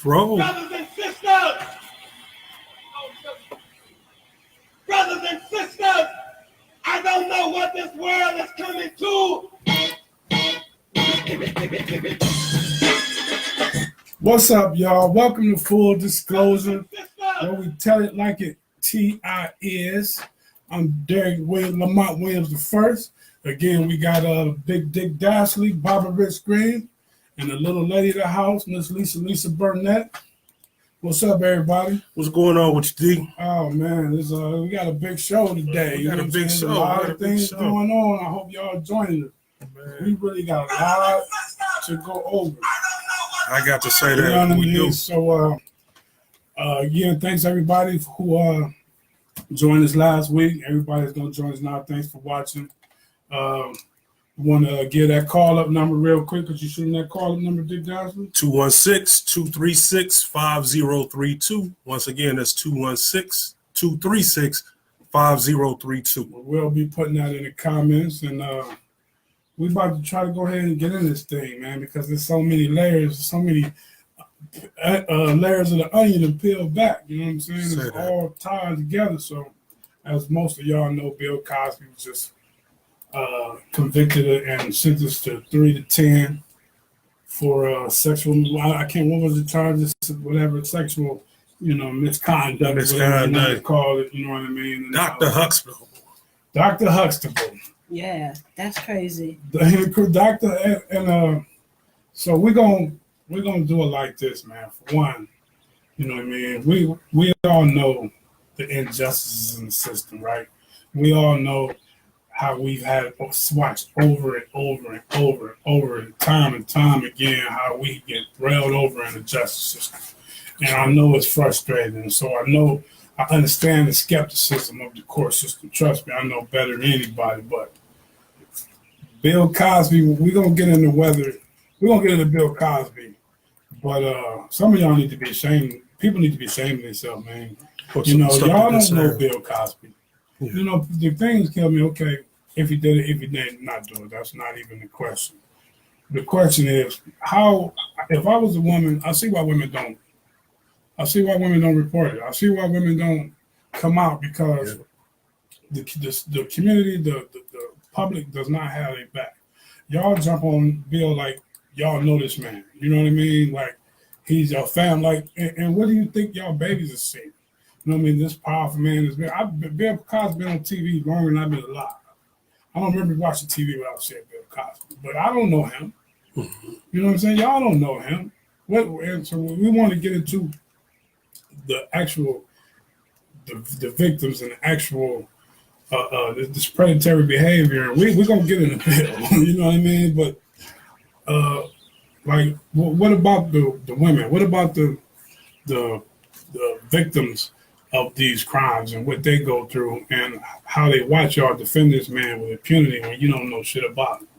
Roll. Brothers and sisters, I don't know what this world is coming to. What's up, y'all? Welcome to Full Disclosure, where we tell it like it T.I. is. I'm Derek Lamont Williams the first. Again, we got Big Dick Dashley, Barbara Rich Green, and the little lady of the house, Miss Lisa Burnett. What's up, everybody? What's going on with you, D? Oh man, we got a big show today. We got a big show. A lot of things going on. I hope y'all joining us. We really got a lot to go over. I got to say that we do. So again, thanks everybody who joined us last week. Everybody's gonna join us now. Thanks for watching. Want to get that call-up number real quick? Could you shoot that call-up number, Dick Johnson? 216-236-5032. Once again, that's 216-236-5032. We'll be putting that in the comments, and we about to try to go ahead and get in this thing, man, because there's so many layers, so many layers of the onion to peel back. You know what I'm saying? It's all tied together. So, as most of y'all know, Bill Cosby was just convicted and sentenced to 3 to 10 for sexual. I can't. What was the charges? Whatever sexual, misconduct. Whatever you want to call it. You know what I mean? And, Dr. Huxtable. Dr. Huxtable. Yeah, that's crazy. Doctor and so we're gonna do it like this, man. For one, you know what I mean. We all know the injustices in the system, right? We all know how we've had watched over and over and over and over and time again how we get railed over in the justice system. And I know it's frustrating. So I understand the skepticism of the court system. Trust me, I know better than anybody. But Bill Cosby, we're gonna get into Bill Cosby. But some of y'all need to be ashamed. People need to be ashamed of themselves, man. Y'all don't know Bill Cosby. Yeah. The things kill me. Okay, if he did it, if he did not do it, that's not even the question. The question is how. If I was a woman, I see why women don't report it. I see why women don't come out because the community, the public does not have their back. Y'all jump on Bill like y'all know this man. You know what I mean? Like he's your fam. Like, and what do you think y'all babies are seeing? You know what I mean? This powerful man has been. Bill Cosby been on TV longer than I've been alive. I don't remember watching TV without seeing Bill Cosby, but I don't know him. Mm-hmm. You know what I'm saying? Y'all don't know him. And so we want to get into the actual, the victims and the actual this predatory behavior. We're gonna get in the bill. You know what I mean? But what about the women? What about the victims of these crimes and what they go through and how they watch y'all defend this man with impunity when you don't know shit about him?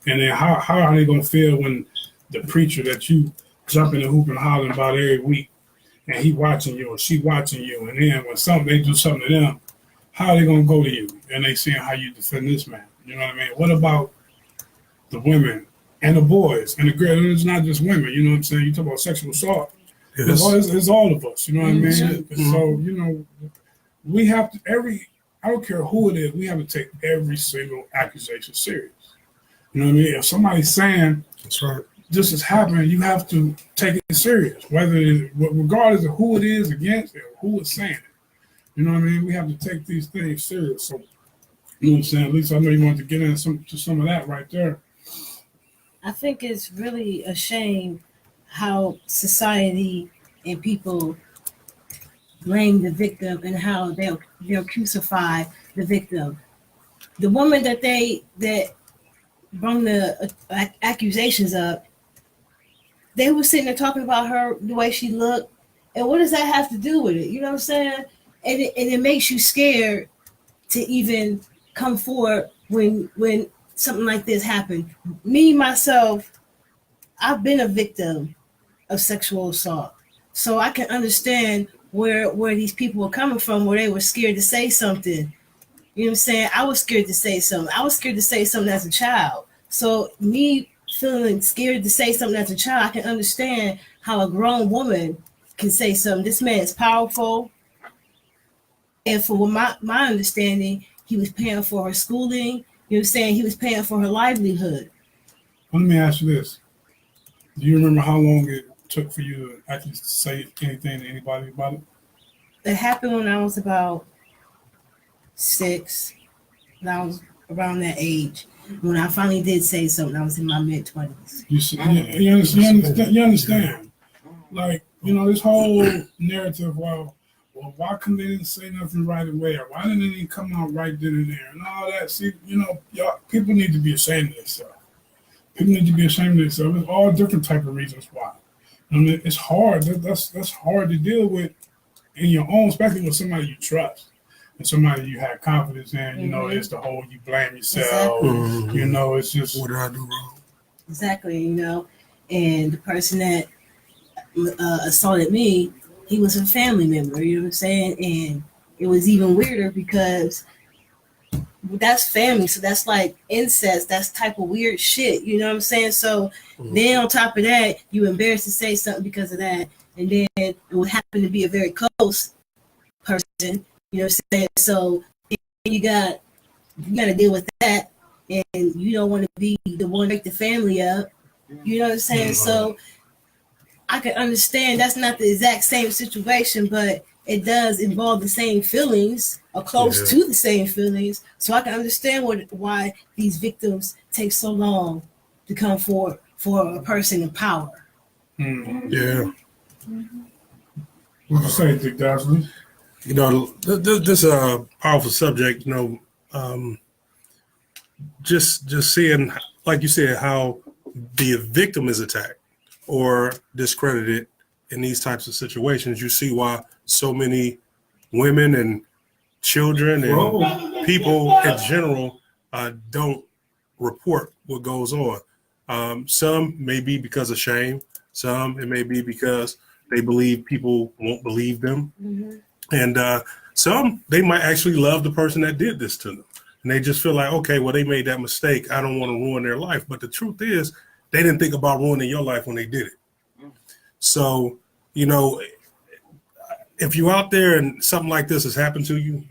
And then how are they gonna feel when the preacher that you jumping and hooping and hollering about every week and he watching you or she watching you, and then when they do something to them, how are they gonna go to you and they seeing how you defend this man? You know what I mean? What about the women and the boys and the girls? It's not just women, you know what I'm saying? You talk about sexual assault. Yes. It's all of us, you know what I mean? Mm-hmm. So, we have to I don't care who it is, we have to take every single accusation serious. You know what I mean? If somebody's saying that's right, this is happening, you have to take it serious, regardless of who it is against it or who is saying it. You know what I mean? We have to take these things serious. So, you know what I'm saying? At least I know you want to get into some of that right there. I think it's really a shame how society and people blame the victim and how they'll crucify the victim. The woman that brought the accusations up, they were sitting there talking about her, the way she looked, and what does that have to do with it? You know what I'm saying? And it makes you scared to even come forward when something like this happened. Me, myself, I've been a victim of sexual assault. So I can understand where these people were coming from, where they were scared to say something. You know what I'm saying? I was scared to say something. I was scared to say something as a child. So me feeling scared to say something as a child, I can understand how a grown woman can say something. This man is powerful. And for my understanding, he was paying for her schooling. You know what I'm saying? He was paying for her livelihood. Let me ask you this. Do you remember how long it took for you to actually say anything to anybody about it? It happened when I was about 6. When I was around that age. When I finally did say something, I was in my mid-20s. You understand? Like, this whole narrative, well, why come they didn't say nothing right away? Or why didn't it come out right then and there? And all that. See, y'all, people need to be ashamed of themselves. People need to be ashamed of themselves. There's all different type of reasons why. I mean, it's hard. That's hard to deal with in your own, especially with somebody you trust. And somebody you have confidence in, it's the whole you blame yourself. Exactly. It's just, What did I do wrong? Exactly, and the person that assaulted me, he was a family member, you know what I'm saying? And it was even weirder because that's family, so that's like incest, that's type of weird shit, you know what I'm saying? So then on top of that, you embarrassed to say something because of that, and then it would happen to be a very close person. You know what I'm saying? So you got to deal with that, and you don't want to be the one to break the family up. You know what I'm saying? So I can understand that's not the exact same situation, but it does involve the same feelings or close to the same feelings. So I can understand why these victims take so long to come forward for a person in power. Yeah. What you say, Dick Dazzler? This is a powerful subject. Just seeing, like you said, how the victim is attacked or discredited in these types of situations. You see why so many women and children and people in general don't report what goes on. Some may be because of shame. Some it may be because they believe people won't believe them. And some, they might actually love the person that did this to them. And they just feel like, okay, well, they made that mistake. I don't want to ruin their life. But the truth is, they didn't think about ruining your life when they did it. So, if you're out there and something like this has happened to you,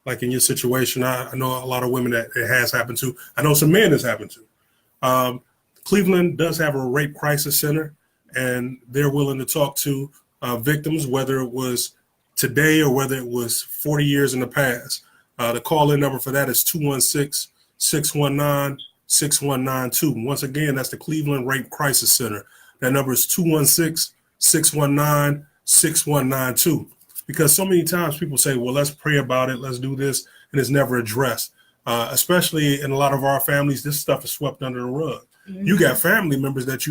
like in your situation, I know a lot of women that it has happened to. I know some men it's happened to. Cleveland does have a rape crisis center, and they're willing to talk to victims, whether it was today or whether it was 40 years in the past. The call-in number for that is 216-619-6192. Once again, that's the Cleveland Rape Crisis Center. That number is 216-619-6192. Because so many times people say, well, let's pray about it, let's do this, and it's never addressed. Especially in a lot of our families, this stuff is swept under the rug. You got family members that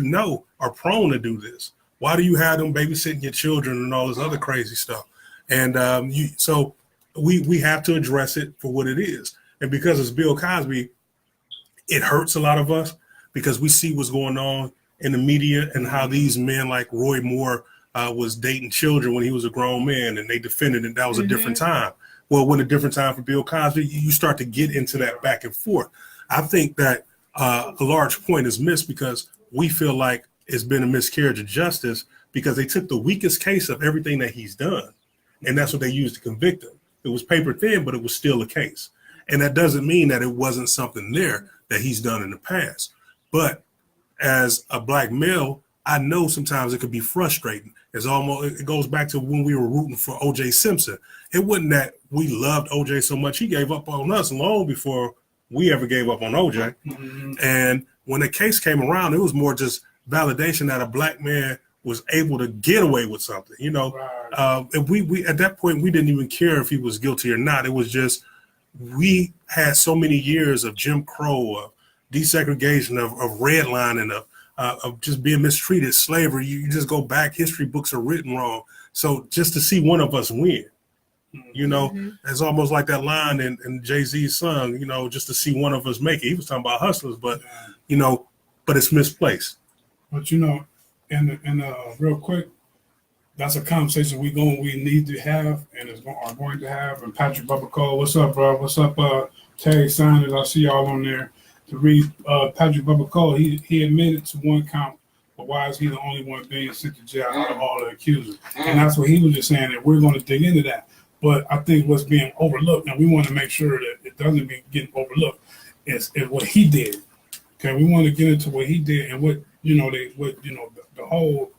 are prone to do this. Why do you have them babysitting your children and all this other crazy stuff? And so we have to address it for what it is. And because it's Bill Cosby, it hurts a lot of us because we see what's going on in the media and how these men like Roy Moore was dating children when he was a grown man, and they defended it. That was a different time. Well, when a different time for Bill Cosby, you start to get into that back and forth. I think that a large point is missed because we feel like it's been a miscarriage of justice because they took the weakest case of everything that he's done, and that's what they used to convict him. It was paper thin, but it was still a case. And that doesn't mean that it wasn't something there that he's done in the past. But as a black male, I know sometimes it could be frustrating. It goes back to when we were rooting for O.J. Simpson. It wasn't that we loved O.J. so much. He gave up on us long before we ever gave up on O.J. And when the case came around, it was more just validation that a black man was able to get away with something. If we at that point, we didn't even care if he was guilty or not. It was just we had so many years of Jim Crow, of desegregation, of redlining, of just being mistreated, slavery. You just go back, history books are written wrong. So just to see one of us win, it's almost like that line in Jay-Z's song, just to see one of us make it. He was talking about hustlers, but, but it's misplaced. But, and real quick, that's a conversation we need to have and are going to have. And Patrick Bubba Cole, what's up, bro? What's up, Terry Sanders? I see y'all on there. to read Patrick Bubba Cole. He admitted to one count, but why is he the only one being sent to jail out of all the accusers? And that's what he was just saying, that we're going to dig into that. But I think what's being overlooked, and we want to make sure that it doesn't be getting overlooked, is what he did. Okay, we want to get into what he did and what the whole.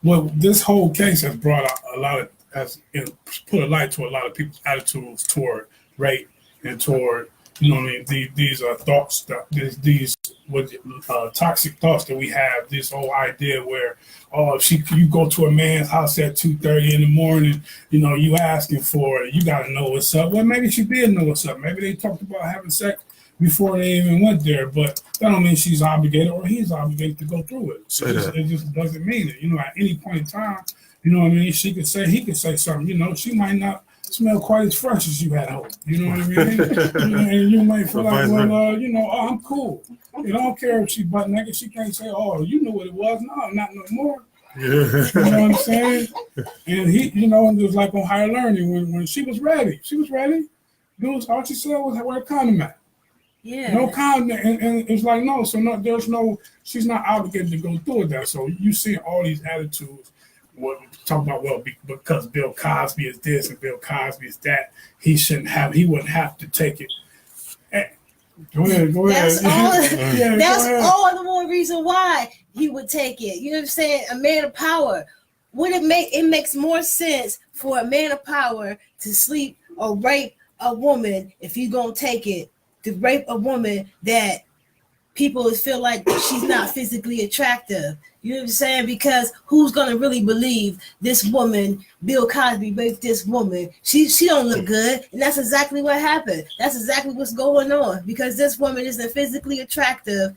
Well, this whole case has brought out a lot of, put a light to a lot of people's attitudes toward rape and toward, these thoughts, these toxic thoughts that we have. This whole idea where, you go to a man's house at 2:30 in the morning, you asking for it, you got to know what's up. Well, maybe she did know what's up. Maybe they talked about having sex before they even went there, but that don't mean she's obligated or he's obligated to go through it. It just doesn't mean it. At any point in time, he could say something. She might not smell quite as fresh as you had hoped. You know what I mean? And you might feel like, I'm cool. I don't care if she butt naked. She can't say, you knew what it was. No, not no more. Yeah. You know what I'm saying? And he, and it was like on Higher Learning when she was ready. She was ready. All she said was wear a condom at. Yeah. No condom, and it's like she's not obligated to go through that. So you see all these attitudes. Talk about because Bill Cosby is this and Bill Cosby is that. He wouldn't have to take it. Go ahead. That's all the more reason why he would take it. You know what I'm saying? A man of power. It makes more sense for a man of power to sleep or rape a woman if he's gonna take it. To rape a woman that people feel like she's not physically attractive. You know what I'm saying? Because who's gonna really believe this woman, Bill Cosby raped this woman? She don't look good, and that's exactly what happened. That's exactly what's going on. Because this woman isn't physically attractive,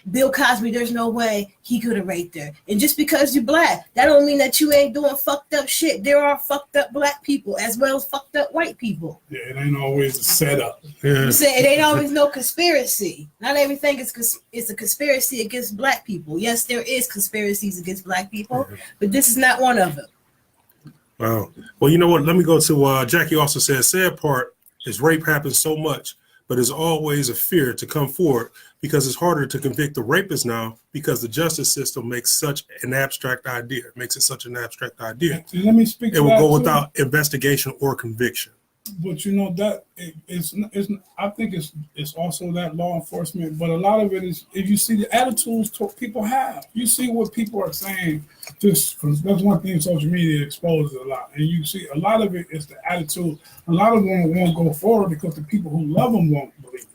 Bill Cosby, there's no way he could have raped her. And just because you're black, that don't mean that you ain't doing fucked up shit. There are fucked up black people as well as fucked up white people. Yeah, it ain't always a setup. Yeah. You say it ain't always no conspiracy. Not everything is a conspiracy against black people. Yes, there is conspiracies against black people, but this is not one of them. Wow. Well, you know what? Let me go to Jackie also says, sad part is rape happens so much, but there's always a fear to come forward because it's harder to convict the rapist now because the justice system makes such an abstract idea. It makes it such an abstract idea. And let me speak. It will go without investigation or conviction. But that I think it's also that law enforcement. But a lot of it is if you see the attitudes people have. You see what people are saying. That's one thing social media exposes a lot, and you see a lot of it is the attitude. A lot of them won't go forward because the people who love them won't believe them.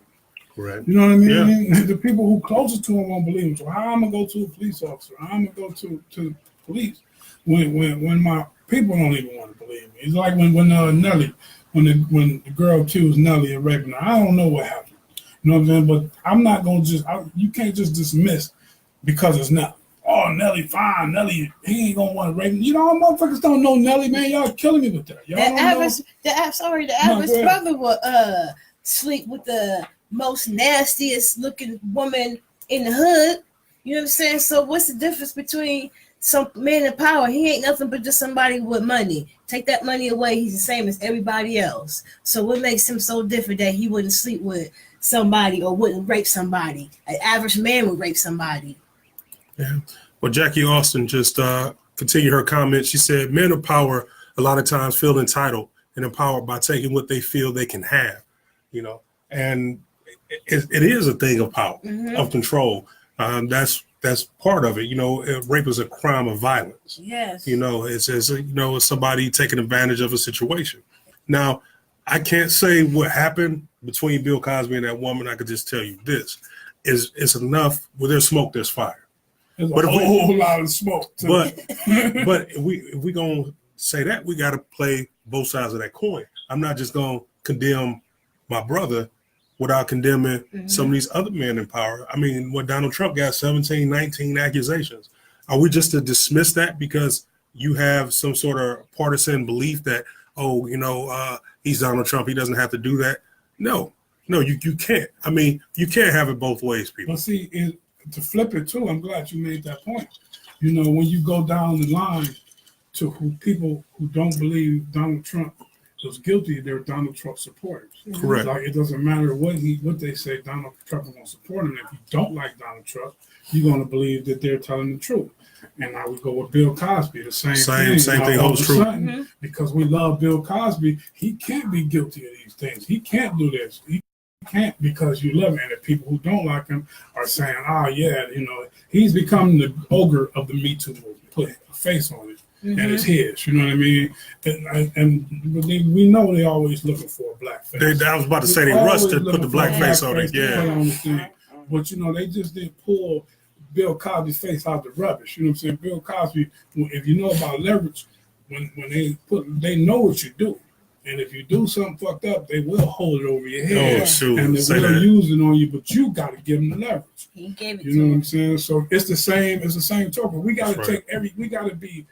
Right. You know what I mean? Yeah. The people who closest to him won't believe him. So how I'm gonna go to a police officer? How I'm gonna go to police when my people don't even want to believe me? It's like when Nelly, when the girl accused Nelly of raping her. I don't know what happened. You know what I'm saying? But I'm not gonna you can't just dismiss because it's Nelly. Oh, Nelly, fine. Nelly, he ain't gonna want to rape me. Motherfuckers don't know Nelly, man. Y'all killing me with that. The average brother will sleep with the most nastiest looking woman in the hood. You know what I'm saying? So what's the difference between some man in power? He ain't nothing but just somebody with money. Take that money away, he's the same as everybody else. So what makes him so different that he wouldn't sleep with somebody or wouldn't rape somebody? An average man would rape somebody. Yeah. Well, Jackie Austin just continued her comment. She said, men of power a lot of times feel entitled and empowered by taking what they feel they can have, and it is a thing of power, of control. That's part of it. Rape is a crime of violence. Yes. It's somebody taking advantage of a situation. Now, I can't say what happened between Bill Cosby and that woman. I could just tell you this is enough. Where there's smoke, there's fire. There's a whole lot of smoke. Too. But if we gonna say that, we got to play both sides of that coin. I'm not just gonna condemn my brother without condemning some of these other men in power. I mean, what Donald Trump got 17, 19 accusations. Are we just to dismiss that because you have some sort of partisan belief that, he's Donald Trump, he doesn't have to do that? No, you can't. I mean, you can't have it both ways, people. But see, to flip it too, I'm glad you made that point. When you go down the line to people who don't believe Donald Trump was guilty, they're Donald Trump supporters. Correct. Like, it doesn't matter what they say, Donald Trump is going to support him. If you don't like Donald Trump, you're going to believe that they're telling the truth. And I would go with Bill Cosby, the same thing. Same thing holds true. Because we love Bill Cosby, he can't be guilty of these things. He can't do this. He can't, because you love him. And the people who don't like him are saying, oh, yeah, he's become the ogre of the Me Too movement. Put a face on it. And it's his, you know what I mean? And we know they always looking for a black face. I was about to say they rushed to put the black face on it. Yeah. But, they just didn't pull Bill Cosby's face out the rubbish. You know what I'm saying? Bill Cosby, if you know about leverage, when they know what you do. And if you do something fucked up, they will hold it over your head. Oh, shoot. And they will use it on you, but you got to give them the leverage. He gave it to You know him. what I'm saying? So it's the same token. We got to we got to be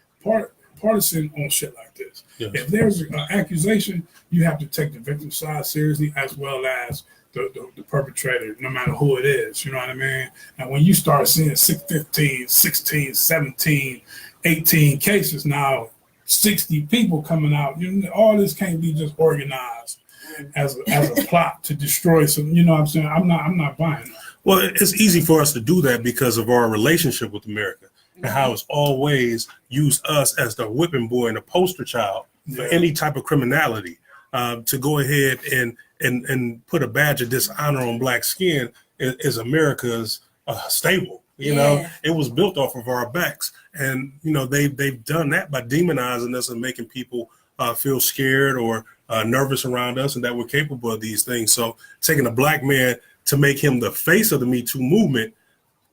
partisan on shit like this. Yes. If there's an accusation, you have to take the victim side seriously, as well as the perpetrator, no matter who it is. You know what I mean? And when you start seeing 15, 16, 17, 18 cases now, 60 people coming out, all this can't be just organized as a plot to destroy some. You know what I'm saying? I'm not buying that. Well, it's easy for us to do that because of our relationship with America and how it's always used us as the whipping boy and the poster child for any type of criminality. To go ahead and put a badge of dishonor on black skin is America's staple. It was built off of our backs, and they've done that by demonizing us and making people feel scared or nervous around us, and that we're capable of these things. So taking a black man to make him the face of the Me Too movement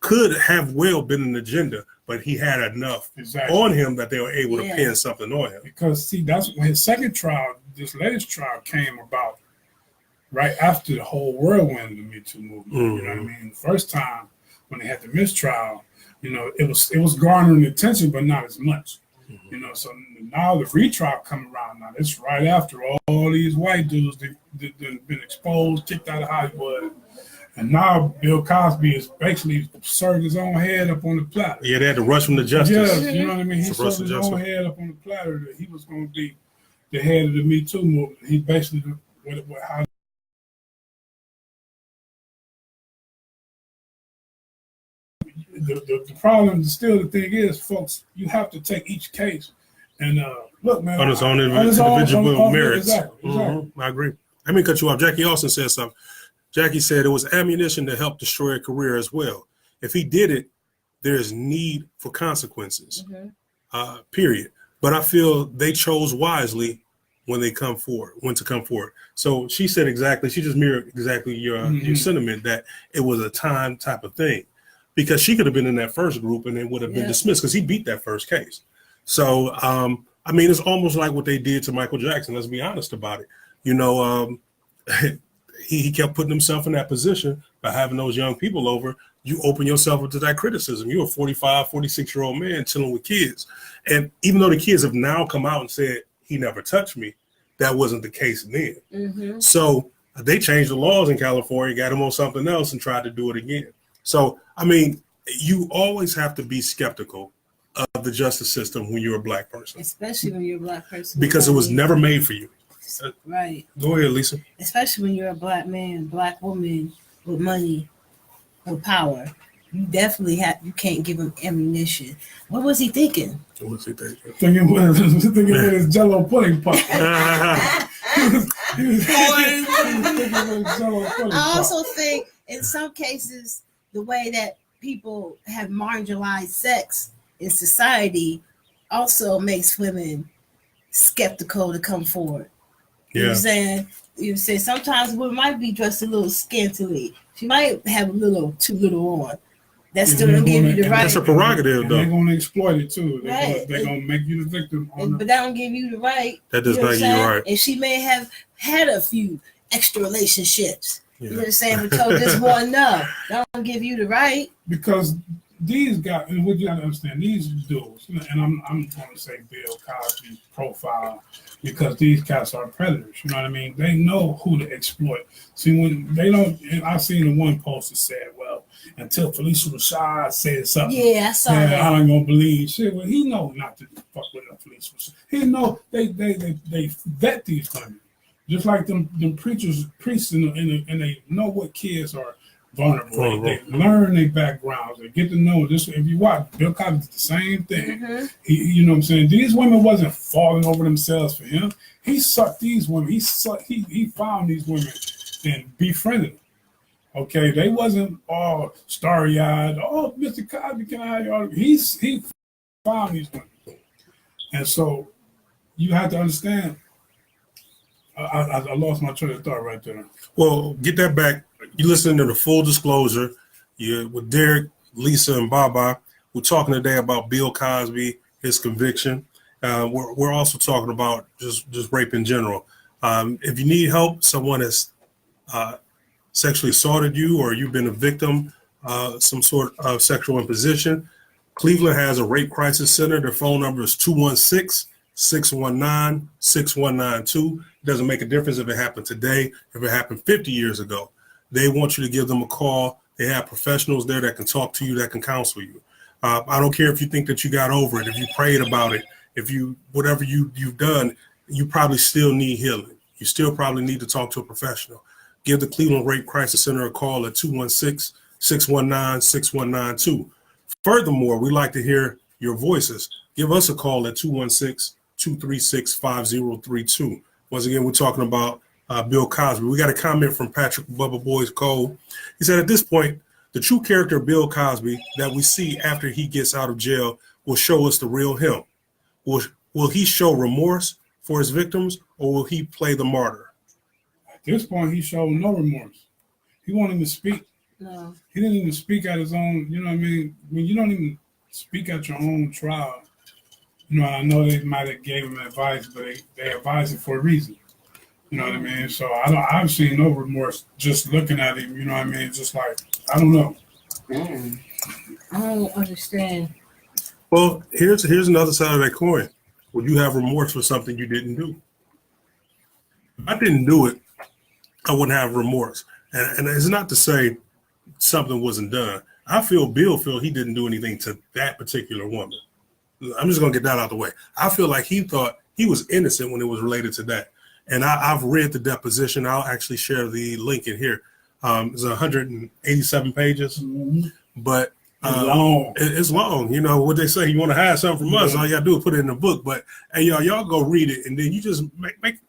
could have well been an agenda, but he had enough on him that they were able to pin something on him. Because see, that's when his second trial, this latest trial, came about right after the whole whirlwind of the Me Too movement. You know what I mean? First time when they had the mistrial, it was garnering attention, but not as much. So now the retrial come around. Now it's right after all these white dudes that been exposed, kicked out of Hollywood. And now Bill Cosby is basically served his own head up on the platter. Yeah, they had to rush him to justice. Yeah, you know what I mean? He served his own head up on the platter that he was going to be the head of the Me Too movement. He basically, how the problem, still the thing is, folks, you have to take each case and look, man. On its own individual merits. Exactly. I agree. Let me cut you off. Jackie Austin said something. Jackie said it was ammunition to help destroy a career as well. If he did it, there's need for consequences, period. But I feel they chose wisely when to come forward. So she said she just mirrored exactly your sentiment that it was a time type of thing, because she could have been in that first group and it would have been dismissed because he beat that first case. So, it's almost like what they did to Michael Jackson. Let's be honest about it. He kept putting himself in that position by having those young people over. You open yourself up to that criticism. You're a 45, 46-year-old man chilling with kids. And even though the kids have now come out and said, he never touched me, that wasn't the case then. So they changed the laws in California, got him on something else and tried to do it again. So, you always have to be skeptical of the justice system when you're a black person. Especially when you're a black person. Because it was never made for you. Right. Go ahead, Lisa. Especially when you're a black man, black woman with money, with power. You definitely you can't give him ammunition. What was he thinking? What was he thinking? Thinking with his Jello pudding pop. I also think in some cases, the way that people have marginalized sex in society also makes women skeptical to come forward. You know what I'm saying? You say sometimes women might be dressed a little scantily. She might have too little on. That still don't give you the right. That's a prerogative, though. They're going to exploit it too. They're going to make you the victim. But that don't give you the right. That does not give you the right. And she may have had a few extra relationships. You know what I'm saying? But told this one no. That don't give you the right. Because these guys, and what you got to understand, these dudes, and I'm going to say Bill Cosby's profile, because these cats are predators. You know what I mean? They know who to exploit. See, when they don't, and I seen the one post that said, well, until Felicia Rashad said something. Yeah, I saw Yeah, that. I ain't gonna believe shit. Well, he know not to fuck with no Felicia Rashad. He know they vet these women, just like them priests and they know what kids are vulnerable. They learn their backgrounds. They get to know this. If you watch, Bill Cosby did the same thing. Mm-hmm. He, you know what I'm saying? These women wasn't falling over themselves for him. He sucked these women. He found these women and befriended them. Okay, they wasn't all starry-eyed. Oh, Mr. Cosby, can I have y'all? He found these women, and so you have to understand. I lost my train of thought right there. Well, get that back. You listening to the Full Disclosure. You're with Derek, Lisa, and Baba. We're talking today about Bill Cosby, his conviction. We're also talking about just rape in general. If you need help, someone has sexually assaulted you, or you've been a victim of some sort of sexual imposition, Cleveland has a rape crisis center. Their phone number is 216-619-6192. It doesn't make a difference if it happened today, if it happened 50 years ago. They want you to give them a call. They have professionals there that can talk to you, that can counsel you. I don't care if you think that you got over it, if you prayed about it, if you whatever you've done, you probably still need healing. You still probably need to talk to a professional. Give the Cleveland Rape Crisis Center a call at 216-619-6192. Furthermore, we like to hear your voices. Give us a call at 216-236-5032. Once again, we're talking about Bill Cosby. We got a comment from Patrick Bubba Boys Cole. He said, at this point, the true character of Bill Cosby that we see after he gets out of jail will show us the real him. Will he show remorse for his victims, or will he play the martyr? At this point, he showed no remorse. He won't even speak. No. He didn't even speak at his own, you know what I mean? When you don't even speak at your own trial, you know, I know they might have gave him advice, but they advised it for a reason. You know what I mean? So I've seen no remorse just looking at him, you know what I mean? Just like, I don't know. I don't understand. Well, here's another side of that coin. Would you have remorse for something you didn't do? If I didn't do it, I wouldn't have remorse. And it's not to say something wasn't done. I feel Bill he didn't do anything to that particular woman. I'm just going to get that out of the way. I feel like he thought he was innocent when it was related to that. And I've read the deposition. I'll actually share the link in here. It's 187 pages, but it's long. You know what they say, you want to hide something from us, all you got to do is put it in the book. But hey, y'all go read it, and then you just make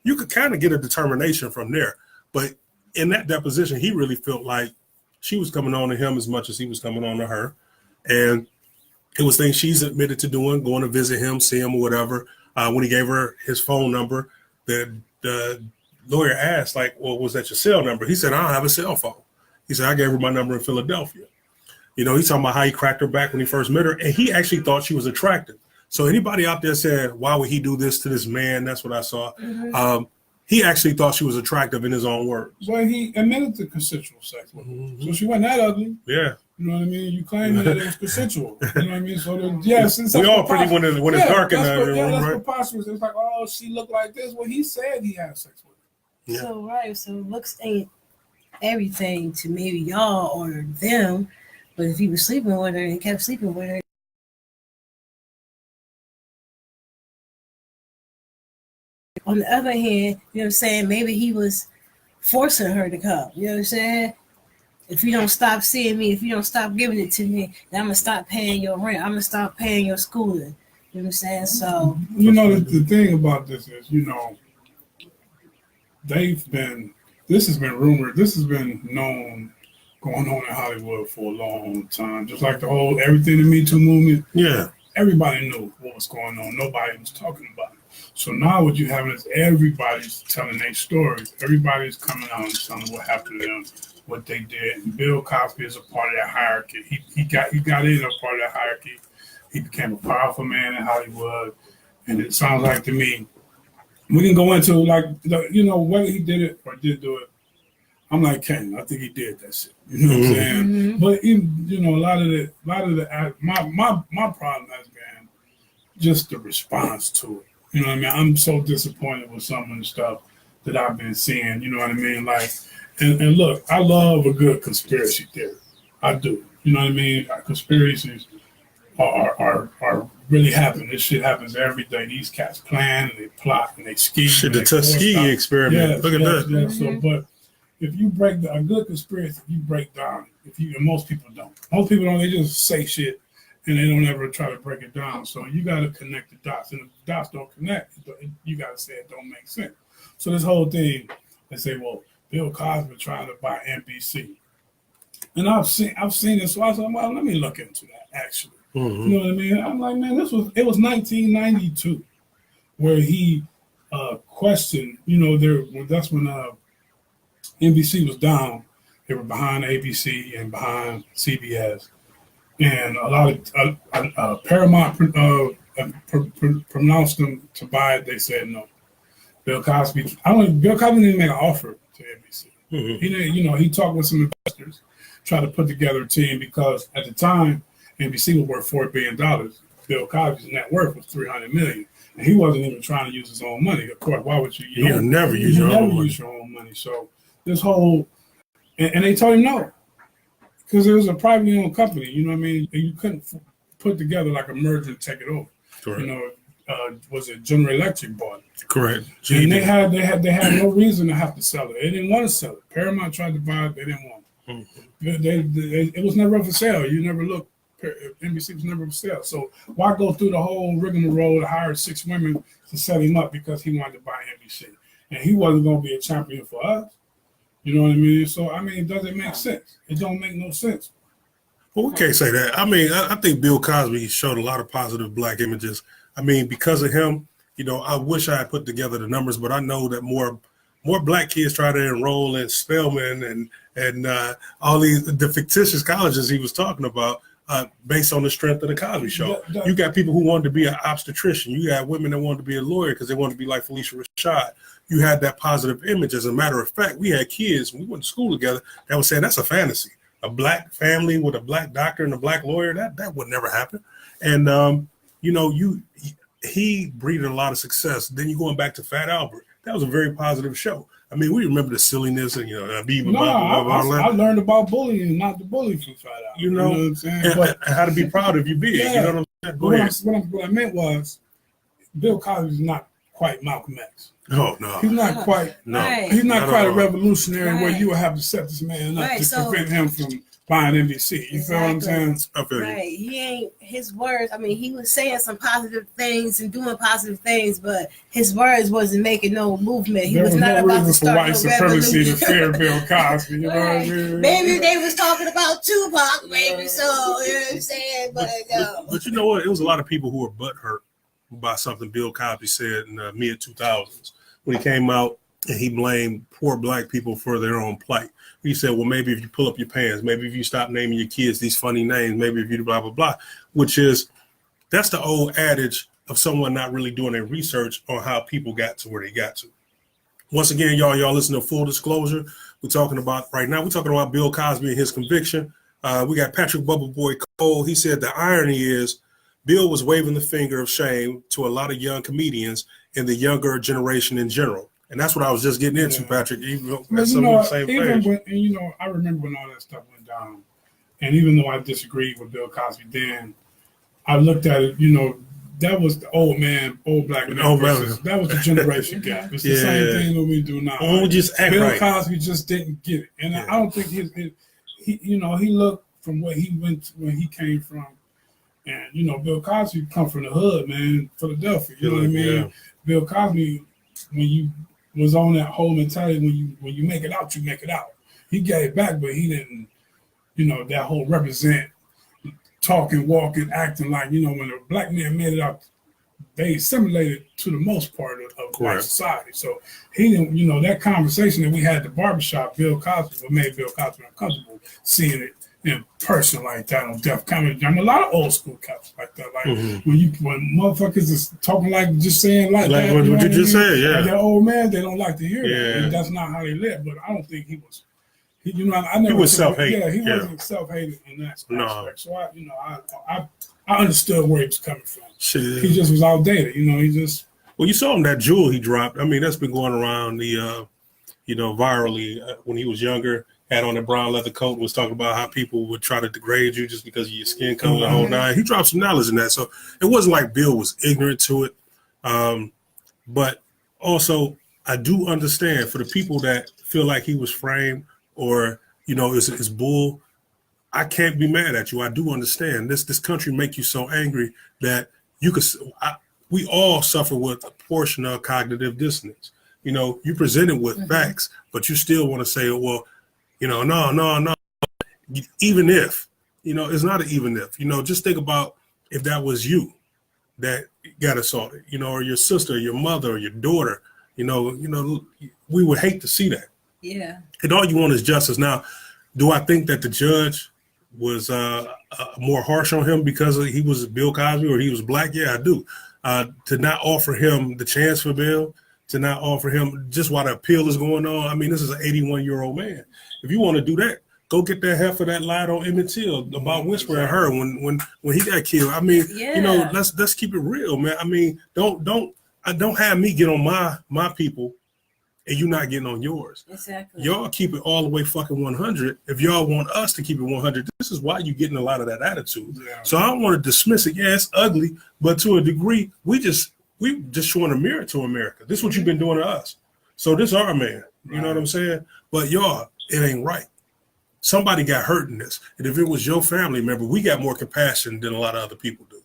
you could kind of get a determination from there. But in that deposition, he really felt like she was coming on to him as much as he was coming on to her. And it was things she's admitted to doing, going to visit him, see him or whatever. When he gave her his phone number, the lawyer asked, like, well, was that your cell number? He said, I don't have a cell phone. He said, I gave her my number in Philadelphia. You know, he's talking about how he cracked her back when he first met her, and he actually thought she was attractive. So anybody out there said, why would he do this to this man? That's what I saw. Mm-hmm. He actually thought she was attractive in his own words. Well, he admitted to consensual sex with her. Mm-hmm. So she wasn't that ugly. Yeah. You know what I mean? You claim that it was consensual. You know what I mean? So, yes. We all pretty when it's dark in that room, that's right? preposterous. It's like, oh, she looked like this. Well, he said he had sex with her. Yeah. So looks ain't everything to maybe y'all or them, but if he was sleeping with her and kept sleeping with her. On the other hand, you know what I'm saying, maybe he was forcing her to come. You know what I'm saying? If you don't stop seeing me, if you don't stop giving it to me, then I'm going to stop paying your rent. I'm going to stop paying your schooling. You know what I'm saying? So, you know, the thing about this is, you know, this has been rumored, this has been known, going on in Hollywood for a long time. Just like the whole everything the Me Too movement. Yeah. Everybody knew what was going on. Nobody was talking about it. So now what you have is everybody's telling their stories. Everybody's coming out and telling what happened to them, what they did. And Bill Cosby is a part of that hierarchy. He got in a part of that hierarchy. He became a powerful man in Hollywood. And it sounds like to me, we can go into like, you know, whether he did it or did do it. I'm like Ken. I think he did that shit. You know what I'm saying? Mm-hmm. But even, you know, my problem has been just the response to it. You know what I mean? I'm so disappointed with some of the stuff that I've been seeing. You know what I mean? Like, and look, I love a good conspiracy theory. I do. You know what I mean? Conspiracies are really happening. This shit happens every day. These cats plan and they plot and they scheme. Shit, the they Tuskegee experiment. Yes, Look at yes, that. yes. So, but if you break a good conspiracy, if you break down, and most people don't. Most people don't. They just say shit and they don't ever try to break it down. So you got to connect the dots, and if the dots don't connect, you got to say it don't make sense. So this whole thing, they say, well, Bill Cosby trying to buy NBC, and I've seen this. So I said, well, let me look into that. Actually, you know what I mean? I'm like, man, it was 1992 where he questioned. You know, that's when NBC was down. They were behind ABC and behind CBS, and a lot of Paramount pronounced them to buy it. They said no. Bill Cosby didn't make an offer to NBC. He didn't. You know, he talked with some investors, tried to put together a team because at the time NBC was worth $4 billion. Bill Cosby's net worth was $300 million, and he wasn't even trying to use his own money. Of course, why would you? You'll never use your own money. So this whole and they told him no because it was a privately owned company. You know what I mean? And you couldn't put together like a merger and take it over. Correct. You know, was it General Electric bought it? Correct. And they had no reason to have to sell it. They didn't want to sell it. Paramount tried to buy it. They didn't want it. It was never up for sale. You never looked. NBC was never for sale. So why go through the whole rigmarole to hire 6 women to set him up because he wanted to buy NBC? And he wasn't going to be a champion for us. You know what I mean? So, I mean, does it make sense? It don't make no sense. Well, we can't say that. I mean, I think Bill Cosby showed a lot of positive black images. I mean, because of him, you know, I wish I had put together the numbers, but I know that more black kids try to enroll in Spelman and all the fictitious colleges he was talking about based on the strength of the Cosby Show. You got people who wanted to be an obstetrician. You got women that wanted to be a lawyer because they wanted to be like Felicia Rashad. You had that positive image. As a matter of fact, we had kids when we went to school together that would say that's a fantasy. A black family with a black doctor and a black lawyer, that would never happen. And you know, he breeded a lot of success. Then you going back to Fat Albert. That was a very positive show. I mean, we remember the silliness and, you know, I learned about bullying, not the bully from Fat Albert. You know what I'm saying? And how to be proud of your big. Yeah. You know what I'm saying? Go ahead. What I meant was Bill Cosby's not quite Malcolm X. Oh, no. He's not quite. No. Right. He's not quite a revolutionary where you would have to set this man up to prevent him from buying NBC. You feel what I'm saying? Right. He ain't his words. I mean, he was saying some positive things and doing positive things, but his words wasn't making no movement. He was not about to start white supremacy to fear Bill Cosby. You know what I mean? Maybe they was talking about Tupac, maybe so. You know what I'm saying? But you know what? It was a lot of people who were butthurt by something Bill Cosby said in the mid 2000s when he came out and he blamed poor black people for their own plight. He said, well, maybe if you pull up your pants, maybe if you stop naming your kids these funny names, maybe if you blah, blah, blah, which is, that's the old adage of someone not really doing their research on how people got to where they got to. Once again, y'all listen to Full Disclosure. We're talking about Bill Cosby and his conviction. We got Patrick Bubble Boy Cole. He said the irony is Bill was waving the finger of shame to a lot of young comedians in the younger generation in general. And that's what I was just getting into, Patrick. Even though I remember when all that stuff went down. And even though I disagreed with Bill Cosby then, I looked at it, you know, that was the old black man. That was the generation gap. It's the same thing that we do now. Bill Cosby just didn't get it. And I don't think he looked from where he came from. And, you know, Bill Cosby come from the hood, man, Philadelphia. You know what I mean? Yeah. Bill Cosby, when you was on that whole mentality, when you make it out, you make it out. He gave back, but he didn't, you know, that whole represent, talking, walking, acting like, you know, when a black man made it out, they assimilated to the most part of black society. So he didn't, you know, that conversation that we had at the barbershop, Bill Cosby, what made Bill Cosby uncomfortable seeing it in person like that on Def Comedy Jam. A lot of old school cats like that. Like when motherfuckers is talking like just saying like that. What you just said, yeah. Like that old man, they don't like to hear that. And that's not how they live. But I don't think he was. You know, I never. He was self-hating. Yeah, he wasn't self-hating in that aspect. No. So I understood where he was coming from. Shit. He just was outdated. You know, he just. Well, you saw him, that jewel he dropped. I mean, that's been going around the, you know, virally when he was younger. had on a brown leather coat and was talking about how people would try to degrade you just because of your skin color, the whole nine. He dropped some knowledge in that. So it wasn't like Bill was ignorant to it. But also, I do understand for the people that feel like he was framed or, is bull. I can't be mad at you. I do understand this country make you so angry that you could. We all suffer with a portion of cognitive dissonance. You present it with facts, but you still want to say, well, no. Even if, it's not an even if. Just think about if that was you that got assaulted, or your sister, your mother, or your daughter. We would hate to see that. Yeah. And all you want is justice. Now, do I think that the judge was more harsh on him because he was Bill Cosby or he was black? Yeah, I do. To not offer him the chance for bail, to not offer him just while the appeal is going on. I mean, this is an 81-year-old man. If you want to do that, go get that heifer that lied on Emmett Till about whispering at her when he got killed. I mean, let's keep it real, man. I mean, don't have me get on my people and you not getting on yours. Exactly. Y'all keep it all the way fucking 100. If y'all want us to keep it 100, this is why you're getting a lot of that attitude. Yeah. So I don't want to dismiss it. Yeah, it's ugly, but to a degree, we just showing a mirror to America. This is what you've been doing to us. So this our man. You know what I'm saying? But y'all, it ain't right. Somebody got hurt in this. And if it was your family member, we got more compassion than a lot of other people do.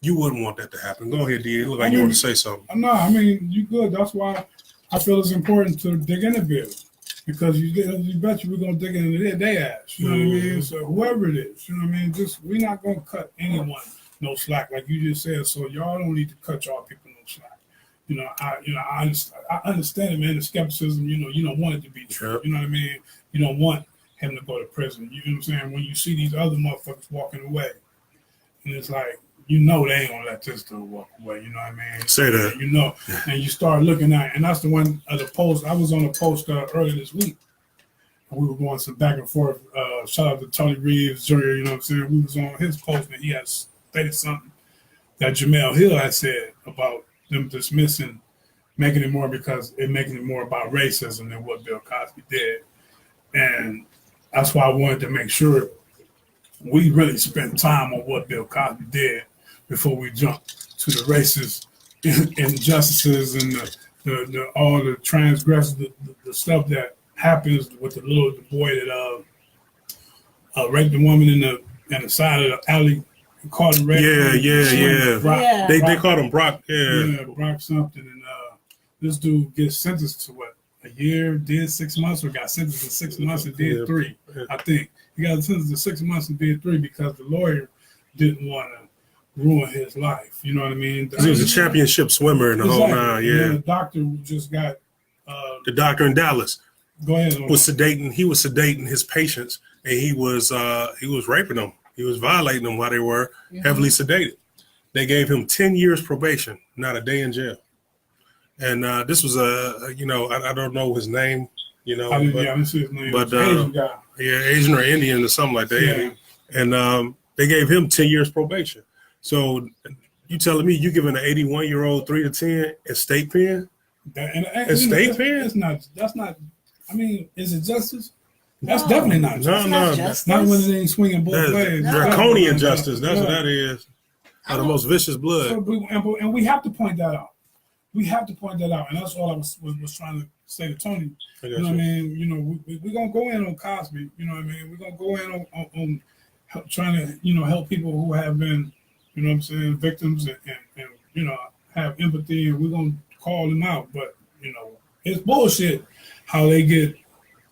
You wouldn't want that to happen. Go ahead, D. It look like you want to say something. No, I mean, you good. That's why I feel it's important to dig in a bit. Because you bet you we're going to dig into their ass. You know what I mean? So whoever it is, you know what I mean? We're not going to cut anyone no slack, like you just said. So y'all don't need to cut y'all people no slack. I understand it, man, the skepticism, you don't want it to be true. You know what I mean? You don't want him to go to prison. You know what I'm saying? When you see these other motherfuckers walking away, and it's like, they ain't gonna let this dude walk away. You know what I mean? Say that. And you start looking at, and that's the one of the post. I was on a post earlier this week. And we were going some back and forth. Shout out to Tony Reeves Jr. You know what I'm saying? We was on his post, and he had stated something that Jamel Hill had said about them dismissing, making it more about racism than what Bill Cosby did. And that's why I wanted to make sure we really spent time on what Bill Cosby did before we jump to the racist injustices and the all the transgressions, the stuff that happens with the boy that raped the woman in the side of the alley. Called him Yeah. Brock, they called him Brock. Yeah, Brock something. And this dude gets sentenced to what? A year, did 6 months, or got sentenced to 6 months and did 3. I think he got sentenced to 6 months and did 3 because the lawyer didn't want to ruin his life. You know what I mean? He was a championship swimmer in the whole nine. Yeah. The doctor just got the doctor in Dallas. Go ahead. Was sedating. He was sedating his patients, and he was raping them. He was violating them while they were heavily sedated. They gave him 10 years probation, not a day in jail. And this was I don't know his name, I didn't see his name. But Asian guy. Yeah, Asian or Indian or something like that. Yeah. And they gave him 10 years probation. So you telling me you giving an 81-year-old 3 to 10 at state pen? State pen? That's not. I mean, is it justice? That's definitely not justice. No. Not when it ain't swinging both ways. Draconian justice. That's what that is. The most vicious blood. And we have to point that out. And that's all I was trying to say to Tony. You know what I mean? We're going to go in on Cosby. You know what I mean? We're going to go in on trying to, help people who have been, victims and have empathy, and we're going to call them out. But, it's bullshit how they get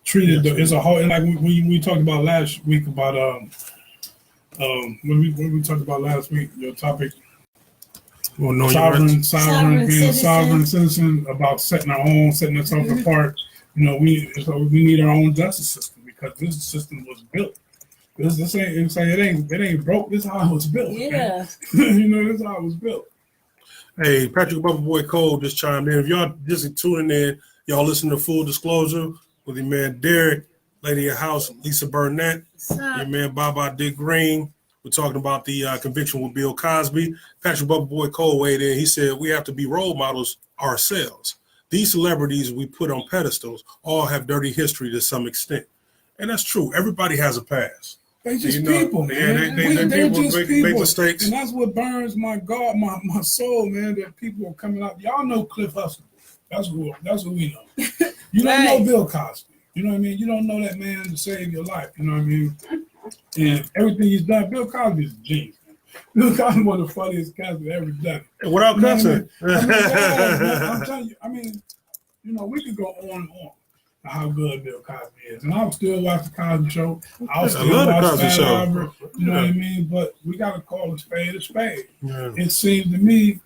treated. It's a whole, like we talked about last week about, when we talked about last week, your topic, sovereign citizen, about setting ourselves apart. We need our own justice system because this system was built. This ain't it ain't broke. This is how it was built. Yeah, this is how it was built. Hey, Patrick Bubba Boy Cole just chimed in. If y'all just tuning in, y'all listen to Full Disclosure with your man Derek, Lady of House, Lisa Burnett, your man Baba Dick Green. We're talking about the conviction with Bill Cosby. Patrick Bubba Boy Cole weighed in. He said we have to be role models ourselves. These celebrities we put on pedestals all have dirty history to some extent. And that's true. Everybody has a past. They just people, man. They just make people. mistakes. And that's what burns my soul, man, that people are coming out. Y'all know Cliff Huxtable. That's who we know. You don't know Bill Cosby. You know what I mean? You don't know that man to save your life. You know what I mean? And everything he's done, Bill Cosby is a genius. Bill Cosby is one of the funniest guys that ever done it. And without cussing. I'm telling you, we could go on and on how good Bill Cosby is. And I'll still watch the Cosby Show. I'll still watch the Cosby Show. You know what I mean? But we got to call a spade a spade. Yeah. It seemed to me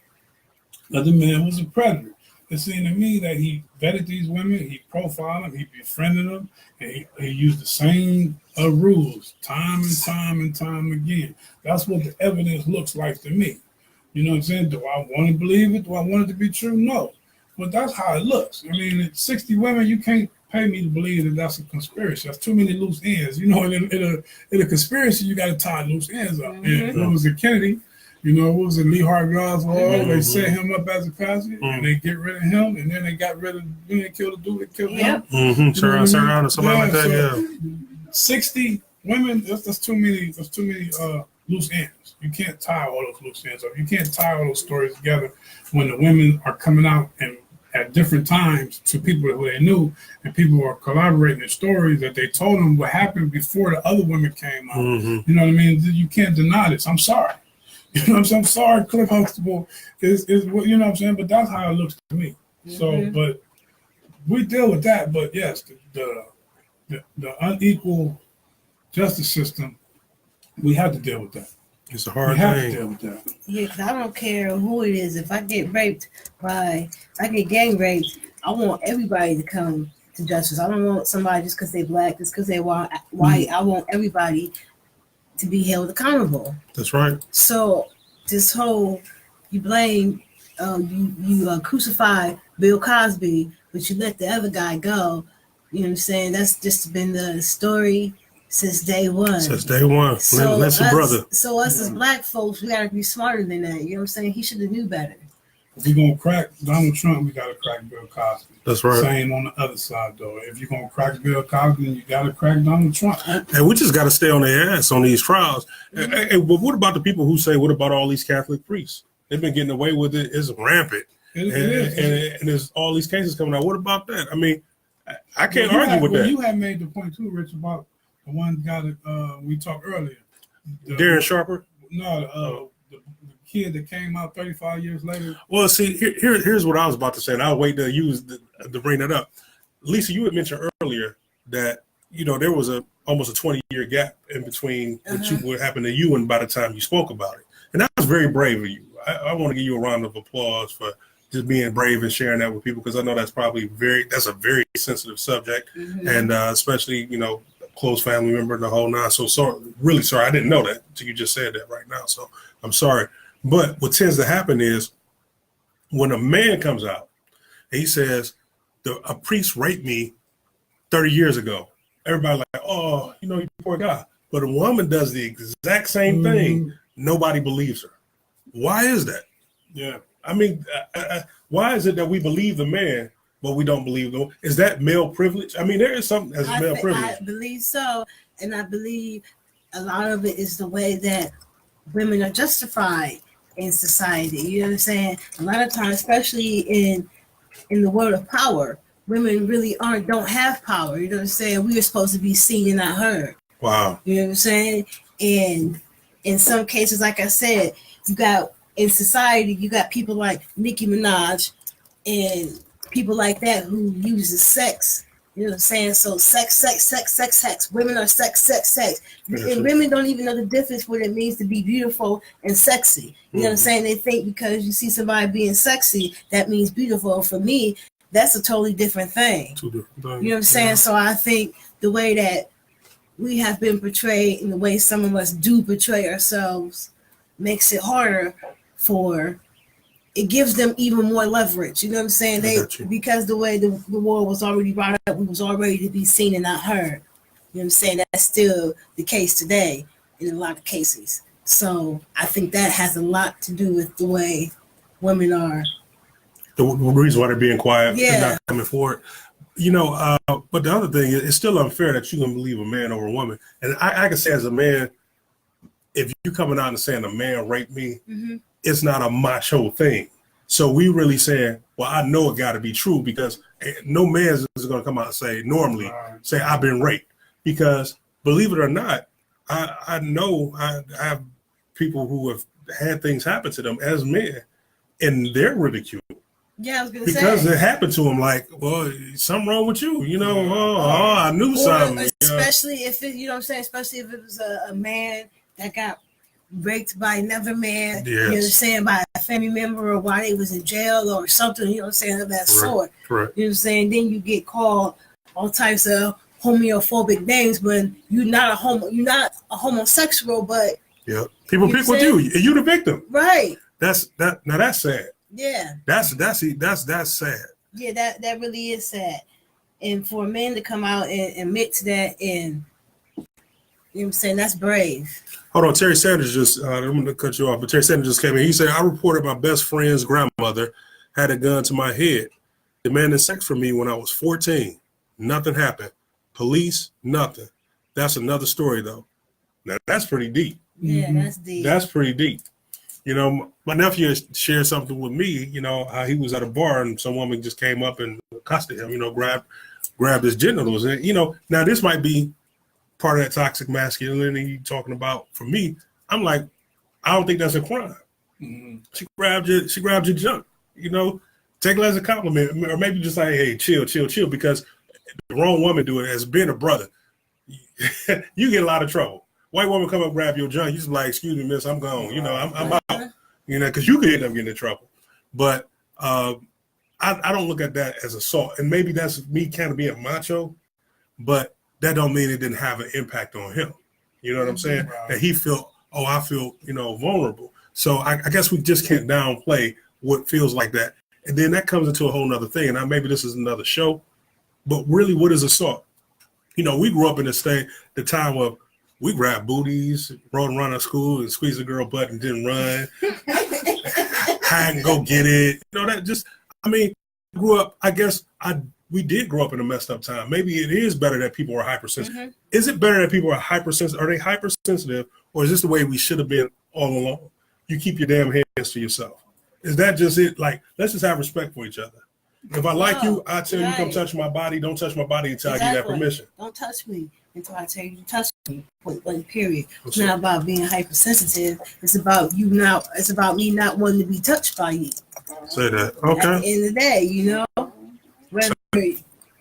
that the man was a predator. It seemed to me that he vetted these women, he profiled them, he befriended them, and he used the same rules time and time and time again. That's what the evidence looks like to me. You know what I'm saying? Do I want to believe it? Do I want it to be true? No. But that's how it looks. I mean, at 60 women, you can't pay me to believe that that's a conspiracy. That's too many loose ends. You know, in a conspiracy, you got to tie loose ends up. And what was it, Kennedy? You know, what was it, Lee Harvey Oswald? They set him up as a patsy, and they get rid of him, and then they got rid of, then they killed the dude that killed him. Turn around or something like that, 60 women, that's too many loose ends. You can't tie all those loose ends up. You can't tie all those stories together when the women are coming out and at different times to people who they knew, and people are collaborating in stories that they told them what happened before the other women came out. You know what I mean? You can't deny this. I'm sorry. You know what I'm saying? I'm sorry, Cliff Huxtable is what, you know what I'm saying? But that's how it looks to me. So, but we deal with that. But yes, the unequal justice system, we have to deal with that. It's a hard thing. We have thing. to deal with that. Yeah, 'cause I don't care who it is. If I get gang raped, I want everybody to come to justice. I don't want somebody just because they black, just because they white. I want everybody to be held accountable. That's right. So this whole, you blame, you crucify Bill Cosby, but you let the other guy go. You know what I'm saying? That's just been the story since day one. So listen, brother. So us as black folks, we gotta be smarter than that. You know what I'm saying? He should have knew better. If we're gonna crack Donald Trump, we gotta crack Bill Cosby. That's right. Same on the other side, though. If you're gonna crack Bill Cosby, then you gotta crack Donald Trump. And we just gotta stay on their ass on these trials. But what about the people who say, "What about all these Catholic priests? They've been getting away with it. It's rampant, and there's all these cases coming out. What about that? I mean, I can't argue with that." You have made the point too, Rich, about the one guy that we talked earlier, Darren Sharper. No, the kid that came out 35 years later. Well, see, here's what I was about to say, and I'll wait to bring that up. Lisa, you had mentioned earlier that there was almost a 20-year gap in between what happened to you and by the time you spoke about it, and that was very brave of you. I want to give you a round of applause for just being brave and sharing that with people, because I know that's a very sensitive subject, and especially close family member and the whole nine. So sorry, really sorry. I didn't know that until you just said that right now. So I'm sorry. But what tends to happen is when a man comes out and he says, a priest raped me 30 years ago, everybody like, oh, you poor guy. But a woman does the exact same thing. Nobody believes her. Why is that? Yeah. I mean, why is it that we believe the man, but we don't believe the woman? Is that male privilege? I mean, there is something as male privilege. I believe so. And I believe a lot of it is the way that women are justified in society. You know what I'm saying? A lot of times, especially in the world of power, women really don't have power. You know what I'm saying? We are supposed to be seen and not heard. Wow. You know what I'm saying? And in some cases, like I said, in society, you got people like Nicki Minaj and people like that who uses sex. You know what I'm saying? So sex. Women are sex. And women don't even know the difference what it means to be beautiful and sexy. You know what I'm saying? They think because you see somebody being sexy, that means beautiful. For me, that's a totally different thing. You know what I'm saying? So I think the way that we have been portrayed and the way some of us do portray ourselves makes it harder it gives them even more leverage. You know what I'm saying? Because the way the world was already brought up, we was already to be seen and not heard. You know what I'm saying? That's still the case today in a lot of cases. So I think that has a lot to do with the way women are. The reason why they're being quiet and not coming forward. But the other thing is, it's still unfair that you can believe a man over a woman. And I can say as a man, if you coming out and saying a man raped me, it's not a macho thing. So we really saying, well, I know it got to be true because no man is going to come out and say, normally, say I've been raped. Because believe it or not, I know I have people who have had things happen to them as men, and they're ridiculed. Yeah, I was gonna say because it happened to him. Like, well, something wrong with you, I knew something. Especially if it, you know what I'm saying. Especially if it was a man that got raped by another man. Yes. You know what I'm saying, by a family member, or while they was in jail or something. You know what I'm saying, of that sort. Correct. You know what I'm saying. Then you get called all types of homophobia names when you're not a homosexual, but people pick with you. You the victim. Right. That's sad. Yeah. That's sad. Yeah, that really is sad. And for a man to come out and admit to that, and you know what I'm saying, that's brave. Hold on, Terry Sanders just I'm gonna cut you off, but Terry Sanders just came in. He said, I reported my best friend's grandmother had a gun to my head, demanding sex from me when I was 14. Nothing happened. Police, nothing. That's another story though. Now that's pretty deep. Yeah, that's deep. That's pretty deep. My nephew shared something with me, how he was at a bar and some woman just came up and accosted him, grabbed his genitals. And, now this might be part of that toxic masculinity you're talking about. For me, I'm like, I don't think that's a crime. Mm-hmm. She grabbed your junk, take it as a compliment, or maybe just like, hey, chill, because the wrong woman do it as being a brother. You get a lot of trouble. White woman come up, grab your junk. You just like, excuse me, miss, I'm gone. I'm out. Because you could end up getting in trouble. But I don't look at that as assault. And maybe that's me kind of being macho, but that don't mean it didn't have an impact on him. You know what I'm saying? Right. That he felt, I feel, vulnerable. So I guess we just can't downplay what feels like that. And then that comes into a whole nother thing. And maybe this is another show, but really, what is assault? We grew up in the time of, we grabbed booties, rode around our school and squeezed a girl butt and didn't run. Hide and go get it. Grew up, I guess we did grow up in a messed up time. Maybe it is better that people are hypersensitive. Mm-hmm. Is it better that people are hypersensitive? Are they hypersensitive, or is this the way we should have been all along? You keep your damn hands to yourself. Is that just it? Like, let's just have respect for each other. If I like you, I tell you, come touch my body. Don't touch my body until I give that permission. Don't touch me until I tell you to touch me. Period. It's not about being hypersensitive. It's about you not. It's about me not wanting to be touched by you. Say that. Okay. At the end of the day,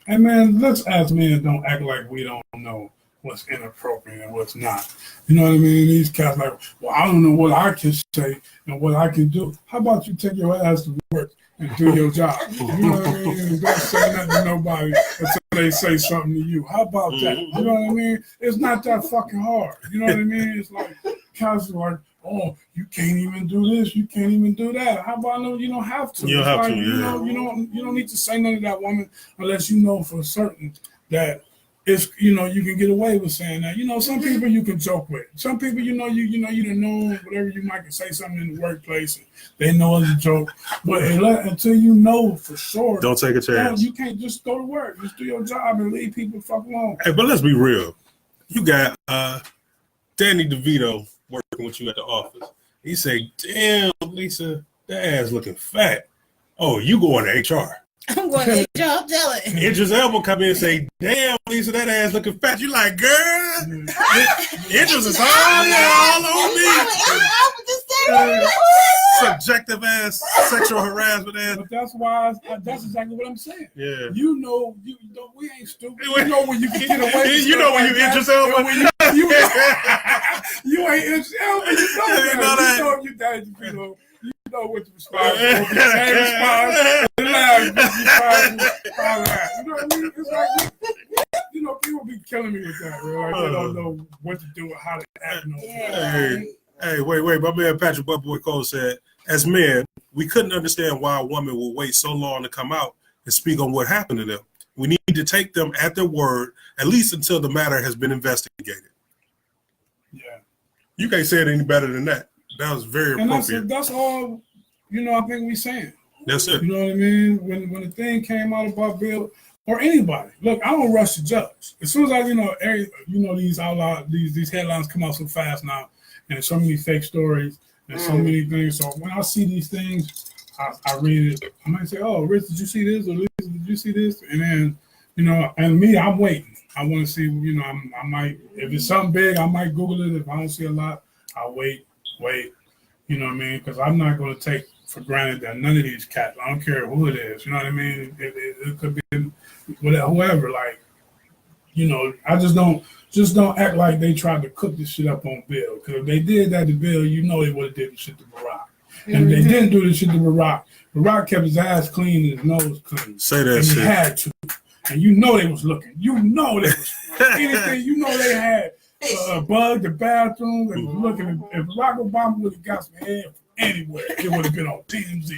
Hey man, let's ask men. Don't act like we don't know what's inappropriate and what's not. You know what I mean? These cats like, well, I don't know what I can say and what I can do. How about you take your ass to work and do your job? You know what I mean? And don't say nothing to nobody until they say something to you. How about that? You know what I mean? It's not that fucking hard. You know what I mean? It's like cats are like, oh, you can't even do this, you can't even do that. How about no? You don't have to. You don't have to. You don't need to say nothing to that woman unless you know for certain that it's you can get away with saying that. Some people you can joke with. Some people you don't know whatever you might say something in the workplace. And they know it's a joke, but until you know for sure, don't take a chance. You can't just go to work. Just do your job and leave people the fuck alone. Hey, but let's be real. You got Danny DeVito working with you at the office. He say, "Damn, Lisa, that ass looking fat." Oh, you going to HR? I'm going to HR. I'm telling. Idris Elba come in and say, "Damn, Lisa, that ass looking fat." You like, girl? Idris is all on me. Subjective ass, sexual harassment ass. But that's why. That's exactly what I'm saying. Yeah. We ain't stupid. You know when you can get away. You know when you Idris Elba. You ain't Idris Elba. You know that. You know what the response is. The same response. You know what I mean? It's like, people be killing me with that, bro. Like, they don't know what to do or how to act. Hey, wait. My man Patrick Buckboy Cole said, as men, we couldn't understand why a woman will wait so long to come out and speak on what happened to them. We need to take them at their word, at least until the matter has been investigated. Yeah. You can't say it any better than that. That was very appropriate. And that's all, I think we saying. That's it. You know what I mean? When the thing came out about Bill or anybody. Look, I don't rush to judge. As soon as I, these headlines come out so fast now, and so many fake stories and so many things. So when I see these things, I read it. I might say, "Oh, Rich, did you see this? Or Lisa, did you see this?" And then, and me, I'm waiting. I want to see. I might, if it's something big, I might Google it. If I don't see a lot, I'll wait. You know what I mean? Because I'm not going to take for granted that none of these cats, I don't care who it is, you know what I mean? It could be whoever, like, I just don't act like they tried to cook this shit up on Bill. Because if they did that to Bill, they would have did the shit to Barack. And if they didn't do the shit to Barack kept his ass clean and his nose clean. Say that and shit. He had to. And they was looking. They was anything. They had bugged the bathroom and was looking. If Barack Obama would have got some head from anywhere, it would have been on TMZ.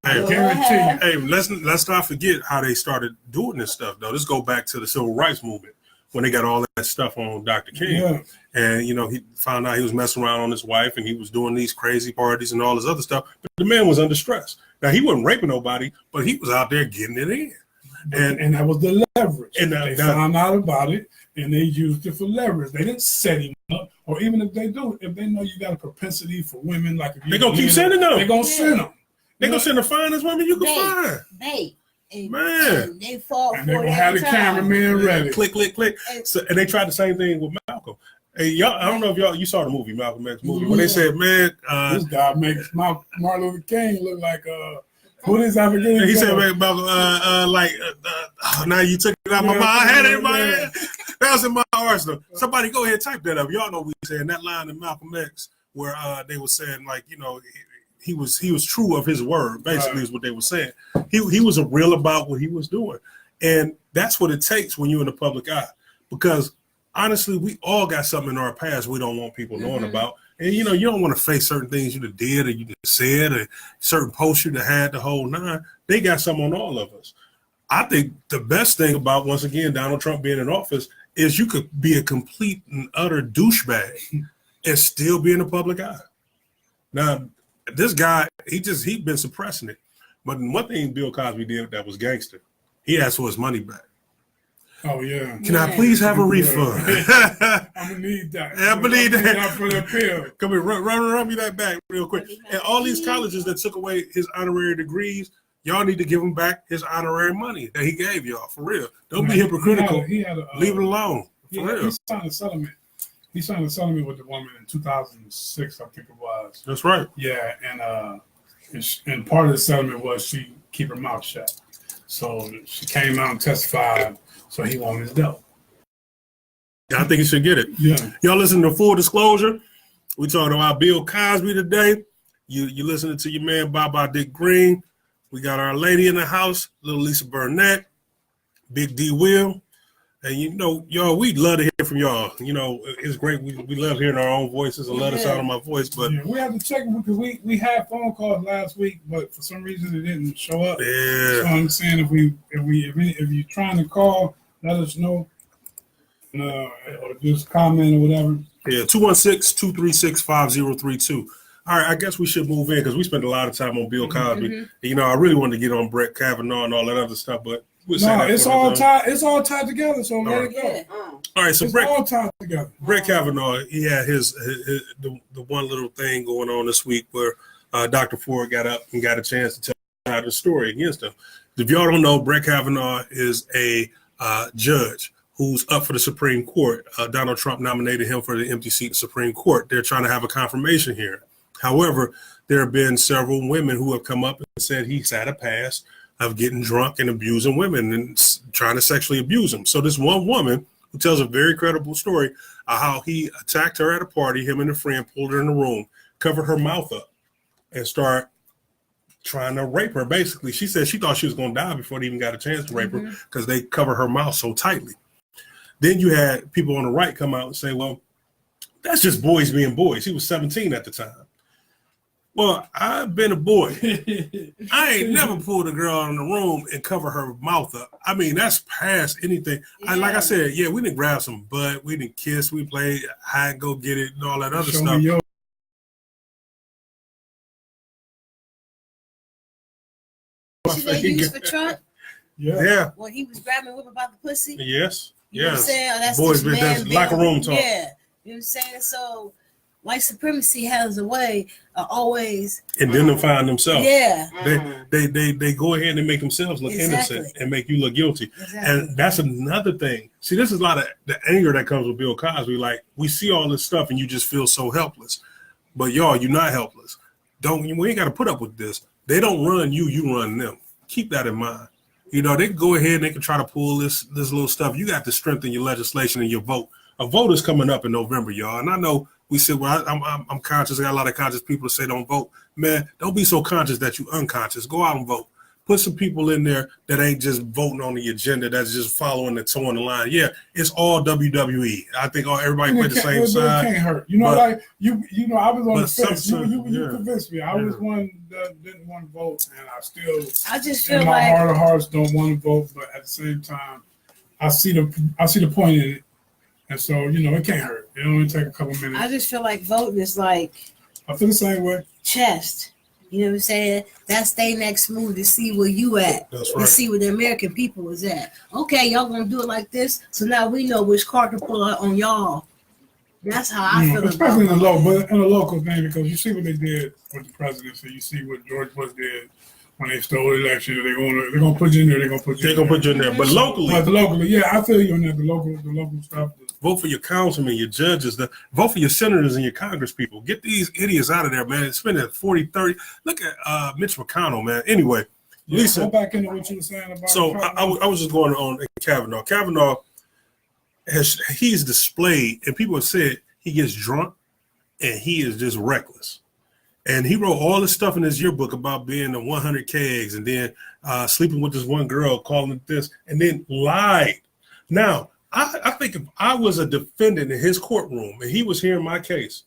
I guarantee you. Hey, let's not forget how they started doing this stuff, though. Let's go back to the civil rights movement when they got all that stuff on Dr. King. Yeah. And, he found out he was messing around on his wife and he was doing these crazy parties and all this other stuff. But the man was under stress. Now, he wasn't raping nobody, but he was out there getting it in. And that was the leverage. And they found out about it, and they used it for leverage. They didn't set him up, or even if they do, if they know you got a propensity for women, like if they're going to keep sending them. They're going to send them. They're going to send the finest women you can find. And they fall and for they're going to have the cameraman ready. Click. And they tried the same thing with Malcolm. Hey, y'all, I don't know if you saw the movie, Malcolm X movie, when they said, man. This guy makes Martin Luther King look like who is I forgetting? He said, Malcolm, now you took it out of my mind. I had it in my head. That was in my arsenal. Somebody go ahead and type that up. Y'all know what we saying. That line in Malcolm X where they were saying, like, he was true of his word, basically, is what they were saying. He was real about what he was doing. And that's what it takes when you're in the public eye. Because, honestly, we all got something in our past we don't want people knowing about. And, you don't want to face certain things you did or you said or certain posts you had the whole nine. They got something on all of us. I think the best thing about, once again, Donald Trump being in office is you could be a complete and utter douchebag and still be in the public eye. Now, this guy, he'd been suppressing it. But one thing Bill Cosby did that was gangster. He asked for his money back. Oh, yeah. Can I please have a refund? I'm going to need that. Yeah, I believe that. Not for the pill. Come here, run me that back real quick. And all these colleges that took away his honorary degrees, y'all need to give him back his honorary money that he gave y'all, for real. Don't be hypocritical. Leave it alone. For real. He signed a settlement. He signed a settlement with the woman in 2006, I think it was. That's right. Yeah, and part of the settlement was she keep her mouth shut. So she came out and testified, so he wanted his dough. Yeah, I think he should get it. Yeah. Y'all listen to Full Disclosure. We talking about Bill Cosby today. You listening to your man, Baba Dick Green. We got our lady in the house, little Lisa Burnett, Big D Will. And, y'all, we'd love to hear from y'all. It's great. We love hearing our own voices and let us out on my voice. But we have to check because we had phone calls last week, but for some reason it didn't show up. Yeah. So I'm saying if you're trying to call, let us know. Or just comment or whatever. Yeah, 216-236-5032. All right, I guess we should move in because we spent a lot of time on Bill Cosby. Mm-hmm. I really wanted to get on Brett Kavanaugh and all that other stuff, but it's all tied. It's all tied together. So let it go. All right, so it's Brett, all tied together. Brett Kavanaugh, he had the one little thing going on this week where Dr. Ford got up and got a chance to tell the story against him. If y'all don't know, Brett Kavanaugh is a judge who's up for the Supreme Court. Donald Trump nominated him for the empty seat in the Supreme Court. They're trying to have a confirmation hearing. However, there have been several women who have come up and said he's had a past of getting drunk and abusing women and trying to sexually abuse them. So this one woman who tells a very credible story of how he attacked her at a party, him and a friend pulled her in the room, covered her mouth up, and start trying to rape her. Basically, she said she thought she was going to die before they even got a chance to rape her because they covered her mouth so tightly. Then you had people on the right come out and say, well, that's just boys being boys. He was 17 at the time. Well, I've been a boy. I ain't never pulled a girl in the room and cover her mouth up. I mean, that's past anything. Yeah. Like I said, yeah, we didn't grab some butt. We didn't kiss. We played hide and go get it and all that other stuff. Should they use for Trump? Yeah. When he was grabbing whip about the pussy. Yes. You know what I'm Yes. saying? Oh, that's Boys, this man that's locker room talk. Yeah. You know what I'm saying? So white supremacy has a way of always identifying themselves. Yeah. They go ahead and make themselves look innocent and make you look guilty. And that's another thing. See, this is a lot of the anger that comes with Bill Cosby. Like, we see all this stuff and you just feel so helpless. But y'all, you're not helpless. We ain't got to put up with this. They don't run you, you run them. Keep that in mind. You know, they can go ahead and they can try to pull this little stuff. You got to strengthen your legislation and your vote. A vote is coming up in November, y'all. And I know we said, well, I'm conscious. I got a lot of conscious people that say don't vote. Man, don't be so conscious that you unconscious. Go out and vote. Put some people in there that ain't just voting on the agenda, that's just following the towing the line. Yeah, it's all WWE. I think everybody play the same side. It can't hurt. You know, like you know, I was on the fence. You yeah. convinced me. I was one that didn't want to vote, and I just feel in my like heart of hearts don't want to vote, but at the same time, I see the point in it. And so, you know, it can't hurt. It only take a couple minutes. I just feel like voting is like I feel the same way. Chest. You know what I'm saying? That's their next move to see where you at. That's right. To see where the American people is at. Okay, y'all gonna do it like this, so now we know which card to pull out on y'all. That's how I feel especially about in the local thing, because you see what they did with the presidency. You see what George Bush did when they stole the election. They're gonna put you in there. They're gonna put you in there. But locally, yeah, I feel you on that. The local stuff. Vote for your councilmen, your judges, vote for your senators and your congress people. Get these idiots out of there, man. Spending 40, 30. Look at Mitch McConnell, man. Anyway, Lisa. Go back into what you were saying about. So I was just going on Kavanaugh. Kavanaugh he's displayed, and people have said he gets drunk and he is just reckless. And he wrote all this stuff in his yearbook about being the 100 kegs and then sleeping with this one girl, calling it this, and then lied. Now, I think if I was a defendant in his courtroom and he was hearing my case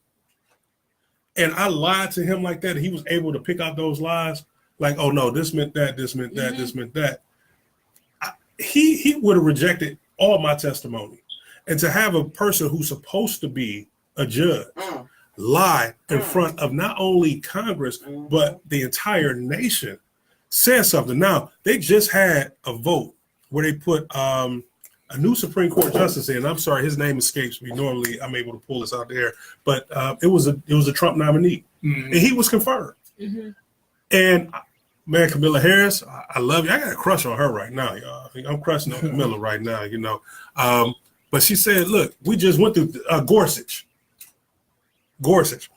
and I lied to him like that, and he was able to pick out those lies, like, oh no, this meant that, this meant that, this meant that. He would have rejected all my testimony. And to have a person who's supposed to be a judge lie in front of not only Congress, but the entire nation says something. Now, they just had a vote where they put a new Supreme Court justice in. I'm sorry, his name escapes me. Normally, I'm able to pull this out there, but it was a Trump nominee, and he was confirmed. And man, Kamala Harris, I love you. I got a crush on her right now, y'all. I think I'm crushing on Kamala right now, you know. But she said, "Look, we just went through Gorsuch. Gorsuch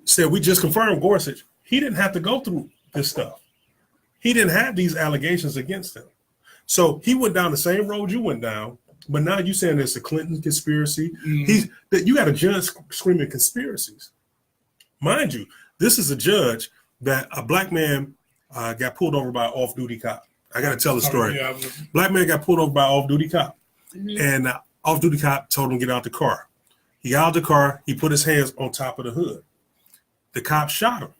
said we just confirmed Gorsuch. He didn't have to go through this stuff. He didn't have these allegations against him." So he went down the same road you went down, but now you saying it's a Clinton conspiracy. You got a judge screaming conspiracies. Mind you, this is a judge that a black man got pulled over by an off-duty cop. I got to tell the story. Black man got pulled over by an off-duty cop, and off-duty cop told him to get out the car. He got out the car. He put his hands on top of the hood. The cop shot him.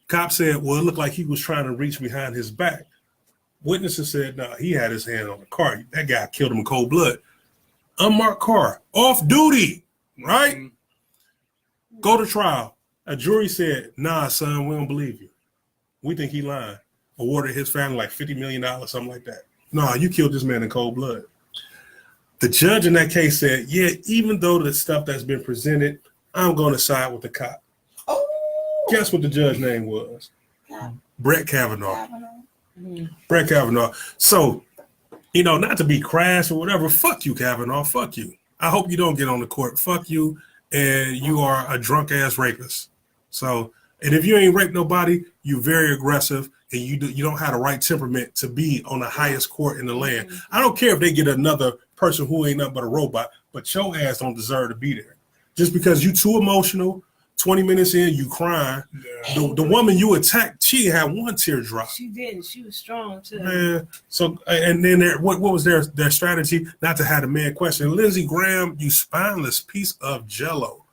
Cop said, well, it looked like he was trying to reach behind his back. Witnesses said, no, he had his hand on the car. That guy killed him in cold blood. Unmarked car, off duty, right? Go to trial. A jury said, nah, son, we don't believe you. We think he lying. Awarded his family like $50 million, something like that. Nah, you killed this man in cold blood. The judge in that case said, yeah, even though the stuff that's been presented, I'm going to side with the cop. Guess what the judge's name was? Brett Kavanaugh. Brett Kavanaugh. So, you know, not to be crass or whatever, fuck you, Kavanaugh. Fuck you. I hope you don't get on the court. Fuck you. And you are a drunk ass rapist. So, and if you ain't raped nobody, you very aggressive and you don't have the right temperament to be on the highest court in the land. I don't care if they get another person who ain't nothing but a robot, but your ass don't deserve to be there. Just because you too emotional, 20 minutes in, you crying. Yeah. The woman you attacked, she had one teardrop. She didn't. She was strong too. Man, so and then what was their strategy? Not to have the man question. Lindsey Graham, you spineless piece of jello.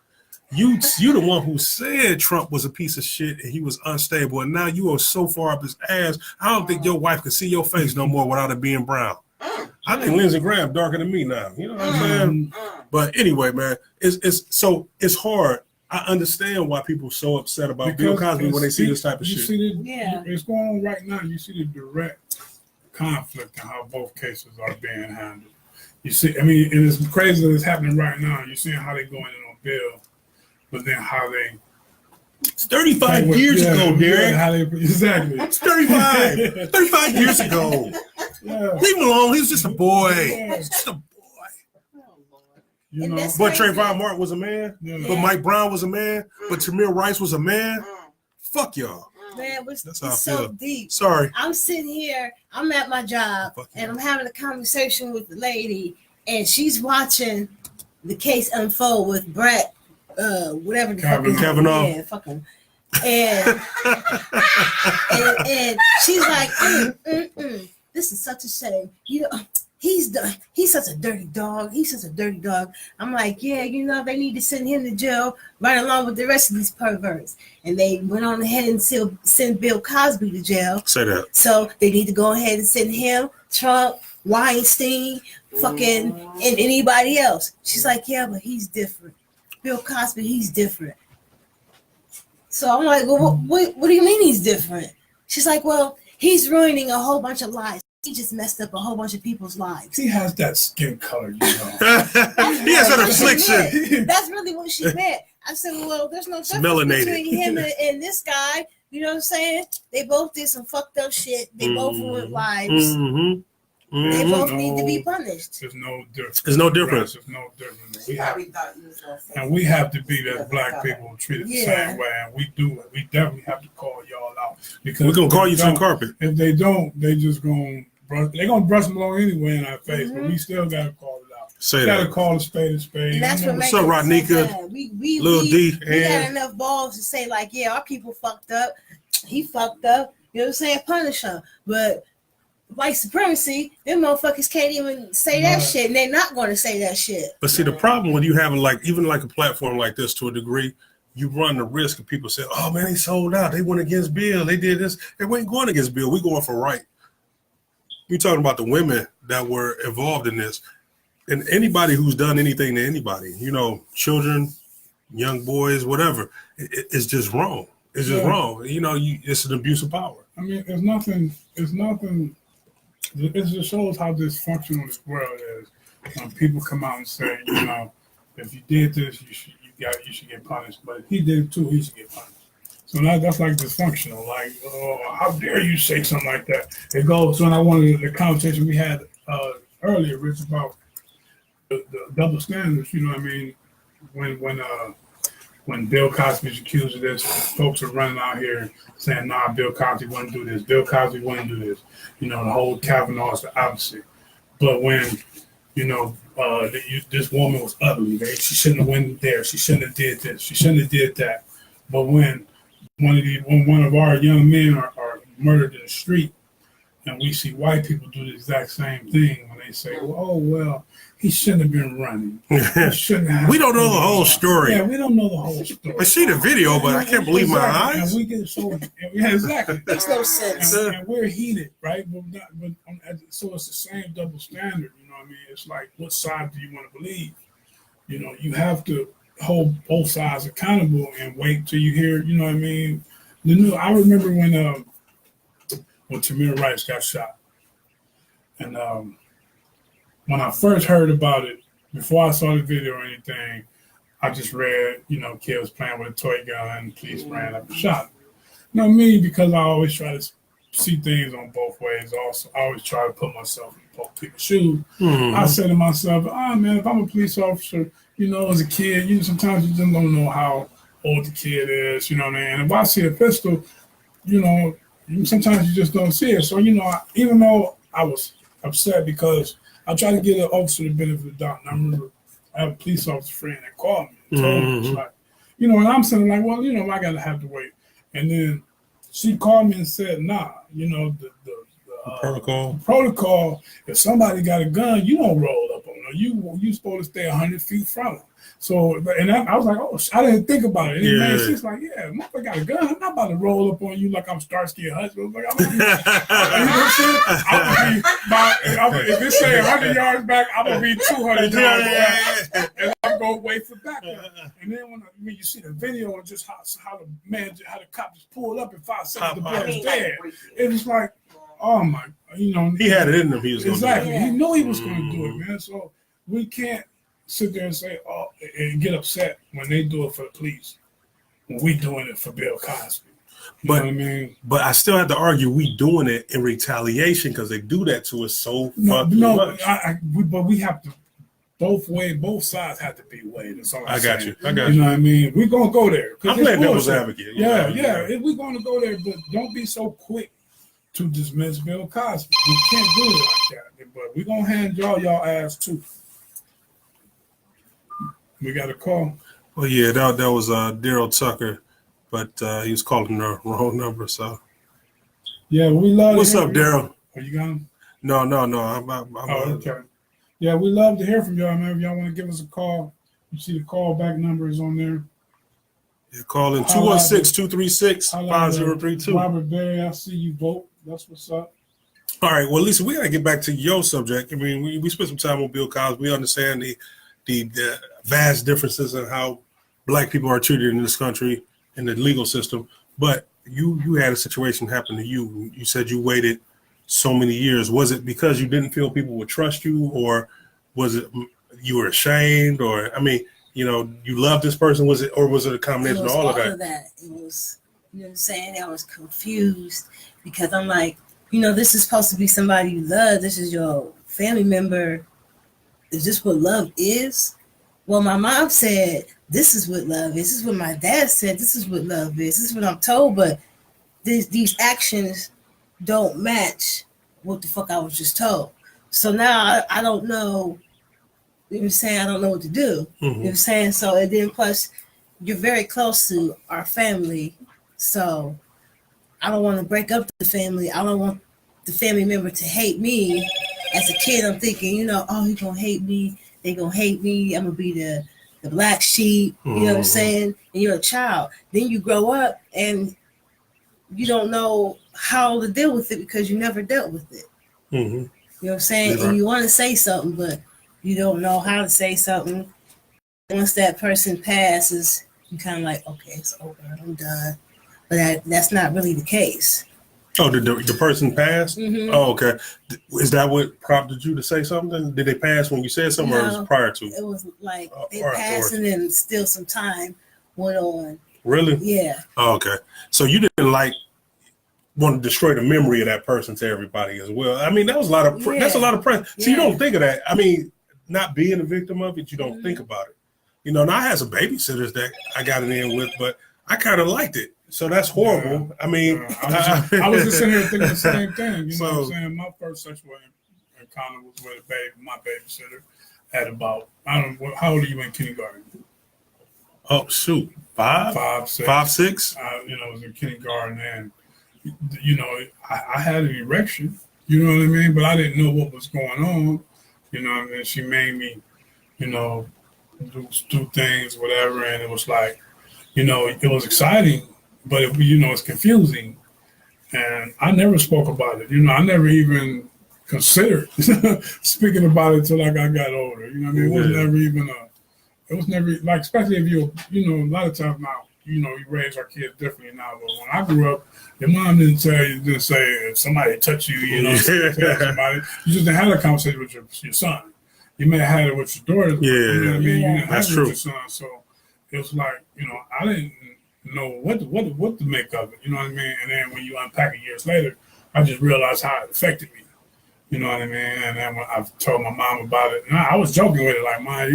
You the one who said Trump was a piece of shit and he was unstable, and now you are so far up his ass. I don't think your wife can see your face no more without it being brown. I think Lindsey Graham darker than me now. You know what I'm saying? But anyway, man, it's hard. I understand why people are so upset about Bill Cosby when they see this type of shit. It's going on right now. You see the direct conflict in how both cases are being handled. You see, I mean, and it's crazy that it's happening right now. You're seeing how they going in on bail, but then how they. It's 35 years ago, Derek. How they, exactly. It's 35. 35 years ago. Yeah. Leave him alone. He was just a boy. Yeah. He's just a boy. You know, But Trayvon Martin was a man. Yeah. But Mike Brown was a man. But Tamir Rice was a man. Fuck y'all. Man, That's how I it's so feel. deep. Sorry. I'm sitting here, I'm at my job, and I'm having a conversation with the lady, and she's watching the case unfold with Brett, whatever the fuck is Kavanaugh. Yeah, fucking. And, and she's like, this is such a shame. You know, he's such a dirty dog. He's such a dirty dog. I'm like, yeah, you know, they need to send him to jail right along with the rest of these perverts. And they went on ahead and send Bill Cosby to jail. Say that. So they need to go ahead and send him, Trump, Weinstein, fucking, and anybody else. She's like, yeah, but he's different. Bill Cosby, he's different. So I'm like, well, what do you mean he's different? She's like, well, he's ruining a whole bunch of lives. He just messed up a whole bunch of people's lives. he has that skin color, you know. He has an affliction. That's really what she meant. I said, well, there's no difference Melanated. between him and this guy. You know what I'm saying? They both did some fucked up shit. They both ruined lives. Mm-hmm. They Mm-hmm. both need to be punished. There's no difference. There's no difference. There's no difference. She probably thought you was gonna say And we have to be as black people treated the Yeah. same way, and we do it. We definitely have to call y'all out because We're gonna call you if to they the carpet. don't- If they don't, they just gonna brush. They're gonna brush them along anyway in our face, but we still gotta call it out. Say We gotta that. call a spade a spade. And that's You know, what makes What's up, it so Rodnika? bad. We Lil D, got and- enough balls to say, like, yeah, our people fucked up. He fucked up. You know what I'm saying? Punish him. But white supremacy, them motherfuckers can't even say that Right. shit, and they're not going to say that shit. But see, the problem when you have even like a platform like this to a degree, you run the risk of people saying, "Oh man, they sold out. They went against Bill. They did this. They weren't going against Bill. We going for right." You're talking about the women that were involved in this, and anybody who's done anything to anybody, you know, children, young boys, whatever, it's just wrong. It's just wrong. You know, it's an abuse of power. I mean, it's nothing. It just shows how dysfunctional this world is when people come out and say, you know, if you did this, you should get punished. But if he did it too, he should get punished. So that's like dysfunctional. Like, oh, how dare you say something like that? It goes. So I wanted the conversation we had earlier, Rich, about the double standards. You know what I mean? When Bill Cosby's accused of this, folks are running out here saying, nah, Bill Cosby wouldn't do this. Bill Cosby wouldn't do this. You know, the whole Kavanaugh is the opposite. But when, you know, this woman was ugly, she shouldn't have went there. She shouldn't have did this. She shouldn't have did that. But when one of our young men are murdered in the street, and we see white people do the exact same thing when they say, well, he shouldn't have been running. He shouldn't have. We don't know the whole story. Yeah, we don't know the whole story. I see the video, but I can't believe my eyes. And we get so exactly. Makes no sense. And we're heated, right? So it's the same double standard. You know what I mean? It's like, what side do you want to believe? You know, you have to hold both sides accountable and wait till you hear. You know what I mean? I remember when Tamir Rice got shot, and when I first heard about it, before I saw the video or anything, I just read, you know, kid was playing with a toy gun, police ran up and shot him. You know me, because I always try to see things on both ways. Also, I always try to put myself in both people's shoes. Mm-hmm. I say to myself, man, if I'm a police officer, you know, as a kid, sometimes you just don't know how old the kid is, you know what I mean? And if I see a pistol, you know, sometimes you just don't see it. So, you know, even though I was upset because I try to give an officer the benefit of the doubt. And I remember I have a police officer friend that called me and told me, like, you know, and I'm saying like, well, you know, I gotta have to wait. And then she called me and said, nah, you know, the protocol, if somebody got a gun, you don't roll up on them. You supposed to stay 100 feet from them. So, and I was like, oh, I didn't think about it. And man, she's like, yeah, motherfucker got a gun. I'm not about to roll up on you like I'm Starsky and Hutch. Like, you know what I'm saying? If it's say 100 yards back, I'm going to be 200 yards back. And I'm going to wait for backup. And then when you see the video and just how the cop just pulled up in 5 seconds, the brother's dead. It was like, oh my, He had it in him. He was going to do exactly. Yeah. He knew he was going to do it, man. So we can't sit there and say, oh, and get upset when they do it for the police. When we doing it for Bill Cosby. You know what I mean? But I still have to argue we doing it in retaliation because they do that to us so fucking much. But we have to both sides have to be weighed. That's all I'm I got saying. you. I got You know what I mean? We're gonna go there. I'm playing devil's advocate. Yeah. If we're gonna go there, but don't be so quick to dismiss Bill Cosby. We can't do it like that. But we're gonna hand y'all ass too. We got a call. Well, yeah, that was Daryl Tucker, but he was calling the wrong number. So Yeah, we love. What's up, Daryl? Are you gone? No. Okay. Yeah, we love to hear from y'all, man. If y'all want to give us a call, you see the callback number is on there. Yeah, call in 216-236-5032. Robert Berry, I see you vote. That's what's up. All right, well, Lisa, we got to get back to your subject. I mean, we spent some time on Bill Cosby. We understand the vast differences in how Black people are treated in this country in the legal system. But you had a situation happen to you. You said you waited so many years. Was it because you didn't feel people would trust you, or was it you were ashamed, or you loved this person? Was it a combination of all of that? It was, you know what I'm saying? I was confused because I'm like, this is supposed to be somebody you love. This is your family member. Is this what love is? Well, my mom said this is what love is. This is what my dad said. This is what love is. This is what I'm told. But these actions don't match what the fuck I was just told. So now I don't know. You know what I'm saying? I don't know what to do. Mm-hmm. You know what I'm saying? So, and then plus, you're very close to our family. So I don't want to break up the family. I don't want the family member to hate me. As a kid, I'm thinking, he's going to hate me. They going to hate me. I'm going to be the black sheep. You know what I'm saying? And you're a child. Then you grow up and you don't know how to deal with it because you never dealt with it. Mm-hmm. You know what I'm saying? Right. And you want to say something, but you don't know how to say something. Once that person passes, you kind of like, okay, it's over. I'm done. But that's not really the case. Oh, did the person pass? Mm-hmm. Oh, okay. Is that what prompted you to say something? Did they pass when you said something, or was it prior to? It was like they Or passed and then still some time went on. Really? Yeah. Oh, okay. So you didn't want to destroy the memory of that person to everybody as well. I mean, that was that's a lot of pressure. So you don't think of that. I mean, not being a victim of it, you don't think about it. And I had some babysitters that I got it in with, but I kind of liked it. So that's horrible. I mean, I was just sitting here thinking the same thing. You know what I'm So- saying? My first sexual encounter was with my babysitter at about, I don't know, how old are you in kindergarten? oh shoot, 5, 5, 6. 5, 6. I was in kindergarten and, I had an erection, you know what I mean? But I didn't know what was going on, you know what I mean? She made me, do things, whatever. And it was like, it was exciting, but it's confusing. And I never spoke about it. I never even considered speaking about it until I got older. You know what I mean? It was never even it was never like, especially if a lot of times now, you raise our kids differently now. But when I grew up, your mom didn't say if somebody touched you, tell somebody. You just didn't have a conversation with your son. You may have had it with your daughter. Yeah, you know what I mean? You didn't that's have it true. with your son. So it was like, I didn't know what to make of it. You know what I mean? And then when you unpack it years later, I just realized how it affected me. You know what I mean? And then when I told my mom about it, and I was joking with it, like, "Mom,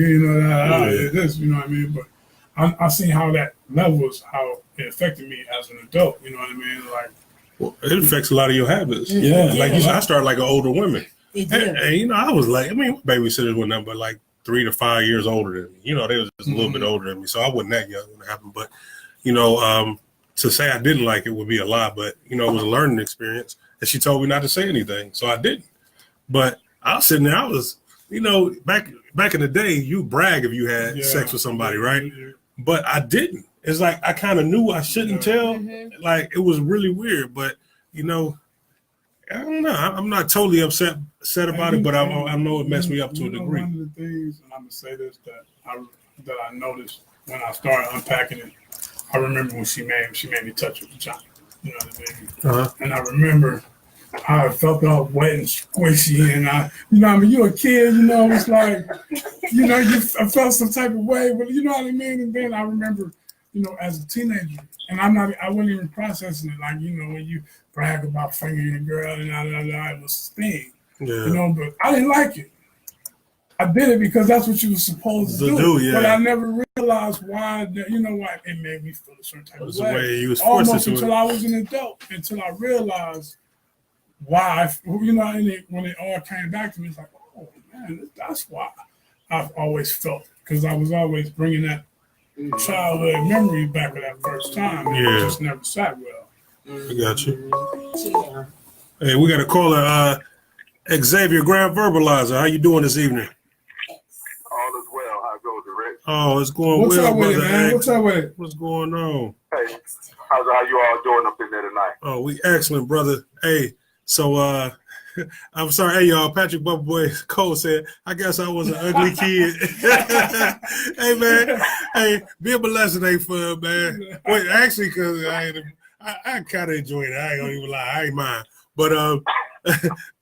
this," you know what I mean? But I seen how that levels, how it affected me as an adult. You know what I mean? Like, Well, it affects a lot of your habits. Yeah. Like you said, I started like an older woman. It did. And I was like, babysitters were nothing but like 3 to 5 years older than me. They was just a little bit older than me. So I wasn't that young when it happened. But, to say I didn't like it would be a lie. But, it was a learning experience. And she told me not to say anything. So I didn't. But I was sitting there, back in the day, you brag if you had sex with somebody, right? Yeah. But I didn't. It's like I kind of knew I shouldn't tell. Mm-hmm. Like it was really weird. But, I don't know. I'm not totally upset about it, but I know it messed me up to a degree. One of the things, and I'm gonna say this, that I noticed when I started unpacking it, I remember when she made me touch her vagina. You know what I mean? Uh-huh. And I remember I felt all wet and squishy, and I mean, you're a kid, it's like, I felt some type of way, but you know what I mean? And then I remember, as a teenager, and I wasn't even processing it, like, when you brag about fingering a girl and it was a thing, but I didn't like it. I did it because that's what you were supposed to do. Yeah. But I never realized why. What? It made me feel a certain type of way. You was almost until I was an adult, until I realized why. And when it all came back to me, it's like, oh man, that's why I've always felt, because I was always bringing that childhood memory back of that first time. And it just never sat well. I got you. Hey, we got a caller, Xavier, Grand Verbalizer. How you doing this evening? All is well. How goes it, Rick? Oh, it's going What's well, up with brother. it, man? What's up with it? What's going on? Hey, how you all doing up in there tonight? Oh, we excellent, brother. Hey, so I'm sorry, hey y'all. Patrick Bubba Cole said, "I guess I was an ugly kid." Hey man, hey, being molested ain't fun, man. Wait, actually, because I kind of enjoy it. I ain't gonna even lie, I ain't mind. But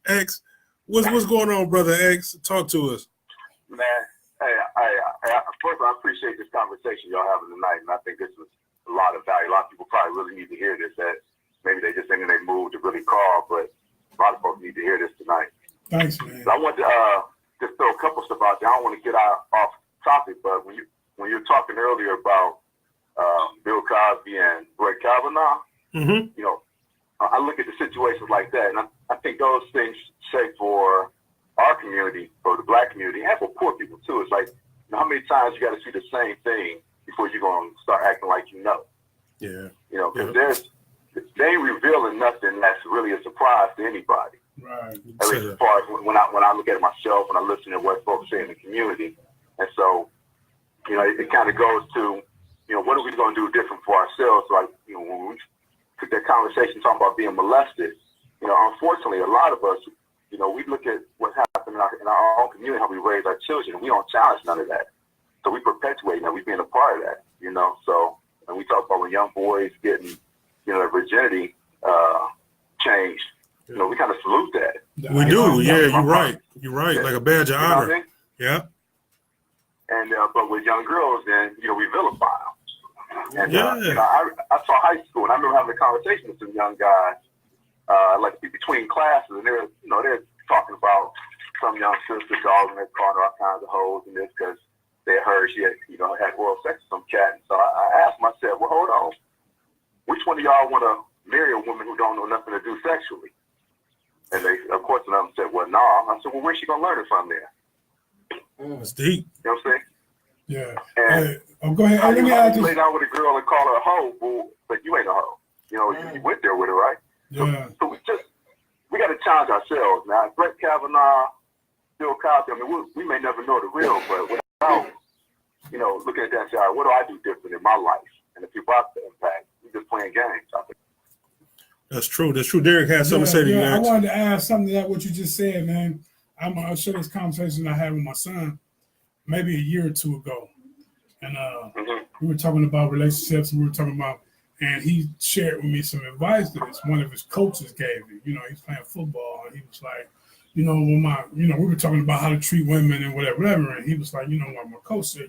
X, what's going on, brother X? Talk to us. Man, hey, first I appreciate this conversation y'all having tonight, and I think this was a lot of value. A lot of people probably really need to hear this. That maybe they just ain't in their mood to really call, but a lot of folks need to hear this tonight. Thanks, man. So I want to just throw a couple stuff out there. I don't want to get off topic, but when you were talking earlier about Bill Cosby and Brett Kavanaugh, I look at the situations like that, and I think those things say for our community, for the black community, and for poor people too. It's like, how many times you got to see the same thing before you're going to start acting like you know? Yeah. Because they ain't revealing nothing that's really a surprise to anybody. Right. At least as far as when I look at it myself and I listen to what folks say in the community. And so, it kind of goes to, what are we going to do different for ourselves? Like, when we took that conversation talking about being molested, unfortunately, a lot of us, we look at what happened in our own community, how we raise our children, and we don't challenge none of that. So we perpetuate that. We being a part of that, So, and we talk about when young boys getting, their virginity changed, we kind of salute that. We do, yeah, you're right. You're right, like a badge of honor. What I mean? Yeah. And, but with young girls, then, we vilify them. And, yeah. I saw high school, and I remember having a conversation with some young guys, like between classes, and they're talking about some young sister dogging their corner, all kinds of hoes and this, because they heard she had, had oral sex with some cat. And so I asked myself, well, hold on, which one of y'all want to marry a woman who don't know nothing to do sexually? And they, of course, one of them said, well, no. I said, well, where's she gonna learn it from there? It's deep. You know what I'm saying? Yeah. And go ahead. Let me add this. Lay down with a girl and call her a hoe, well, but you ain't a hoe. You went there with her, right? Yeah. So we got to challenge ourselves now. Brett Kavanaugh, Bill Cosby, we may never know the real, but without, looking at that and say, all right, what do I do different in my life? And the people I impact, we're just playing games. I think. That's true. Derek has something to say to you next. I wanted to add something to that, what you just said, man. I'll share this conversation I had with my son maybe a year or two ago. And we were talking about relationships, and he shared with me some advice that one of his coaches gave him. He's playing football, and he was like, we were talking about how to treat women and whatever, and he was like, what my coach said,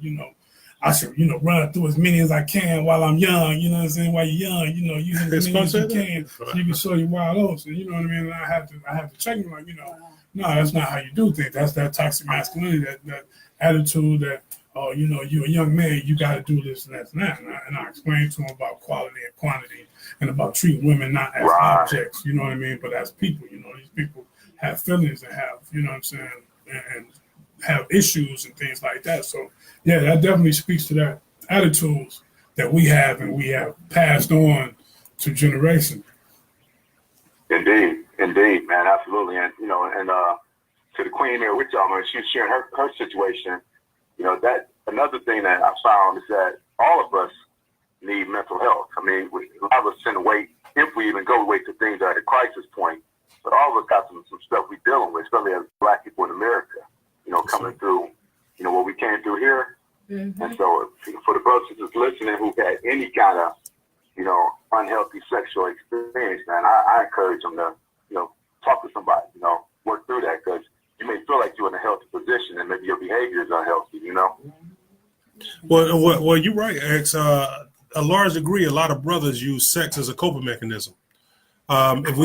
I should, run through as many as I can while I'm young, you know what I'm saying? While you're young, use as many as you can so you can show your wild oats, and you know what I mean? And I have to check him, like, no, that's not how you do things. That's that toxic masculinity, that attitude that, you're a young man, you got to do this and that and that. And I explained to him about quality and quantity and about treating women not as objects, you know what I mean, but as people. These people have feelings and have, you know what I'm saying, and have issues and things like that. So, yeah, that definitely speaks to that attitudes that we have and we have passed on to generations. Indeed, man, absolutely. And, to the queen there with y'all, man, she's sharing her situation. That another thing that I found is that all of us need mental health. A lot of us tend to wait, if we even go wait to things at a crisis point, but all of us got some stuff we're dealing with, especially as black people in America, coming through, what we came through here. Mm-hmm. And so for the brothers who's listening who've had any kind of, unhealthy sexual experience, man, I encourage them to, Well, you're right, X. A large degree, a lot of brothers use sex as a coping mechanism. If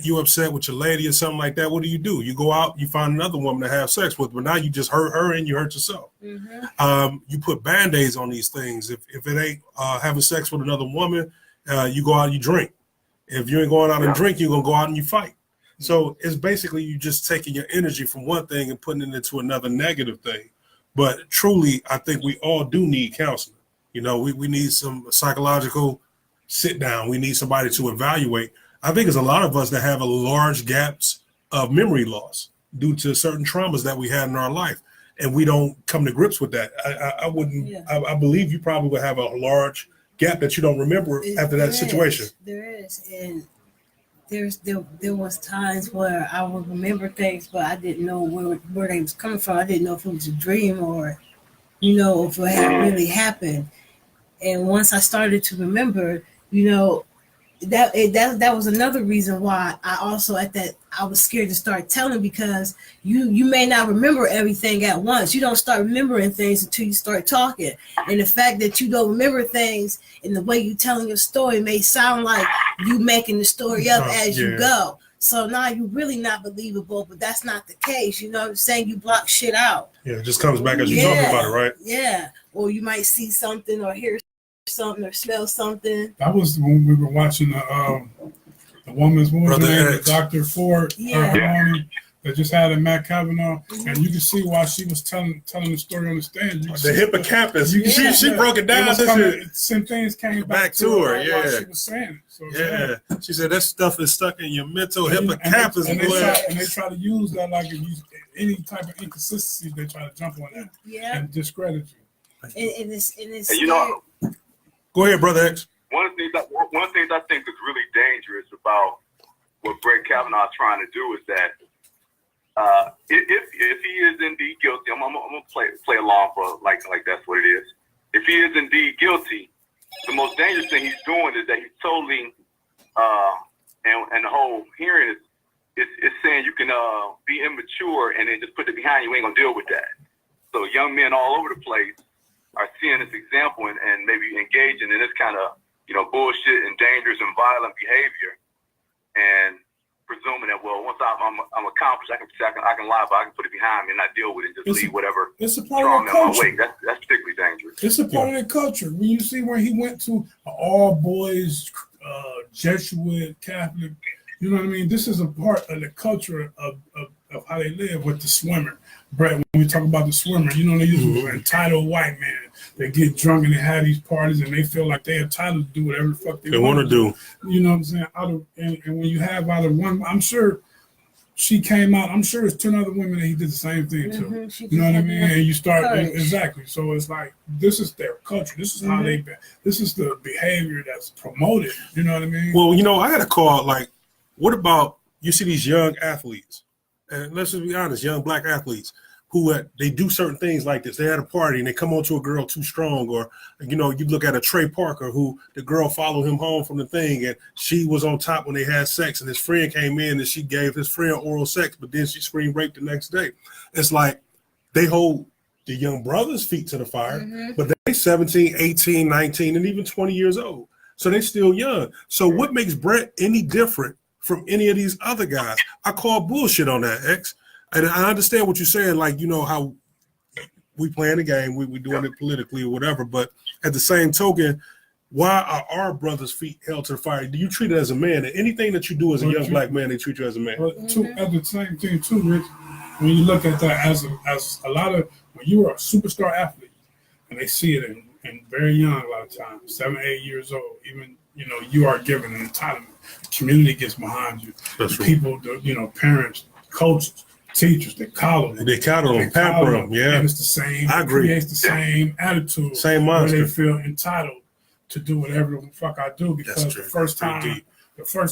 you upset with your lady or something like that, what do? You go out, you find another woman to have sex with, but now you just hurt her and you hurt yourself. You put band-aids on these things. If it ain't having sex with another woman, you go out and you drink. If you ain't going out and drink, you're going to go out and you fight. So it's basically you just taking your energy from one thing and putting it into another negative thing. But truly, I think we all do need counseling. You know, we need some psychological sit down. We need somebody to evaluate. I think there's a lot of us that have a large gaps of memory loss due to certain traumas that we had in our life, and we don't come to grips with that. I wouldn't. Yeah. I believe you probably would have a large gap that you don't remember after that situation. There is, and there was times where I would remember things, but I didn't know where they was coming from. I didn't know if it was a dream or, if it had really happened. And once I started to remember, that was another reason why I also I was scared to start telling, because you may not remember everything at once. You don't start remembering things until you start talking. And the fact that you don't remember things and the way you telling your story may sound like you making the story up as you go. So now you're really not believable, but that's not the case. You know what I'm saying? You block shit out. Yeah, it just comes back as you're talking about it, right? Yeah. Or you might see something or hear something or smell something. That was when we were watching the woman's movie, Dr. Ford, that just had a Matt Kavanaugh, and you can see why she was telling the story on the stand. The hippocampus, she broke it down. Some things came back to her. While she was saying it. So, she said that stuff is stuck in your mental hippocampus. And they try to use that, like, if you any type of inconsistency, they try to jump on that and discredit you. And it's Go ahead, Brother X. One of the things I think is really dangerous about what Brett Kavanaugh is trying to do is that if he is indeed guilty, I'm gonna play along for like that's what it is. If he is indeed guilty, the most dangerous thing he's doing is that he's totally and the whole hearing is saying you can be immature and then just put it behind you. Ain't gonna deal with that. So young men all over the place are seeing this example and maybe engaging in this kind of bullshit and dangerous and violent behavior, and presuming that once I'm accomplished, I can lie, but I can put it behind me and not deal with it, and just leave whatever trauma in my way. That's particularly dangerous. It's a part of the culture. When you see where he went to all boys Jesuit Catholic, you know what I mean. This is a part of the culture of how they live with the swimmer. Brett, when we talk about the swimmer, they use an entitled white man. They get drunk and they have these parties and they feel like they're entitled to do whatever the fuck they want to do. You know what I'm saying? And when you have out of one, I'm sure she came out. I'm sure there's 10 other women that he did the same thing to. You know what I mean? And you start exactly. So it's like this is their culture. This is how they. This is the behavior that's promoted. You know what I mean? Well, I got a call. Like, what about you see these young athletes, and let's just be honest, young black athletes who they do certain things like this. They had a party and they come on to a girl too strong, or you look at a Trey Parker who the girl followed him home from the thing and she was on top when they had sex, and his friend came in and she gave his friend oral sex, but then she screamed rape the next day. It's like they hold the young brothers' feet to the fire, but they 17, 18, 19, and even 20 years old. So they're still young. So what makes Brett any different from any of these other guys? I call bullshit on that, X. And I understand what you're saying, like, how we playing the game, we doing it politically or whatever, but at the same token, why are our brothers' feet held to the fire? Do you treat it as a man? And anything that you do as a young black man, they treat you as a man. At the same thing, too, Rich, when you look at that as a lot of, when you are a superstar athlete, and they see it in very young a lot of times, 7, 8 years old, even, you are given an entitlement. The community gets behind you. That's people, parents, coaches, teachers, they coddle them. They coddle them, pamper them, yeah. And it's the same. I agree. It creates the same attitude. Same mindset. Where they feel entitled to do whatever the fuck I do, because the first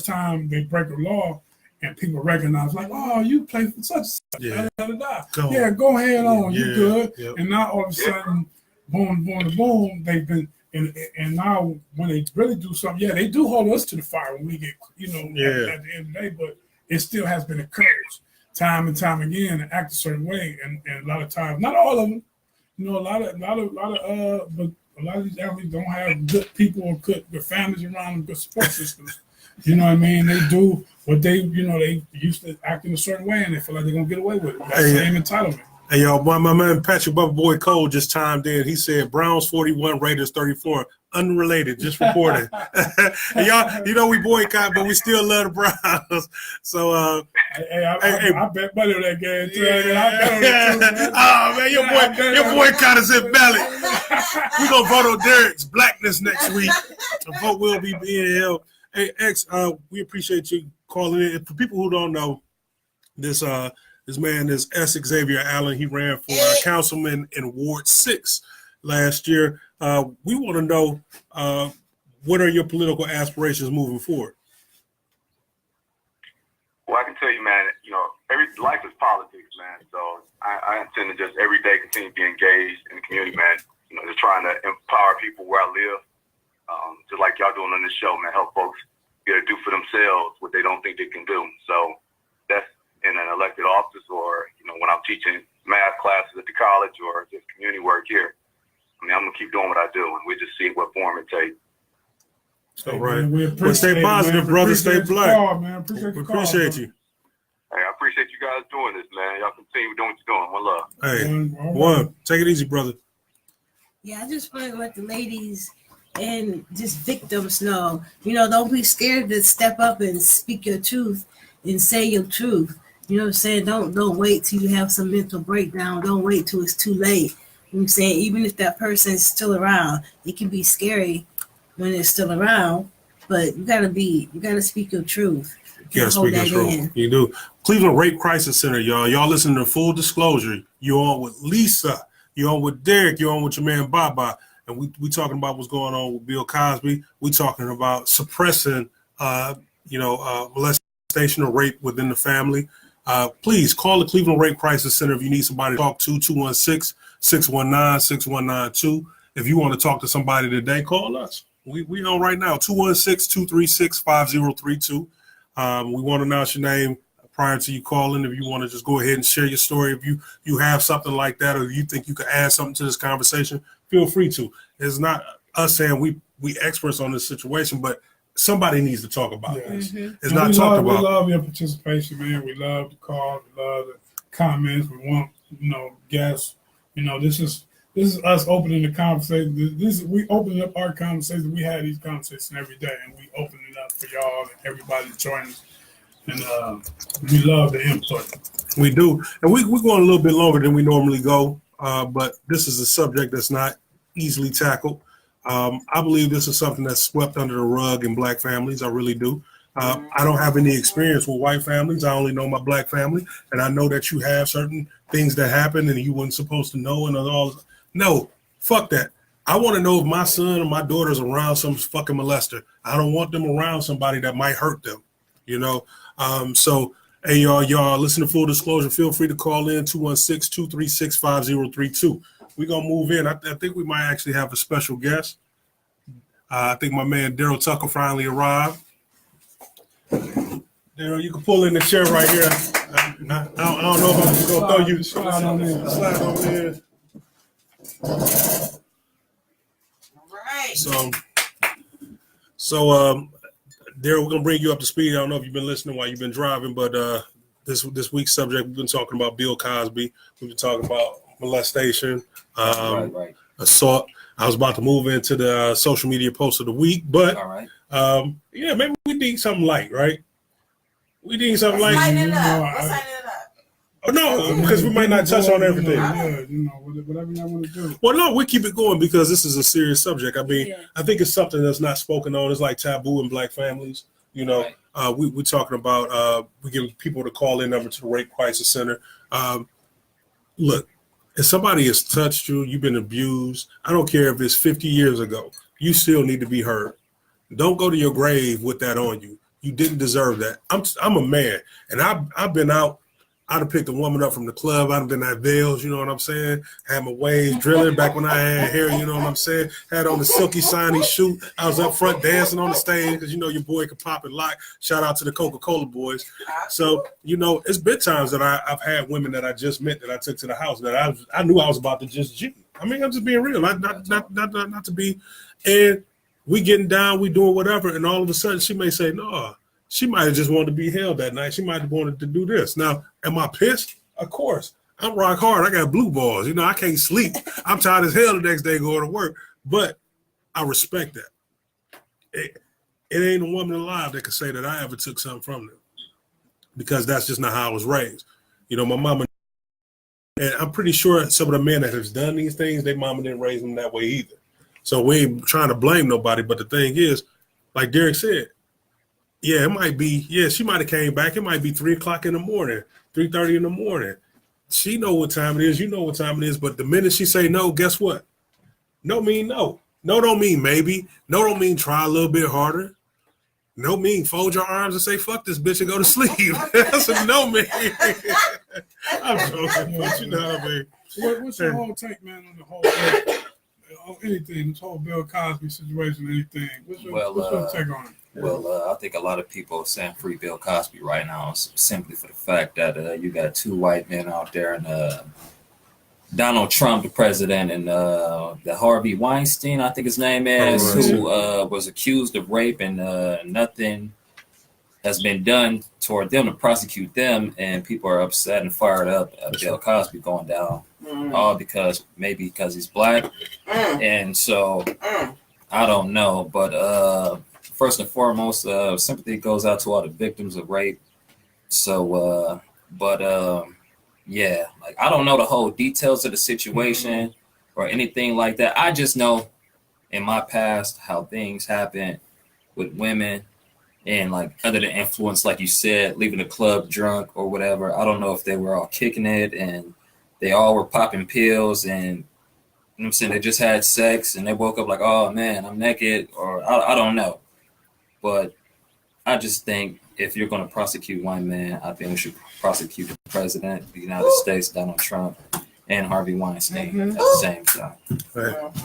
time they break a law and people recognize, like, oh, you play for such and such. Go ahead on. You good. Yep. And now all of a sudden, boom, they've been, and now when they really do something, they do hold us to the fire when we get, at the end of the day, but it still has been encouraged time and time again to act a certain way, and a lot of times, not all of them, You know, but a lot of these athletes don't have good people or good families around them, good support systems. You know what I mean? They do what they used to act in a certain way, and they feel like they're gonna get away with it. That same entitlement. Hey, y'all, my man Patrick Bubba Boy Cole just chimed in. He said Browns 41, Raiders 34. Unrelated, just reporting. And y'all, we boycott, but we still love the Browns. So, I bet money on that game too. Yeah. I bet on it too, man. Oh man, your boycott is invalid. We're gonna vote on Derek's blackness next week. The vote will be being held. Hey, X, we appreciate you calling in. And for people who don't know, this man is S. Xavier Allen. He ran for councilman in Ward 6 last year. We want to know what are your political aspirations moving forward? Well, I can tell you, man, life is politics, man. So I intend to just every day continue to be engaged in the community, man. Just trying to empower people where I live. Just like y'all doing on this show, man, help folks be able to do for themselves what they don't think they can do. So that's in an elected office or, when I'm teaching math classes at the college or just community work here. I mean, I'm going to keep doing what I do, and we just see what form it takes. All right. Well, stay positive, brother. Stay black. We appreciate you. Hey, I appreciate you guys doing this, man. Y'all continue doing what you're doing. One love. Hey, one. Take it easy, brother. Yeah, I just want to let the ladies and just victims know, don't be scared to step up and speak your truth and say your truth. You know what I'm saying? Don't wait till you have some mental breakdown. Don't wait till it's too late. You know what I'm saying? Even if that person is still around, it can be scary when it's still around, but you gotta speak your truth. You gotta speak your truth. You do. Cleveland Rape Crisis Center, y'all. Y'all listen to Full Disclosure. You're on with Lisa. You're on with Derek. You're on with your man Baba. And we talking about what's going on with Bill Cosby. We talking about suppressing, molestation or rape within the family. Please call the Cleveland Rape Crisis Center if you need somebody to talk to, 216-619-6192. If you want to talk to somebody today, call us. We on right now, 216-236-5032. We want to announce your name prior to you calling. If you want to just go ahead and share your story, if you have something like that, or you think you could add something to this conversation, feel free to. It's not us saying we experts on this situation, but somebody needs to talk about this. Mm-hmm. It's not talked about. We love your participation, man. We love the call. We love the comments. We want, guests. This is us opening the conversation. We open up our conversation. We have these conversations every day, and we open it up for y'all and everybody to join us. And we love the input. We do. And we're going a little bit longer than we normally go, but this is a subject that's not easily tackled. I believe this is something that's swept under the rug in black families. I really do. I don't have any experience with white families. I only know my black family, and I know that you have certain things that happen and you weren't supposed to know and all. No, fuck that. I want to know if my son or my daughter's around some fucking molester. I don't want them around somebody that might hurt them, So, hey, y'all, listen to Full Disclosure. Feel free to call in 216-236-5032. We're going to move in. I think we might actually have a special guest. I think my man Daryl Tucker finally arrived. Daryl, you can pull in the chair right here. I don't know if I'm going to throw you. Slide on in. All right. So Daryl, we're going to bring you up to speed. I don't know if you've been listening while you've been driving, but this week's subject, we've been talking about Bill Cosby. We've been talking about molestation, right. assault. I was about to move into the social media post of the week, but maybe we need something light, right? We need something light. Let's lighten it up. Oh, no, because we might not touch on everything. Whatever y'all want to do. Well, no, we keep it going because this is a serious subject. I mean, I think it's something that's not spoken on. It's like taboo in black families. We're talking about we give people to call in number to the Rape Crisis Center. Look, if somebody has touched you, you've been abused, I don't care if it's 50 years ago, you still need to be heard. Don't go to your grave with that on you. You didn't deserve that. I'm a man, and I've been out. I'd have picked a woman up from the club. I'd have been at Vale's, you know what I'm saying? Had my waves drilling back when I had hair, you know what I'm saying? Had on the silky shiny shoe. I was up front dancing on the stage because, your boy could pop and lock. Shout out to the Coca-Cola boys. So, it's been times that I've had women that I just met that I took to the house that I knew I was about to just G. I mean, I'm just being real. Not to be. And we getting down, we doing whatever, and all of a sudden she may say, no, she might have just wanted to be held that night. She might have wanted to do this. Now, am I pissed? Of course. I'm rock hard. I got blue balls. I can't sleep. I'm tired as hell the next day going to work. But I respect that. It ain't a woman alive that can say that I ever took something from them, because that's just not how I was raised. My mama, and I'm pretty sure some of the men that have done these things, their mama didn't raise them that way either. So we ain't trying to blame nobody. But the thing is, like Derek said, yeah, it might be, she might have came back. It might be 3 o'clock in the morning, 3:30 in the morning. She know what time it is. You know what time it is. But the minute she say no, guess what? No mean no. No don't mean maybe. No don't mean try a little bit harder. No mean fold your arms and say fuck this bitch and go to sleep. That's a no mean. I'm joking, but you know what I mean. What's your whole take, man, on the whole anything, this whole Bill Cosby situation, anything? What's your take on it? Well, I think a lot of people are saying free Bill Cosby right now simply for the fact that you got two white men out there, and Donald Trump, the president, and the Harvey Weinstein, I think his name is, who was accused of rape, and nothing has been done toward them to prosecute them, and people are upset and fired up at Bill Cosby going down, all because he's black, and so I don't know, but first and foremost, sympathy goes out to all the victims of rape. So, yeah, like I don't know the whole details of the situation or anything like that. I just know in my past how things happen with women and like under the influence, like you said, leaving the club drunk or whatever. I don't know if they were all kicking it and they all were popping pills and, you know what I'm saying, they just had sex and they woke up like, oh man, I'm naked, or I don't know. But I just think if you're going to prosecute one man, I think we should prosecute the president of the United States, Donald Trump, and Harvey Weinstein at the same time.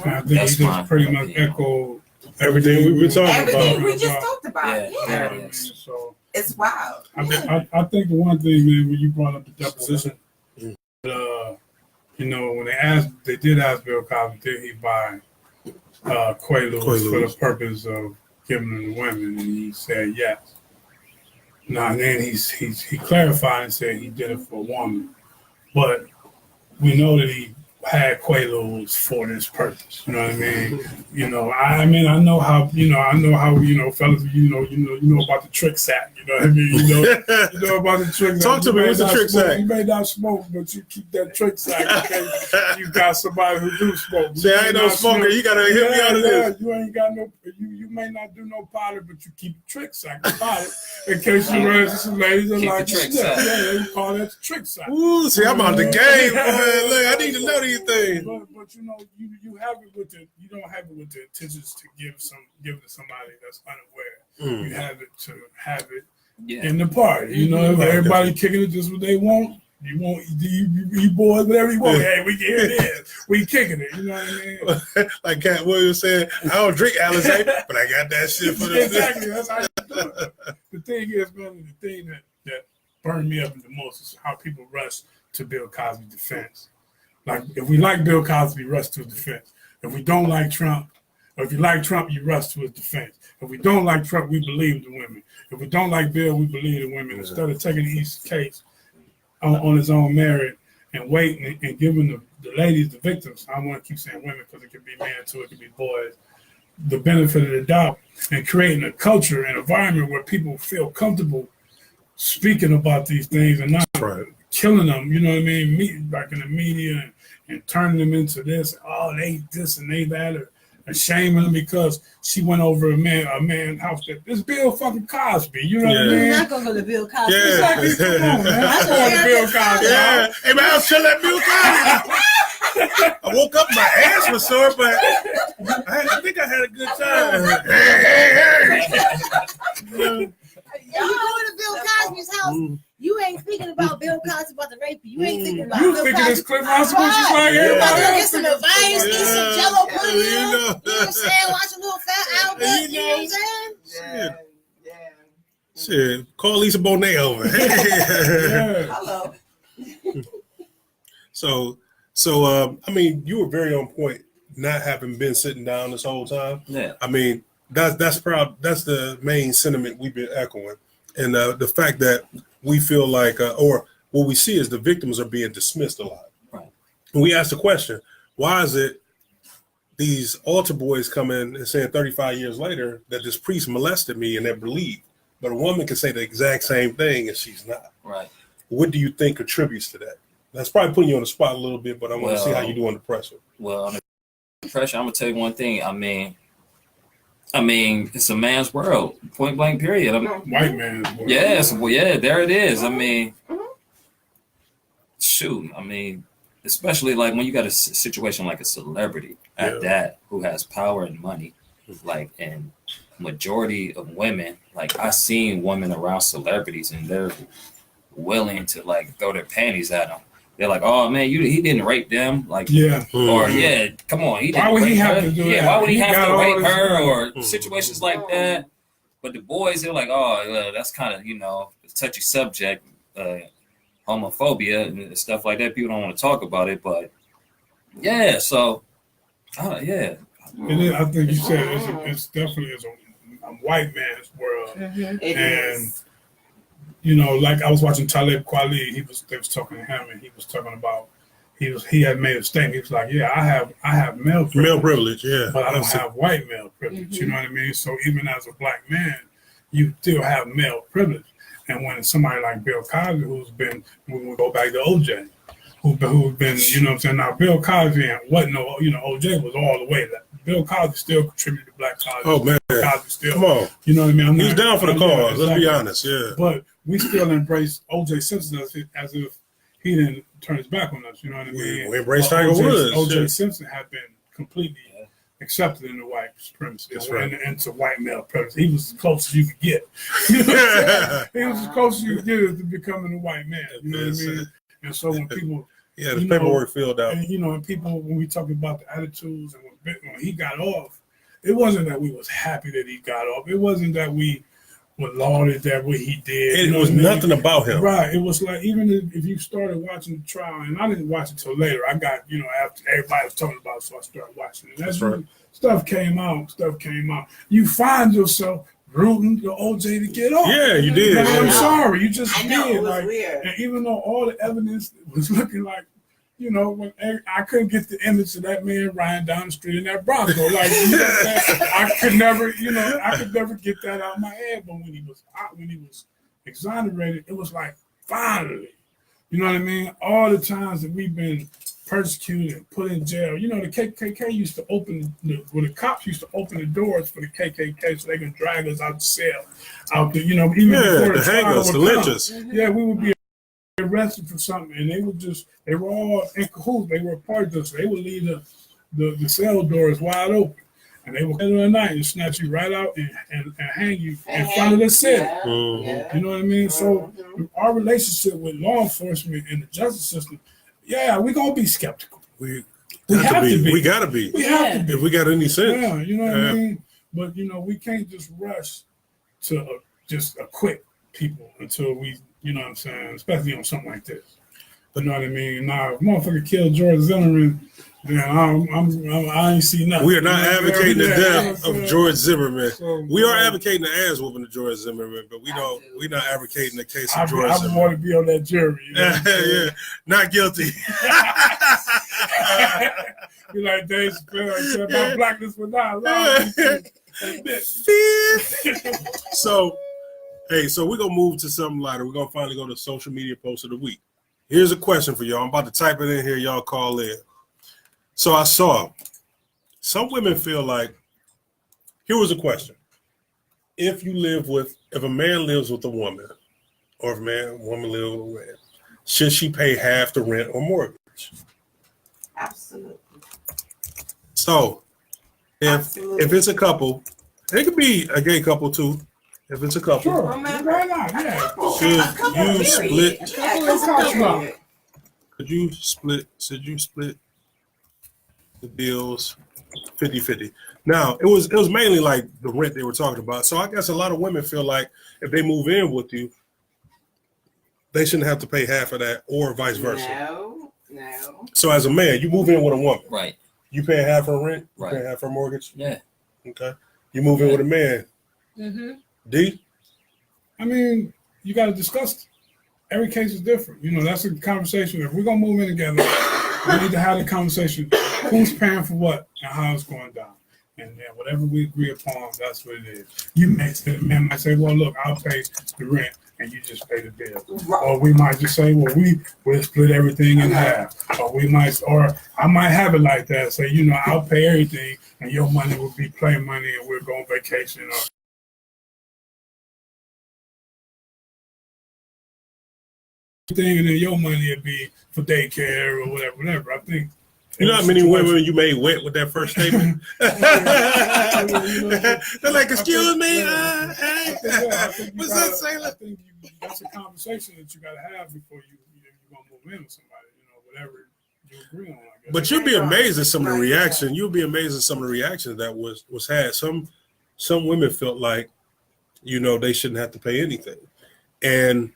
I think he just pretty much echoed everything we were talking about. Everything we just talked about. Yeah. So it's wild. I think the one thing, man, when you brought up the deposition, when they did ask Bill Cosby, did he buy Quaaludes for the purpose of giving them to women, and he said yes. Now and then he clarified and said he did it for a woman, but we know that he had Quaaludes for this purpose. You know what I mean? I know how fellas, you know about the trick sack. You know what I mean? You know about the trick sack. Talk to me. What's the trick sack? You may not smoke, but you keep that trick sack. Okay? You got somebody who do smoke. See, I ain't no smoker. You gotta hit me out of this. You ain't got no. You may not do no pilot, but you keep a trick sack about it in case you run into some ladies that like the trick sack. Yeah, you call that the trick sack. Ooh, see, I'm out the game, man. Look, I need to know these things. But you have it with you don't have it with the intentions to give it to somebody that's unaware. You have it to have it in the party. If everybody kicking it just what they want, you boys whatever you want. Hey, we can hear this. We kicking it. You know what I mean? Like Cat Williams said, I don't drink Alizé, but I got that shit for the exactly. That's how you do it. The thing is, man, the thing that burned me up the most is how people rush to Bill Cosby's defense. Like, if we like Bill Cosby, rush to his defense. If we don't like Trump, or if you like Trump, you rush to his defense. If we don't like Trump, we believe the women. If we don't like Bill, we believe the women. Instead of taking each case on his own merit and waiting and giving the ladies, the victims, I don't want to keep saying women because it could be men too, it could be boys, the benefit of the doubt, and creating a culture and environment where people feel comfortable speaking about these things and not killing them, you know what I mean, like in the media and turning them into this, they this and they that, or shaming them because she went over a man's house. It's Bill fucking Cosby, you know what I mean? You're not gonna go to Bill Cosby. Yeah. Exactly. Come on, man. I'm going to Bill Cosby. Yeah. Hey, man, I was chilling at Bill Cosby. I woke up, my ass was sore, but I think I had a good time. Hey. If you go to Bill Cosby's house, you ain't thinking about Bill Cosby about the rape. You ain't thinking about you Bill thinking Cosby. this Cliff Oswald is like You about to everybody get else. some advice, eat some Jello pudding. You You know. know what I'm saying? Watch a little Fat Albert. You know what I'm saying? Shit, call Lisa Bonet over. Yeah. Hello. So So, I mean, you were very on point, not having been sitting down this whole time. Yeah. I mean, that's the main sentiment we've been echoing, and the fact that we feel like, or what we see is the victims are being dismissed a lot. Right. And we asked the question, why is it these altar boys come in and saying 35 years later that this priest molested me and they're believed, but a woman can say the exact same thing and she's not. Right. What do you think contributes to that? That's probably putting you on the spot a little bit, but I want to see how you do under pressure. Well, under pressure, I'm gonna tell you one thing. I mean, it's a man's world, point blank. Period. White man's world. Yes, well, yeah, there it is. I mean, shoot. I mean, especially like when you got a situation like a celebrity at that who has power and money, like, and majority of women, like I seen women around celebrities and they're willing to like throw their panties at them. They're like, oh man, he didn't rape them, like, or come on, he didn't. Why would rape he have her. to do Yeah, that? why would he He have got to all rape this her money. or situations like that? But the boys, they're like, oh, that's kind of touchy subject, homophobia and stuff like that. People don't want to talk about it, but yeah, so yeah. It is, I think you said it's definitely a white man's world, It and is. like I was watching Talib Kweli. They was talking to him, and he was talking about he had made a statement. He was like, "Yeah, I have male privilege, Male privilege, yeah, but I don't have white male privilege." You know what I mean? So even as a black man, you still have male privilege. And when somebody like Bill Cosby, who's been, when we go back to OJ, who's been, you know what I'm saying? Now, Bill Cosby wasn't OJ was all the way. Bill Cosby still contributed to Black Cosby. Oh, man. Cosby still. Come on. You know what I mean? He's down for the cause, let's be honest, yeah. But we still embrace OJ Simpson as if he didn't turn his back on us, you know what I mean? We embrace Tiger Woods. OJ Simpson had been completely accepted in the white supremacy. That's right. And to white male privilege. He was as close as you could get. You know what I'm saying? He was as close as you could get to becoming a white man. You know what I mean? And so when people... Yeah, the paperwork filled out. And people, when we talk about the attitudes and when he got off, it wasn't that we was happy that he got off. It wasn't that we were lauded that what he did. It was nothing about him. Right. It was like, even if you started watching the trial, and I didn't watch it till later. I got, after everybody was talking about it, so I started watching it. That's right. Stuff came out. You find yourself rooting for OJ to get off. Yeah, you did. I'm sorry. You just did. It was weird. And even though all the evidence was looking like, when I couldn't get the image of that man riding down the street in that Bronco. Like, I could never get that out of my head. But when he was exonerated, it was like, finally. You know what I mean? All the times that we've been persecuted and put in jail. The KKK used to the cops used to open the doors for the KKK so they can drag us out the cell. Out there, even before the hangers, the lynchers. Yeah, we would be arrested for something, and they were all in cahoots. They were a part of this. They would leave the cell doors wide open, and they would come in the night and snatch you right out and hang you in front of the cell. Yeah. You know what I mean? So our relationship with law enforcement and the justice system, we're gonna be skeptical. We have to be. We gotta be. We have to be. If we got any sense. Yeah, you know what I mean? But we can't just rush to just acquit people until we, you know what I'm saying, especially on something like this. But you know what I mean? Now, if motherfucker killed George Zimmerman, then I ain't see nothing. We are not advocating the death of George Zimmerman. So, we are advocating the ass whooping of George Zimmerman, but we're not advocating the case of George Zimmerman. I want to be on that jury. Yeah, not guilty. You like Dave Chappelle said, my blackness will not allow me. So we're going to move to something lighter. We're going to finally go to social media post of the week. Here's a question for y'all. I'm about to type it in here. Y'all call in. So I saw some women feel like, here was a question. If a man lives with a woman, or if a woman lives with a man, should she pay half the rent or mortgage? Absolutely. So if it's a couple, it could be a gay couple too. If it's a couple, Sure. Why not? Yeah. Should you split the bills 50-50? Now, it was mainly like the rent they were talking about. So I guess a lot of women feel like if they move in with you, they shouldn't have to pay half of that or vice versa. No. No. So as a man, you move in with a woman. Right. You pay half her rent. You Right. pay half her mortgage. Yeah. Okay. You move in with a man. Mm-hmm. D. I mean, you got to discuss. Every case is different. You know, that's a conversation. If we're gonna move in together, we need to have the conversation. Who's paying for what and how it's going down, and then whatever we agree upon, that's what it is. The man might say, "Well, look, I'll pay the rent, and you just pay the bill." Right. Or we might just say, "Well, we'll split everything in half." Or I might have it like that. Say, you know, I'll pay everything, and your money will be play money, and we'll go on vacation. Or thing, and then your money would be for daycare or whatever. I think. You know how many women you made wet with that first statement? They're like, "Excuse me, hey, what's that, Sailor?" I think that's a conversation that you got to have before you're gonna move in with somebody. You know, whatever you agree on. I guess. But you'd be amazed at some of the reaction. You'll be amazed at some of the reactions that was had. Some women felt like, you know, they shouldn't have to pay anything, and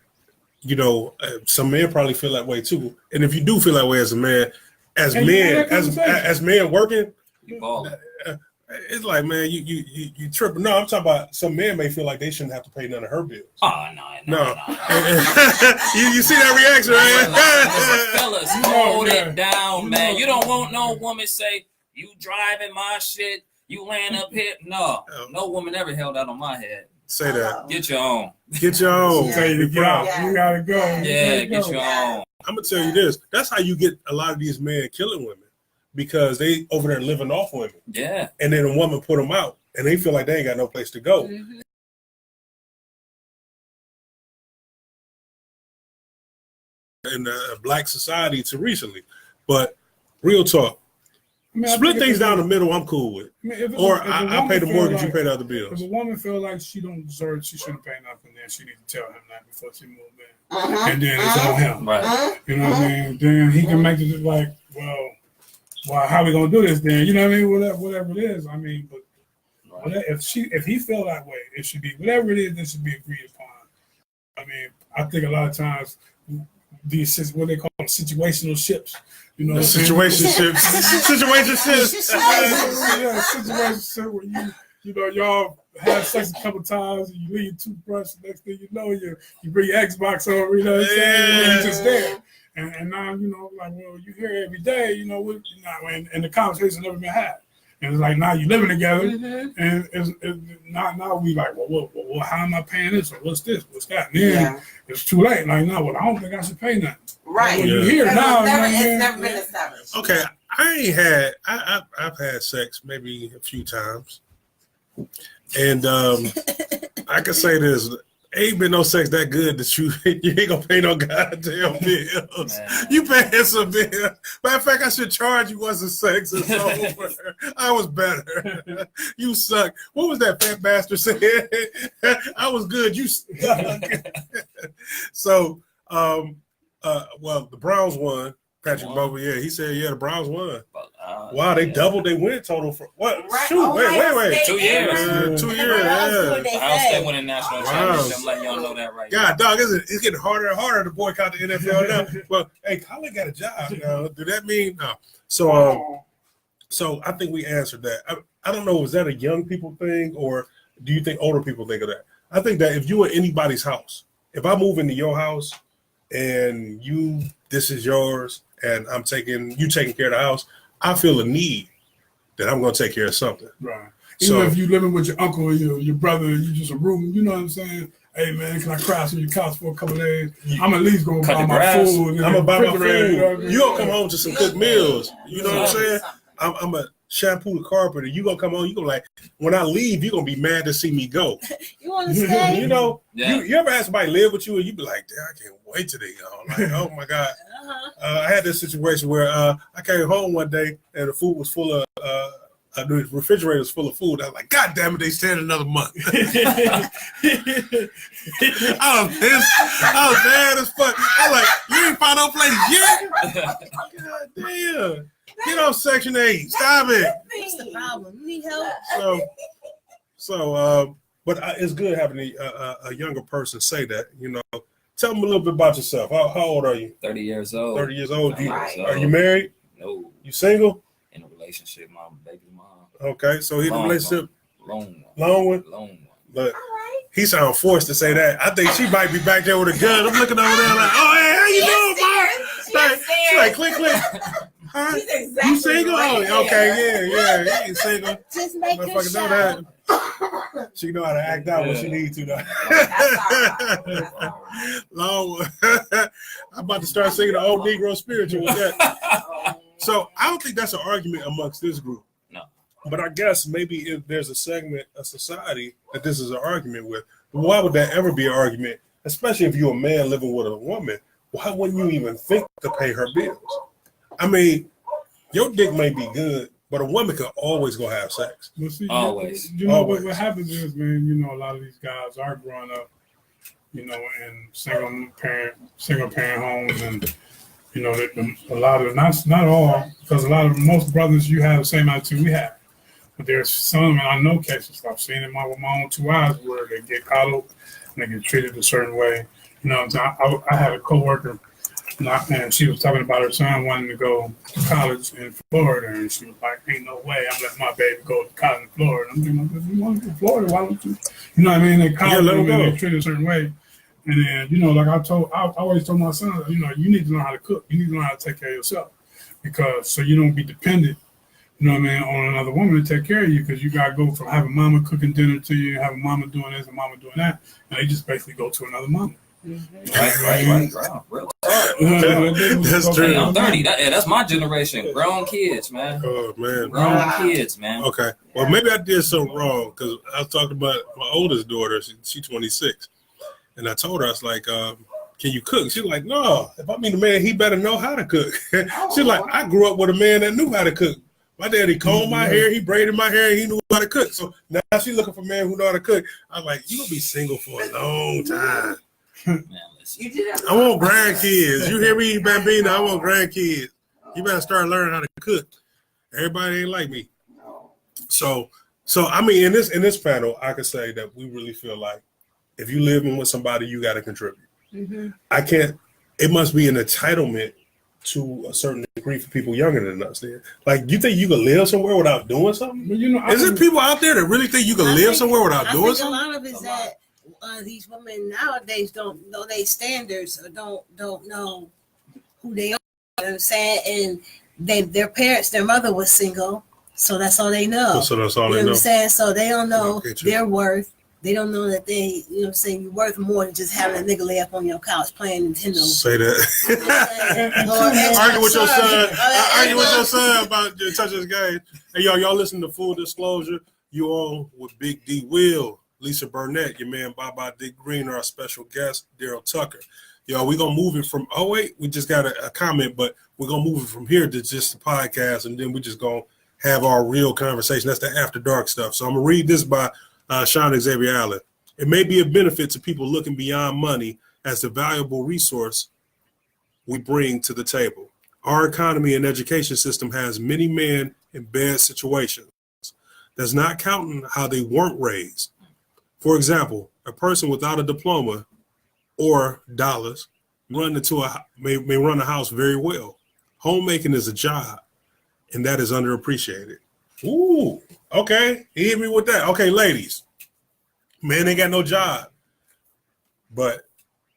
you know, some men probably feel that way too. And if you do feel that way as a man, as men working, You balling. it's like, man, you tripping. No, I'm talking about some men may feel like they shouldn't have to pay none of her bills. Oh no. You see that reaction, right? Fellas, hold it down, man. You don't want no woman say, "You driving my shit, you laying up here." No woman ever held that on my head. Say that. Get your own. Get your own. Say to get out. Yeah. You gotta go. Yeah, get your own. I'm gonna tell you this. That's how you get a lot of these men killing women, because they over there living off women, Yeah. and then a woman put them out, and they feel like they ain't got no place to go. Mm-hmm. In black society to recently, but real talk, I mean, I split think things if down the it's- middle. I'm cool with, I mean, if or if a I woman pay the feel mortgage, like- you pay the other If bills. a woman feel like she don't deserve, she shouldn't pay nothing, then she need to tell him that before she move in, and then it's on him. Right. You know what I mean? Then he can make it like, well, how we gonna do this then? You know what I mean? Whatever it is. I mean, but whatever, if he feel that way, it should be whatever it is that should be agreed upon. I mean, I think a lot of times these what they call them, situational ships. You know, Situationships. Situationships. Yeah, situationship where you know y'all have sex a couple times and you leave toothbrush. The next thing you know, you bring your Xbox over. You know what I'm saying? And you're just there. And now, you know, like, well, you here every day, you know, and the conversation never been had. And it's like, now you living together, and it's now we like, well, how am I paying this? Or what's this? What's that? And then it's too late. Like, no, well, I don't think I should pay nothing. Right. Well, you're here now. It's never been established. Okay, I ain't had. I've had sex maybe a few times, and I can say this: ain't been no sex that good that you ain't gonna pay no goddamn bills. Man. You paying some bill. Matter of fact, I should charge you once the sex is over. I was better. You suck. What was that fat bastard saying? I was good. You suck. So, well, the Browns won. Patrick Bobo, yeah, he said, yeah, the Browns won. Wow, they doubled their win total for what? Right. Shoot, wait. 2 years. 2 years, Browns yeah. Ohio State winning national championship. I'm letting y'all know that right now. God, dog, it's getting harder and harder to boycott the NFL now. Well, hey, Colin got a job now. Do that mean no? So I think we answered that. I don't know, is that a young people thing, or do you think older people think of that? I think that if you are anybody's house, if I move into your house and this is yours, and you taking care of the house, I feel a need that I'm going to take care of something. Right. So, Even if you living with your uncle or your brother, and you just a room, you know what I'm saying? Hey man, can I crash on your couch for a couple of days? I'm at least gonna buy my food. I'm gonna buy my refrigerator, food. you know what I mean? You gonna come home to some cooked meals. You know what I'm saying? I'm gonna shampoo the carpet, and you gonna come home. You gonna like when I leave, you gonna be mad to see me go. You want to stay? You know, Yeah. you ever have somebody live with you, and you be like, damn, I can't wait till they go. Like, oh my god. I had this situation where I came home one day and the food was full of the refrigerator was full of food. I was like, God damn it, they staying another month. I was pissed. I was mad as fuck. I was like, you ain't found no place yet? God damn. Get off Section 8. Stop it. What's the problem? You need help? So, but it's good having a younger person say that, you know, Tell them a little bit about yourself. How old are you? 30 years old. 30 years old. Right. Are you married? No. You single? In a relationship, my baby mom. Okay, so he's in a relationship. Long one. But All right. he sound forced to say that. I think she might be back there with a gun. I'm looking over there like, oh, hey, how you doing, mom? She's like, click, click. Huh? She's exactly You single? right. Oh, okay, yeah. You single. Just make your Motherfucker know shot. that. She know how to act out when she needs to, though. That's all right. Long one. I'm about to start singing the old Negro spiritual with that. So I don't think that's an argument amongst this group. No. But I guess maybe if there's a segment of society that this is an argument with, why would that ever be an argument? Especially if you're a man living with a woman, why wouldn't you even think to pay her bills? I mean, your dick may be good, but a woman can always go have sex. Well, see, Always. You know Always. what happens is, man. You know, a lot of these guys are growing up, you know, in single parent homes, and you know, a lot of not all, because most brothers you have the same attitude we have, but there's some, and I know cases I've seen it with my own 2 eyes where they get coddled and they get treated a certain way. You know, I had a coworker. And she was talking about her son wanting to go to college in Florida, and she was like, "Ain't no way I'm letting my baby go to college in Florida." I'm thinking, if you want to go to Florida, why don't you? You know what I mean? They college them and they treat it a certain way. And then, you know, like I always told my son, you know, you need to know how to cook. You need to know how to take care of yourself, because so you don't be dependent, you know what I mean, on another woman to take care of you, because you got to go from having mama cooking dinner to you, having mama doing this and mama doing that, and they just basically go to another mama. Right. Real. That's true. Hey, I'm 30. That's my generation. Grown kids, man. Oh, man. Grown kids, man. Okay. Well, maybe I did something wrong, because I was talking about my oldest daughter. She's 26. And I told her, I was like, can you cook? She's like, no. If I meet a man, he better know how to cook. She's like, I grew up with a man that knew how to cook. My daddy combed my hair, he braided my hair, and he knew how to cook. So now she's looking for a man who know how to cook. I'm like, you're going to be single for a long time. Man, listen. You did that. I want grandkids. You hear me, Bambino? I want grandkids. You better start learning how to cook. Everybody ain't like me. So I mean, in this panel, I could say that we really feel like if you living with somebody, you got to contribute. Mm-hmm. It must be an entitlement to a certain degree for people younger than us. Then, like, you think you can live somewhere without doing something? But, you know, Is there people out there that really think you can live somewhere without doing I think something? a lot of it is that these women nowadays don't know their standards, or don't know who they are. You know what I'm saying? And their parents, their mother was single, so that's all they know. So that's all You they know what know. I'm saying? So they don't know I get you. their worth. They don't know that they, you know what I'm saying, you're worth more than just having a nigga lay up on your couch playing Nintendo. Say that. Argue with your son. Argue with your son about touching his game. Hey, y'all listen to Full Disclosure. You on with Big D Will, Lisa Burnett, your man Baba Dick Green, our special guest, Daryl Tucker. Y'all, we're going to move it from, oh, wait, we just got a comment, but we're going to move it from here to just the podcast, and then we just going to have our real conversation. That's the After Dark stuff. So I'm going to read this by Sean Xavier Allen. It may be a benefit to people looking beyond money as the valuable resource we bring to the table. Our economy and education system has many men in bad situations. That's not counting how they weren't raised. For example, a person without a diploma or dollars may run a house very well. Homemaking is a job, and that is underappreciated. Ooh, okay. He hit me with that. Okay, ladies. Man ain't got no job, but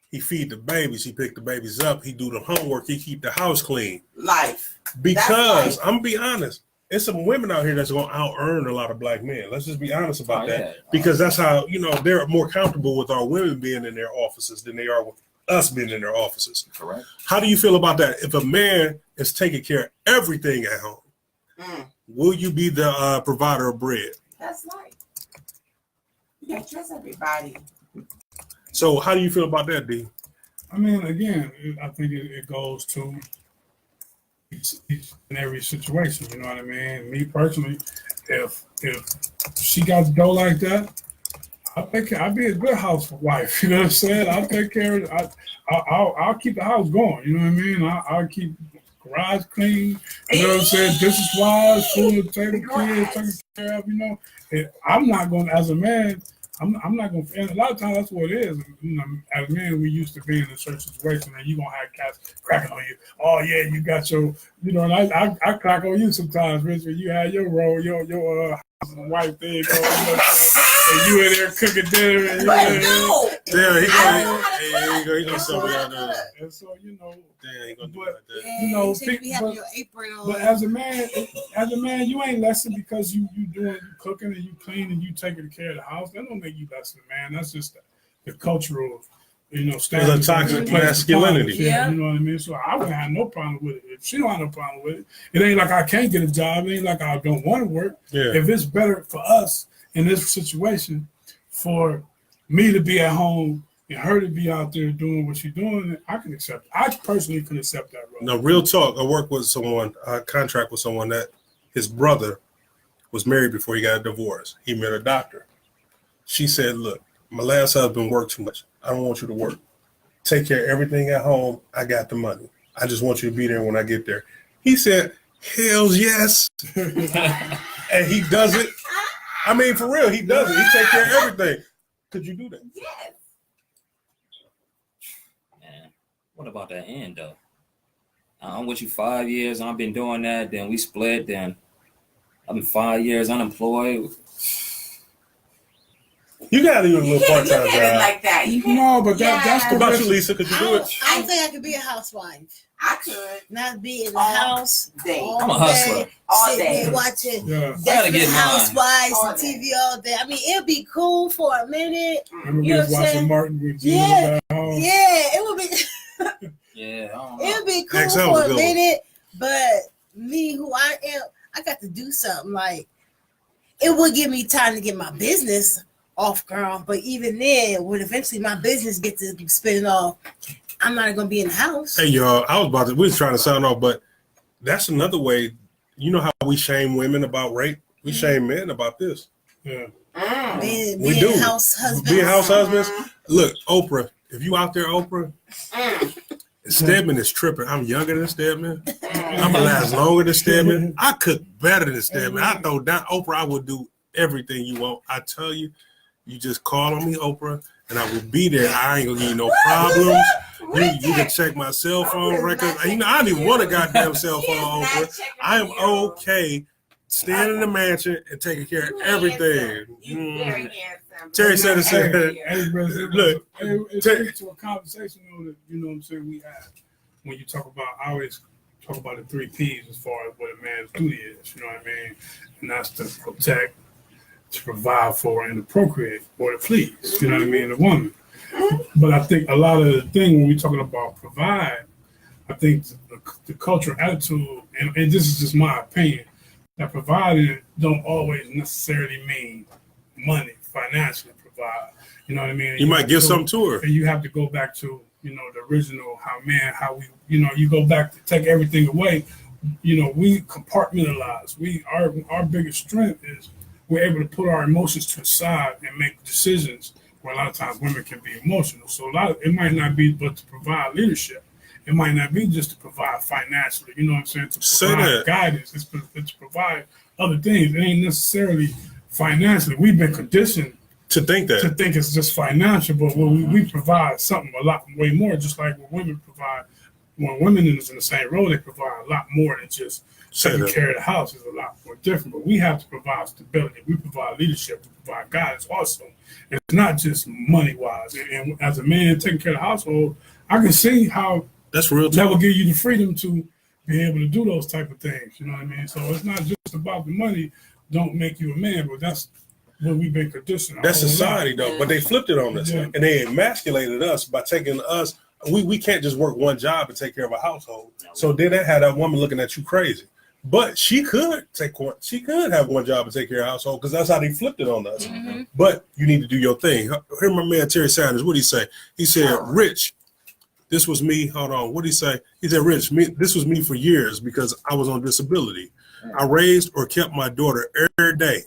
he feed the babies. He pick the babies up. He do the homework. He keep the house clean. Life. Because I'm gonna be honest, there's some women out here that's gonna out earn a lot of black men. Let's just be honest about that. Yeah. Because that's how, they're more comfortable with our women being in their offices than they are with us being in their offices. Correct. How do you feel about that? If a man is taking care of everything at home, will you be the provider of bread? That's life. You can't trust everybody. So how do you feel about that, D? I mean, again, I think it goes to each and every situation. You know what I mean? Me personally, if she got to go like that, I'll be a good housewife. You know what I'm saying? I'll take care of. I'll keep the house going. You know what I mean? I'll keep the garage clean. You know what I'm saying? Dishes wise, food on the table, kids taken care of. You know, I'm not going as a man. I'm not gonna. And a lot of times that's what it is. You know, as men, we used to be in a certain situation, and you gonna have cats cracking on you. Oh yeah, you got your, you know. And I crack on you sometimes, Rich, when you had your role, your wife thing going, you know, and you in there cooking dinner. And But no. Damn, he gonna sell me out there. And so, you know, Damn, he gonna do but, it like that. Yeah, you know, you should be having but- your apron on. But as a man, you ain't lesson because you cooking and you clean and you taking care of the house. That don't make you less of a man. That's just the cultural, you know, standard. It's a toxic masculinity. Yeah. You know what I mean? So I wouldn't have no problem with it. If she don't have no problem with it, it ain't like I can't get a job. It ain't like I don't want to work. Yeah. If it's better for us in this situation, for me to be at home and her to be out there doing what she's doing, I can accept it. I personally can accept that role. No, real talk. I work with someone, I contract with someone that his brother was married before he got a divorce. He met a doctor. She said, look, my last husband worked too much. I don't want you to work. Take care of everything at home. I got the money. I just want you to be there when I get there. He said, hells yes. And he does it. I mean, for real, he does it. He takes care of everything. Could you do that? Yes. Man, what about that end though? I'm with you 5 years. I've been doing that. Then we split. Then I've been 5 years unemployed. You got to do a You little can't part-time look at it job. like that. You can't. No, but that's What the about risk. you, Lisa? Could you do it? I don't think I could be a housewife. I could Not be in the All house day. all I'm a hustler. day, All sitting day. there watching Yeah. I gotta Desperate get mine. Housewives All and day. TV all day. I mean, it'd be cool for a minute. Remember we You know was what I'm watching saying? Martin with Gina Yeah. at home. Yeah, it would be. Yeah, I don't know. It'd be cool XL was for a a good one. minute, but me, who I am, I got to do something. Like it would give me time to get my business off ground, but even then, when eventually my business gets to spinning off, I'm not gonna be in the house. Hey, y'all, I was about to, we was trying to sound off, but that's another way. You know how we shame women about rape? We shame men about this. Yeah. Mm. We Being do. house husbands. Being house husbands. Look, Oprah, if you out there, Oprah, Stedman is tripping. I'm younger than Stedman. I'm gonna last longer than Stedman. I cook better than Stedman. I throw down Oprah. I would do everything you want. I tell you, you just call on me, Oprah, and I will be there. I ain't gonna give you no problems. You can check my cell phone records. You know, I don't even want a goddamn cell phone, Oprah. I am okay staying in the mansion and taking care of everything. You very handsome. Terry said it, said Hey, it. hey, brother, Look, it speaks to a conversation though that you know what I'm saying we have when you talk about. I always talk about the 3 P's as far as what a man's duty is. You know what I mean? And that's to protect, to provide for, and to procreate or to please. You know what I mean? The woman. But I think a lot of the thing when we're talking about provide, I think the cultural attitude, and this is just my opinion, that providing don't always necessarily mean money, financially provide. You know what I mean? You might give something to her. And you have to go back to, you know, the original, how we, you know, you go back to take everything away. You know, we compartmentalize. Our biggest strength is we're able to put our emotions to the side and make decisions where a lot of times women can be emotional. So it might not be but to provide leadership. It might not be just to provide financially, you know what I'm saying? To Say provide that. guidance. It's to provide other things. It ain't necessarily financially. We've been conditioned To think to that. think it's just financial, but when we provide something a lot way more, just like when women provide, when women is in the same role, they provide a lot more than just Say taking that. care of the house. Is a lot more different. But we have to provide stability. We provide leadership. We provide guidance also. And it's not just money wise. And as a man taking care of the household, I can see how That's real that talk. will give you the freedom to be able to do those type of things. You know what I mean? So it's not just about the money. Don't make you a man, but that's what we've been conditioned. That's our whole society, life. though. But they flipped it on us, Yeah. and they emasculated us by taking us. We can't just work one job and take care of a household. So then that had that woman looking at you crazy. But she could have one job and take care of a household because that's how they flipped it on us. But you need to do your thing. Hear my man Terry Sanders. What did he say? He said, "Rich, this was me." Hold on. What did he say? He said, "Rich, this was me for years because I was on disability. I raised or kept my daughter every day.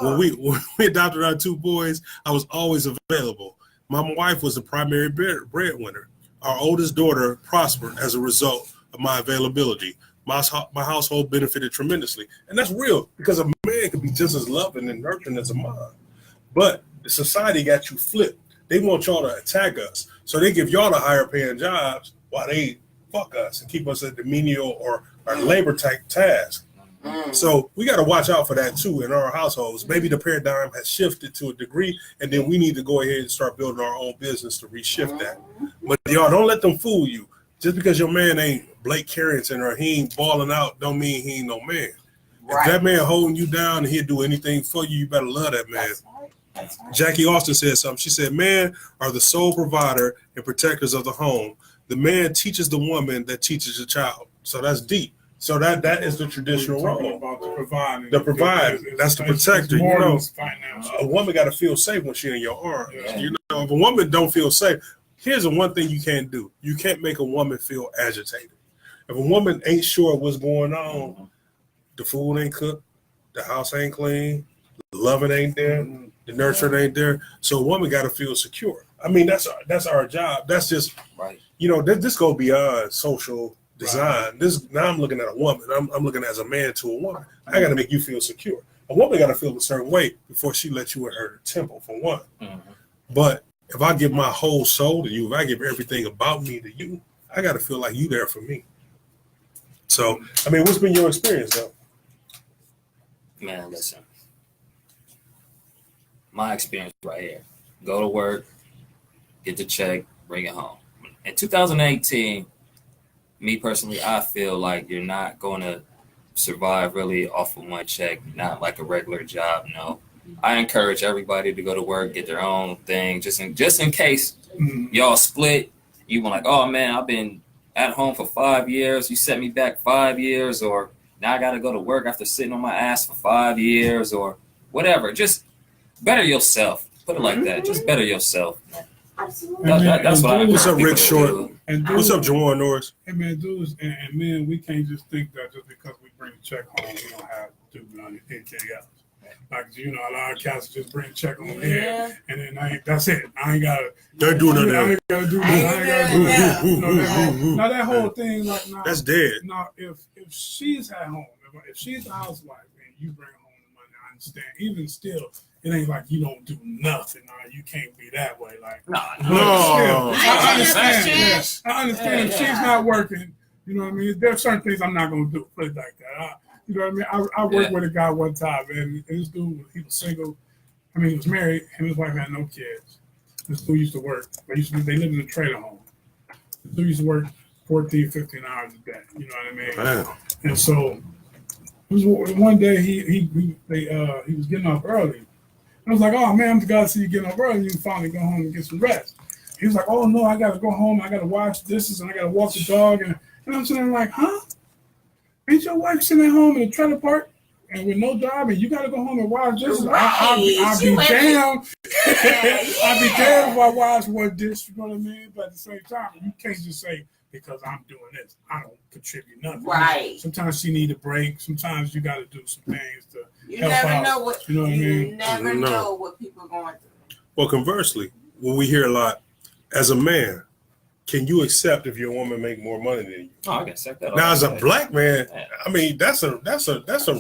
When we adopted our 2 boys, I was always available. My wife was the primary breadwinner. Our oldest daughter prospered as a result of my availability. My household benefited tremendously." And that's real because a man could be just as loving and nurturing as a mom. But society got you flipped. They want y'all to attack us. So they give y'all the higher paying jobs while they fuck us and keep us at the menial or labor type task. So we got to watch out for that too in our households. Maybe the paradigm has shifted to a degree, and then we need to go ahead and start building our own business to reshift that. But y'all don't let them fool you. Just because your man ain't Blake Carrington or he ain't balling out, don't mean he ain't no man. If that man holding you down and he'll do anything for you, you better love that man. That's right. Jackie Austin said something. She said, men are the sole provider and protectors of the home. The man teaches the woman that teaches the child. So that's deep. So that is the traditional role. About the provide. The provide. That's the protector. It's more You know, than financial. a woman got to feel safe when she's in your arms. Yeah. You know, if a woman don't feel safe, here's the one thing you can't do. You can't make a woman feel agitated. If a woman ain't sure what's going on, the food ain't cooked, the house ain't clean, the loving ain't there, the nurturing ain't there. So a woman got to feel secure. I mean, that's our job. That's just, Right. you know, this go beyond social design. This now I'm looking at a woman. I'm looking as a man to a woman. I got to make you feel secure. A woman got to feel a certain way before she lets you in her temple, for one. But if I give my whole soul to you, if I give everything about me to you, I got to feel like you there for me. So, I mean, what's been your experience, though? Man, listen. My experience right here. Go to work, get the check, bring it home. In 2018, me personally, I feel like you're not going to survive really off of one check, not like a regular job, no. I encourage everybody to go to work, get their own thing, just in case y'all split. You were like, oh man, I've been at home for 5 years. You set me back 5 years, or now I got to go to work after sitting on my ass for 5 years, or whatever. Just better yourself. Put it like that. Just better yourself, man. Absolutely. That's what I What's up, encourage Rick people to Short? do. And What's up, Jawan Norris? Hey man, dudes and men, we can't just think that just because we bring a check home, we don't have to do anything else. Like, you know, a lot of cats just bring a check on here, and then that's it. I ain't gotta. Don't do nothing. I ain't gotta do nothing. I ain't gotta do nothing. Now that whole thing, like, now, That's dead. now if she's at home, if she's a housewife and you bring home the money, I understand. Even still, it ain't like you don't do nothing. You can't be that way. Like, No. I understand. Yeah. I understand if she's not working. You know what I mean? There are certain things I'm not gonna do. Put it like that. You know what I mean? I worked with a guy one time, and this dude, he was single. I mean, he was married, and his wife had no kids. This dude used to work. They lived in a trailer home. This dude used to work 14, 15 hours a day. You know what I mean? Wow. And so, one day he was getting up early. I was like, oh man, I'm glad to see you getting up early. You can finally go home and get some rest. He was like, oh no, I gotta go home. I gotta wash dishes and I gotta walk the dog. And I'm sitting there like, huh? Ain't your wife sitting at home in a trailer park and with no job, and you gotta go home and wash dishes? I'll be damned. I'll be damned if I wash one dish. You know what I mean? But at the same time, you can't just say because I'm doing this, I don't contribute nothing. Right. Sometimes she need a break. Sometimes you got to do some things to You help never out. know what You know what I mean? never No. know what people are going through. Well, conversely, what we hear a lot, as a man, can you accept if your woman make more money than you? Oh, I can accept that. Now, as a all day. black man, I mean, that's a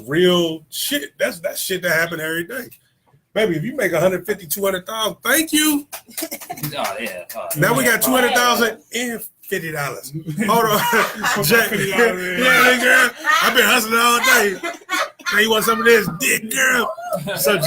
real shit. That's shit that happen every day. Baby, if you make 150, 200,000, thank you. Oh yeah. Now we got 200,000 and $50. Hold on, Jack. Yeah, girl. I've been hustling all day. Now you want some of this, dick, girl? So,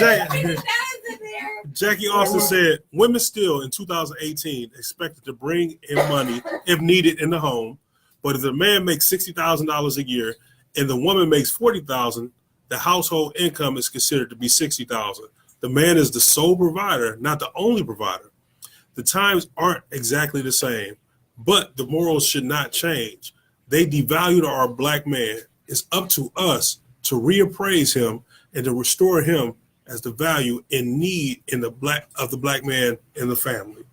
Jackie Austin said, women still in 2018 expected to bring in money if needed in the home, but if the man makes $60,000 a year and the woman makes $40,000, the household income is considered to be $60,000. The man is the sole provider, not the only provider. The times aren't exactly the same, but the morals should not change. They devalued our black man. It's up to us to reappraise him and to restore him as the value and need in the black man in the family.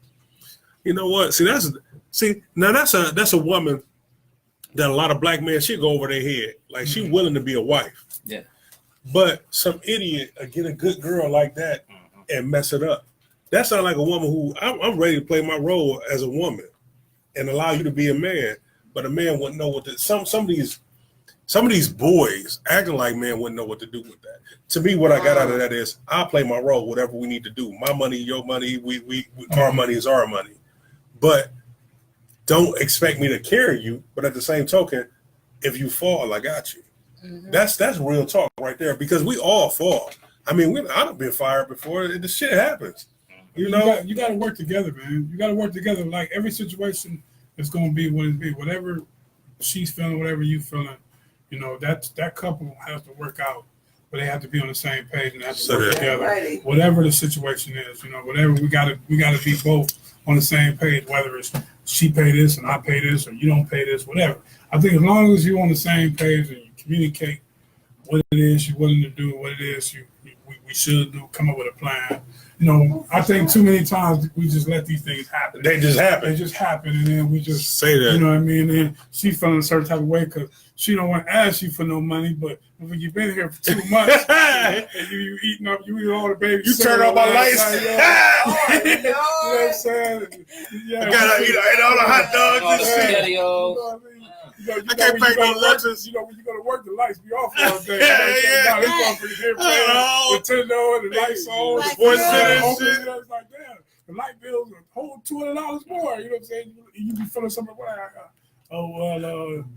You know what? That's a woman that a lot of black men should go over their head. Like she willing to be a wife. Yeah. But some idiot get a good girl like that and mess it up. That sounds like a woman who I'm ready to play my role as a woman and allow you to be a man, but a man wouldn't know what some of these Some of these boys acting like men wouldn't know what to do with that. To me, what I got out of that is I'll play my role, whatever we need to do. My money, your money, our money is our money. But don't expect me to carry you. But at the same token, if you fall, I got you. Mm-hmm. That's real talk right there, because we all fall. I mean, I've been fired before. The shit happens. You know, you got to work together, man. You got to work together. Like every situation is going to be what it be. Whatever she's feeling, whatever you feeling. You know, that couple has to work out, but they have to be on the same page and have to work together. Right. Whatever the situation is, you know, whatever we gotta be both on the same page. Whether it's she pay this and I pay this, or you don't pay this, whatever. I think as long as you're on the same page and you communicate what it is you're willing to do, what it is we should do, come up with a plan. You know, I think too many times we just let these things happen. They just happen. They just happen, and then we just say that. You know what I mean? And she feeling a certain type of way because she don't want to ask you for no money, but when you've been here for 2 months and you eating all the baby, you turn on my lights. You know what I'm saying? Yeah, I gotta eat all the hot dogs and shit. You I can't pay no lunches. You know, when you go to work, the lights be off all day. Now they going for the Nintendo and the lights on, the voice and shit. It's like, damn, the light bill's a whole $200 more. You know what I'm saying? You be feeling something like,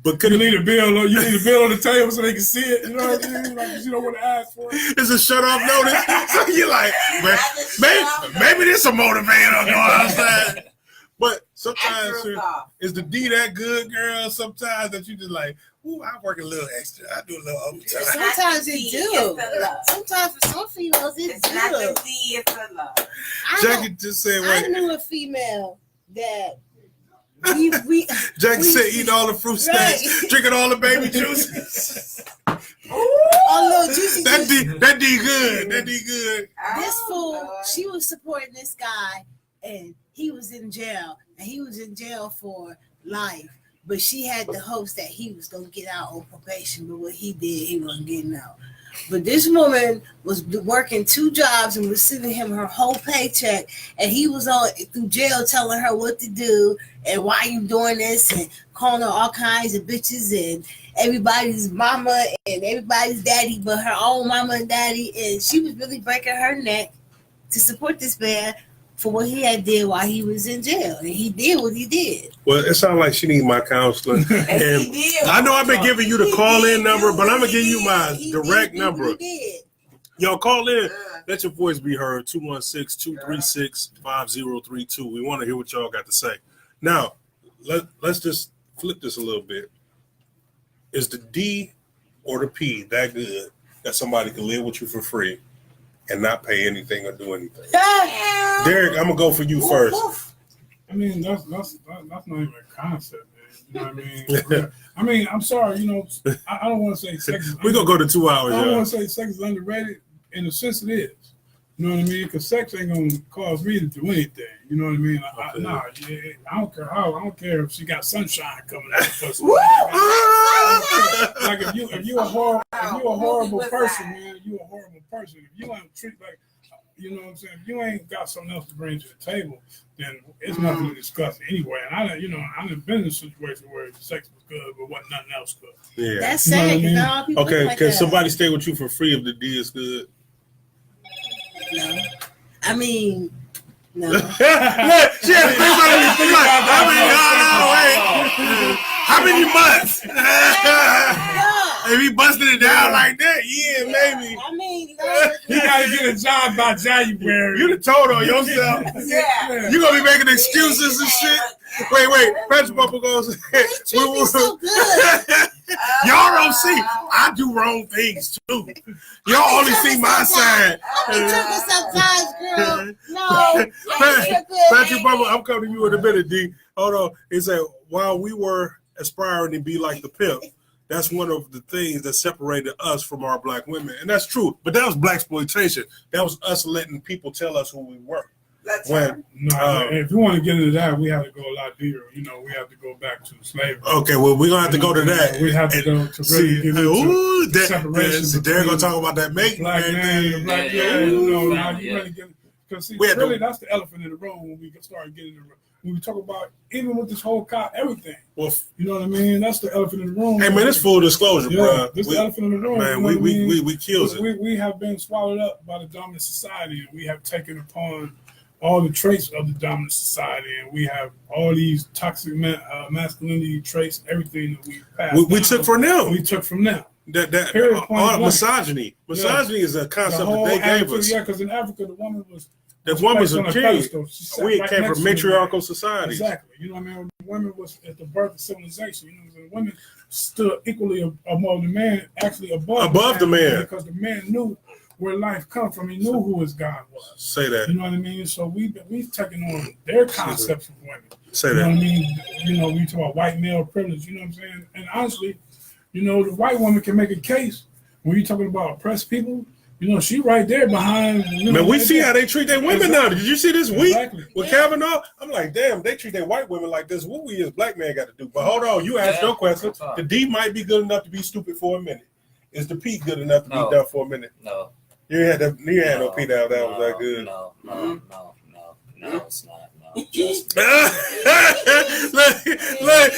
but you need a bill on the table so they can see it. You know what I mean? Like, you don't want to ask for it. It's a shut off notice. So you're like, maybe this a motivator. You know what I'm saying? But sometimes is the D that good, girl? Sometimes that you just like, ooh, I work a little extra. I do a little overtime. Sometimes it do. Sometimes for some females it's do. Not the D, it's the love. Jackie just said, I knew a female that we Jackie said eating all the fruit snacks, drinking all the baby juices. All little juicy. That D good. That D good. This fool, she was supporting this guy, and he was in jail, and he was in jail for life. But she had the hopes that he was going to get out on probation, but what he did, he wasn't getting out. But this woman was working 2 jobs and was sending him her whole paycheck, and he was on through jail telling her what to do and why you doing this, and calling her all kinds of bitches and everybody's mama and everybody's daddy but her own mama and daddy, and she was really breaking her neck to support this man for what he had did while he was in jail, and he did what he did. Well, it sounds like she needs my counseling, and I know I've been giving you the call-in number, but I'm gonna give you my direct number. Y'all call in, let your voice be heard. 216-236-5032. We want to hear what y'all got to say. Now, let's just flip this a little bit. Is the D or the P that good that somebody can live with you for free and not pay anything or do anything? Derek, I'm gonna go for you first. I mean, that's not even a concept, man. You know what I mean? I mean, I'm sorry, you know, I don't want to say sex is we're gonna go to 2 hours. I don't want to say sex is underrated. In a sense, it is. You know what I mean? Because sex ain't gonna cause me to do anything. You know what I mean? I don't care how. I don't care if she got sunshine coming out of the pussy. Like if you a horrible person, man. You a horrible person. If you ain't treat like, you know what I'm saying? If you ain't got something else to bring to the table, then it's nothing to discuss anyway. And I've been in a situation where sex was good, but wasn't nothing else good. Yeah, that's sad. You know what I mean? Okay, like can somebody stay with you for free if the D is good? No. I mean, no. How many months? If he busted it down like that, yeah, maybe. I mean, no. You gotta get a job by January. You the told on yourself. Yeah. You gonna be making excuses and shit. Wait. Patrick Bubble goes. So good. Y'all don't see. I do wrong things too. Y'all only see my side. Sometimes, girl. No. Patrick Bubble, I'm coming to you in a minute, D. Hold on. He said, while we were aspiring to be like the pimp, that's one of the things that separated us from our black women. And that's true. But that was blaxploitation. That was us letting people tell us who we were. If you want to get into that, we have to go a lot deeper. You know, we have to go back to slavery. Okay, well, we're going to have to go to that. We have to go to really get into the separation. They're going to talk about that mate. Black man and the black man. You know, now you really get, because see, really, that's the elephant in the room when we start getting when we talk about even with this whole cop, everything. Well, You know what I mean? That's the elephant in the room. hey man, it's full disclosure, Yeah, bro. this is the elephant in the room. Man, you know what I mean? we kills it. We have been swallowed up by the dominant society, and we have taken upon all the traits of the dominant society, and we have all these toxic masculinity traits, everything that we passed. We took from them. We took from them. That Period, all point blank. misogyny. Misogyny is a The concept whole that they gave attitude, us. yeah, because in Africa, the woman was woman's a placed on king. pedestal. She sat We right came next from to the man. matriarchal societies. Exactly. You know what I mean? The women was at the birth of civilization. You know what I'm saying? Women stood equally above the man, actually above the man. because the man knew where life come from. He knew who his God was. Say that. You know what I mean? So we've taken on their concepts of women. Say You know that. what I mean? You know, we talk about white male privilege. You know what I'm saying? And honestly, you know, the white woman can make a case when you're talking about oppressed people. You know, she right there behind. You know, Man, we right see there. how they treat their women now. Did you see this week Exactly. with Kavanaugh? I'm like, damn, they treat their white women like this. What we as black men got to do? But hold on, you asked your question. The D might be good enough to be stupid for a minute. Is the P good enough to be dumb for a minute? No. You had no P down. That was that good. No, it's not. No. Just, look,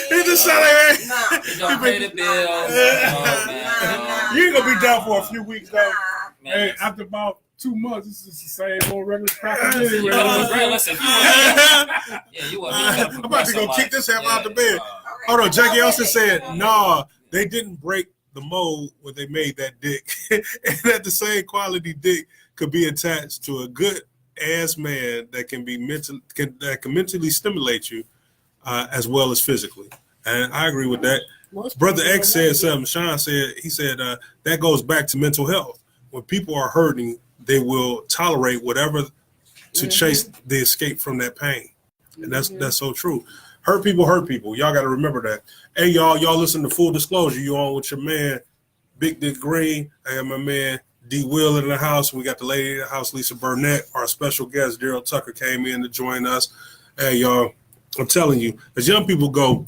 he just sounded like you don't pay the bills. No, you ain't gonna be down for a few weeks though. man. Hey, after about 2 months, this is the same old regular crap. You know, Anyway. listen, you want I'm about to go kick this half out the bed. Hold on, Jackie Elson said, "Nah, they didn't break the mold when they made that dick, and that the same quality dick could be attached to a good ass man that can be that can mentally stimulate you as well as physically." And I agree with that. Brother X said something. Sean said that goes back to mental health. When people are hurting, they will tolerate whatever to chase the escape from that pain, and that's so true. Hurt people hurt people. Y'all got to remember that. Hey, y'all listen to Full Disclosure. You on with your man, Big Dick Green. I got my man, D. Will in the house. We got the lady in the house, Lisa Burnett. Our special guest, Daryl Tucker, came in to join us. Hey, y'all, I'm telling you, as young people go,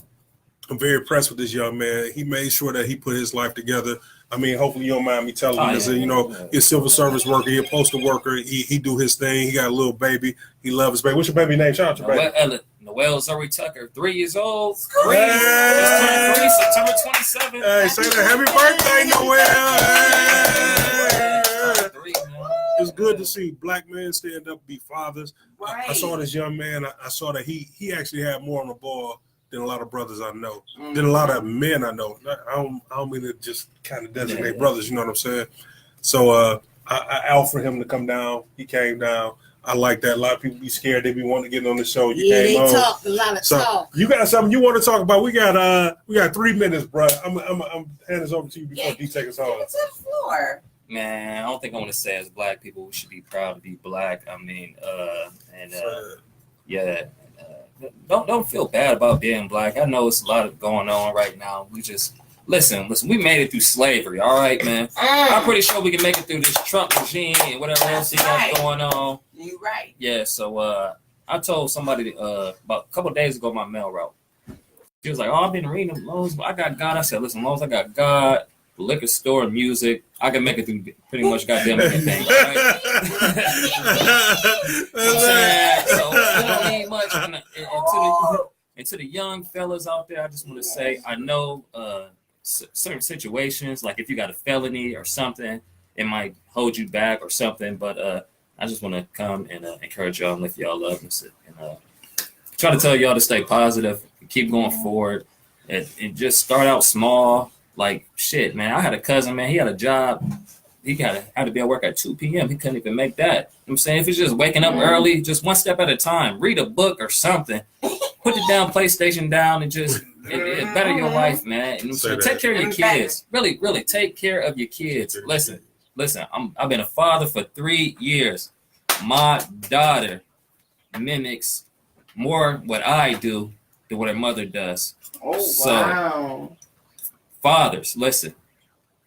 I'm very impressed with this young man. He made sure that he put his life together. I mean, hopefully you don't mind me telling you this. You know, he's a civil service worker. He's a postal worker. He do his thing. He got a little baby. He loves his baby. What's your baby name? Shout out your baby. Noel Zoe Tucker, 3 years old. Hey. Just turned 3, September 27th. Hey, say that. Happy birthday, Noel. Hey. It's good to see black men stand up, be fathers. Right. I saw this young man. I saw that he actually had more on the ball than a lot of brothers I know, than a lot of men I know. I don't mean to just kind of designate brothers, you know what I'm saying? So I offered him to come down. He came down. I like that. A lot of people be scared. They be wanting to get on the show. You came they on. talk a lot of talk. You got something you want to talk about? We got 3 minutes, bro. I'm handing this over to you before D take us home. It's the floor. Man, I don't think I want to say as black people we should be proud to be black. I mean, don't feel bad about being black. I know it's a lot going on right now. We just listen. We made it through slavery, all right, man. I'm pretty sure we can make it through this Trump regime and whatever else he got going on. You're right. Yeah, so I told somebody about a couple of days ago my mail route. She was like, "Oh, I've been reading them loans, but I got God." I said, "Listen, loans, I got God, the liquor store, and music. I can make it through pretty much goddamn anything, all right?" So we don't need much. And to the young fellas out there, I just want to say, I know certain situations, like if you got a felony or something, it might hold you back or something, but I just want to come and encourage y'all and lift y'all up and try to tell y'all to stay positive, keep going forward, and just start out small. Like, shit, man, I had a cousin, man, he had a job. He had to be at work at 2 p.m. He couldn't even make that. You know what I'm saying? If it's just waking up early, just one step at a time, read a book or something, put the damn PlayStation down and just it better your life, man. And so take care of your kids. Really, really take care of your kids. Listen, I've been a father for 3 years. My daughter mimics more what I do than what her mother does. Oh, so, wow. Fathers, listen.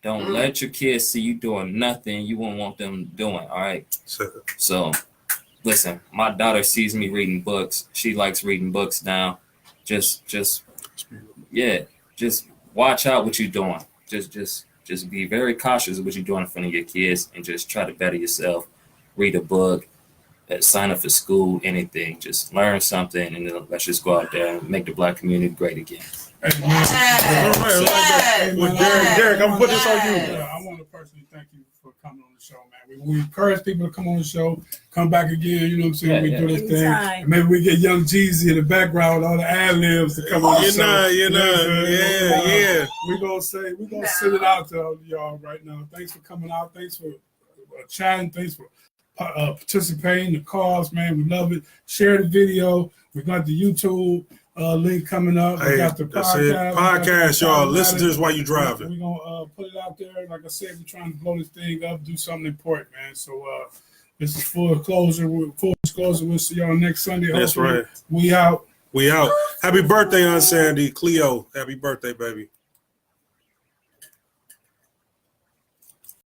Don't let your kids see you doing nothing you won't want them doing, all right? So, listen, my daughter sees me reading books. She likes reading books now. Just watch out what you're doing. Just be very cautious of what you're doing in front of your kids and just try to better yourself. Read a book. sign up for school, anything. Just learn something, and then let's just go out there and make the Black community great again. All right, well, Derek, I'm gonna put this on you. I want to personally thank you for coming on the show, man. We encourage people to come on the show, come back again. You know what I'm saying? We do this thing. And maybe we get Young Jeezy in the background, all the ad libs to come on the show. Yeah. We're gonna send it out to y'all right now. Thanks for coming out. Thanks for chatting. Thanks for participating. The calls, man, we love it. Share the video. We got the YouTube link coming up. We got the podcast, y'all. Listen to this while you're driving. We're gonna put it out there. Like I said, we're trying to blow this thing up, do something important, man. So this is full disclosure. We'll see y'all next Sunday. That's right. We out. Happy birthday, Aunt Sandy. Cleo, happy birthday, baby.